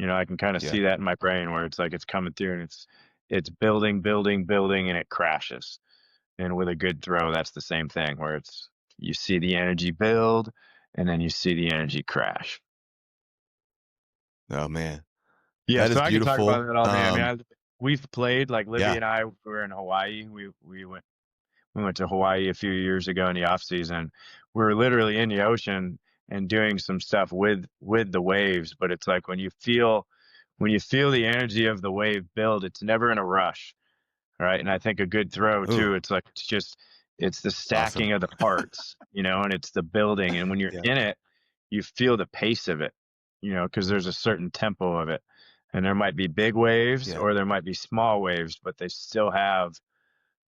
I can kind of see that in my brain where it's like it's coming through and it's building, building, building, and it crashes. And with a good throw, that's the same thing where you see the energy build and then you see the energy crash. Oh man. Yeah, That so is I can talk beautiful. about that all day. I mean, we've played, like Livy and I were in Hawaii. We went to Hawaii a few years ago in the off season. We were literally in the ocean and doing some stuff with the waves, but it's like when you feel the energy of the wave build, it's never in a rush. Right. And I think a good throw too, it's like it's the stacking of the parts, and it's the building. And when you're in it, you feel the pace of it, because there's a certain tempo of it. And there might be big waves or there might be small waves, but they still have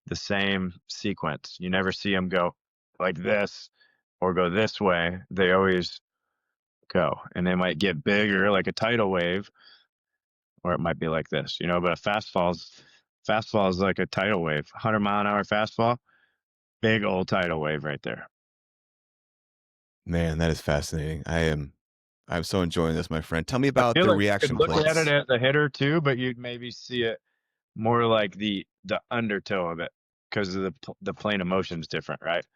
the same sequence. You never see them go like this or go this way. They always go, and they might get bigger like a tidal wave, or it might be like this, but a fastball is like a tidal wave, 100-mile-an-hour fastball, big old tidal wave right there. Man, that is fascinating. I'm so enjoying this, my friend. Tell me about the like reaction you could look plates. at it as a hitter too, but you'd maybe see it more like the undertow of it because of the plane of motion is different, right?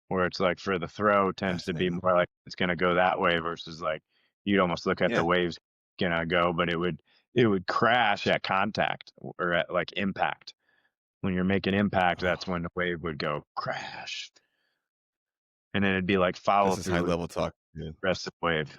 Where it's like for the throw tends to be more like it's going to go that way versus like you'd almost look at the waves gonna go, but it would crash at contact or at like impact. When you're making impact, that's when the wave would go crash. And then it'd be like follow This is high through level talk, dude. rest of the wave.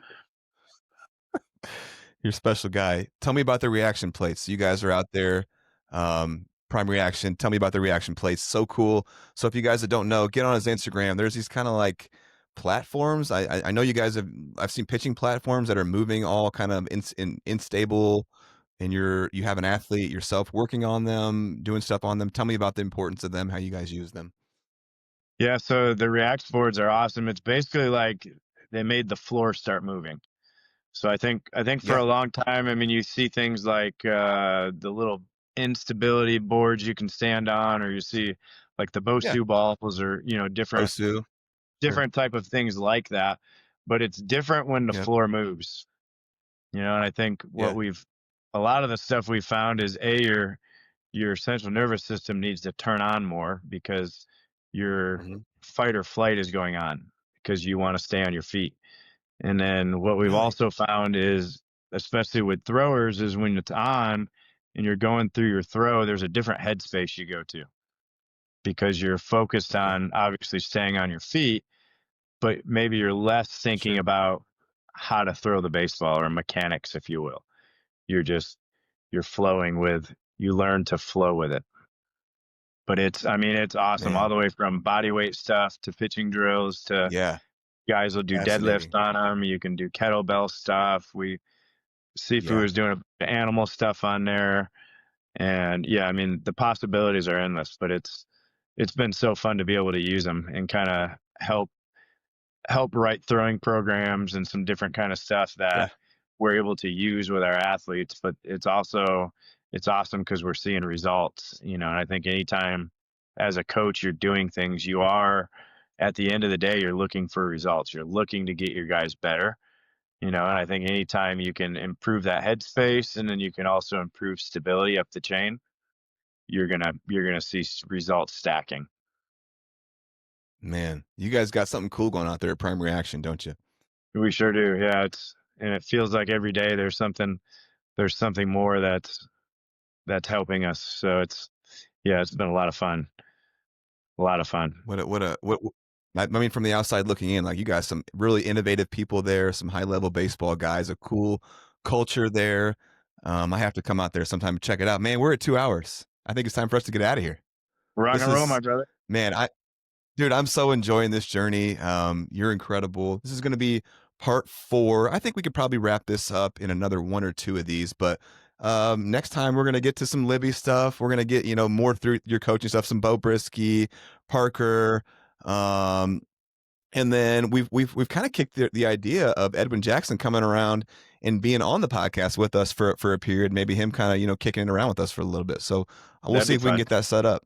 You're a special guy. Tell me about the reaction plates. You guys are out there. Prime reaction. Tell me about the reaction plates. So cool. So if you guys that don't know, get on his Instagram. There's these kind of like platforms. I know you guys I've seen pitching platforms that are moving all kind of instable, and you have an athlete yourself working on them, doing stuff on them. Tell me about the importance of them, how you guys use them. Yeah, so the React boards are awesome. It's basically like they made the floor start moving. So I think for a long time, I mean, you see things like the little instability boards you can stand on, or you see like the Bosu balls, or different type of things like that. But it's different when the floor moves. And I think a lot of the stuff we found is your central nervous system needs to turn on more because your fight or flight is going on because you want to stay on your feet. And then what we've also found is, especially with throwers, is when it's on and you're going through your throw, there's a different headspace you go to because you're focused on obviously staying on your feet, but maybe you're less thinking about how to throw the baseball or mechanics, if you will. You're just you're flowing with, you learn to flow with it. But it's awesome. Man. All the way from body weight stuff to pitching drills to guys will do deadlifts on them. You can do kettlebell stuff. Sifu is doing animal stuff on there. And the possibilities are endless, but it's been so fun to be able to use them and kind of help write throwing programs and some different kind of stuff that we're able to use with our athletes. But it's awesome because we're seeing results, and I think anytime as a coach you're doing things, you are, at the end of the day, you're looking for results. You're looking to get your guys better, and I think anytime you can improve that headspace and then you can also improve stability up the chain, you're gonna see results stacking. Man, you guys got something cool going out there at Primary Action, don't you? We sure do. Yeah, it feels like every day there's something more that's helping us. So it's been a lot of fun. A lot of fun. I mean, from the outside looking in, like, you got some really innovative people there, some high level baseball guys, a cool culture there. I have to come out there sometime to check it out. Man, we're at 2 hours. I think it's time for us to get out of here. Rock and roll, my brother. Man, dude, I'm so enjoying this journey. You're incredible. This is going to be part 4. I think we could probably wrap this up in another 1 or 2 of these, but next time we're going to get to some Libby stuff. We're going to get, more through your coaching stuff, some Bo Brisky, Parker, and then we've kind of kicked the idea of Edwin Jackson coming around and being on the podcast with us for a period, maybe him kind of, kicking it around with us for a little bit. So we'll see if we can get that set up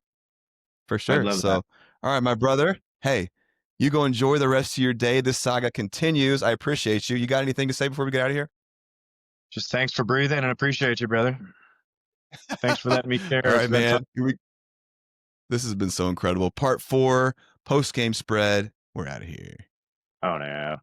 for sure. So, all right, my brother, hey, you go enjoy the rest of your day. This saga continues. I appreciate you. You got anything to say before we get out of here? Just thanks for breathing and appreciate you, brother. Thanks for letting me share. All right, man. This has been so incredible. Part 4, post-game spread. We're out of here. Oh, no.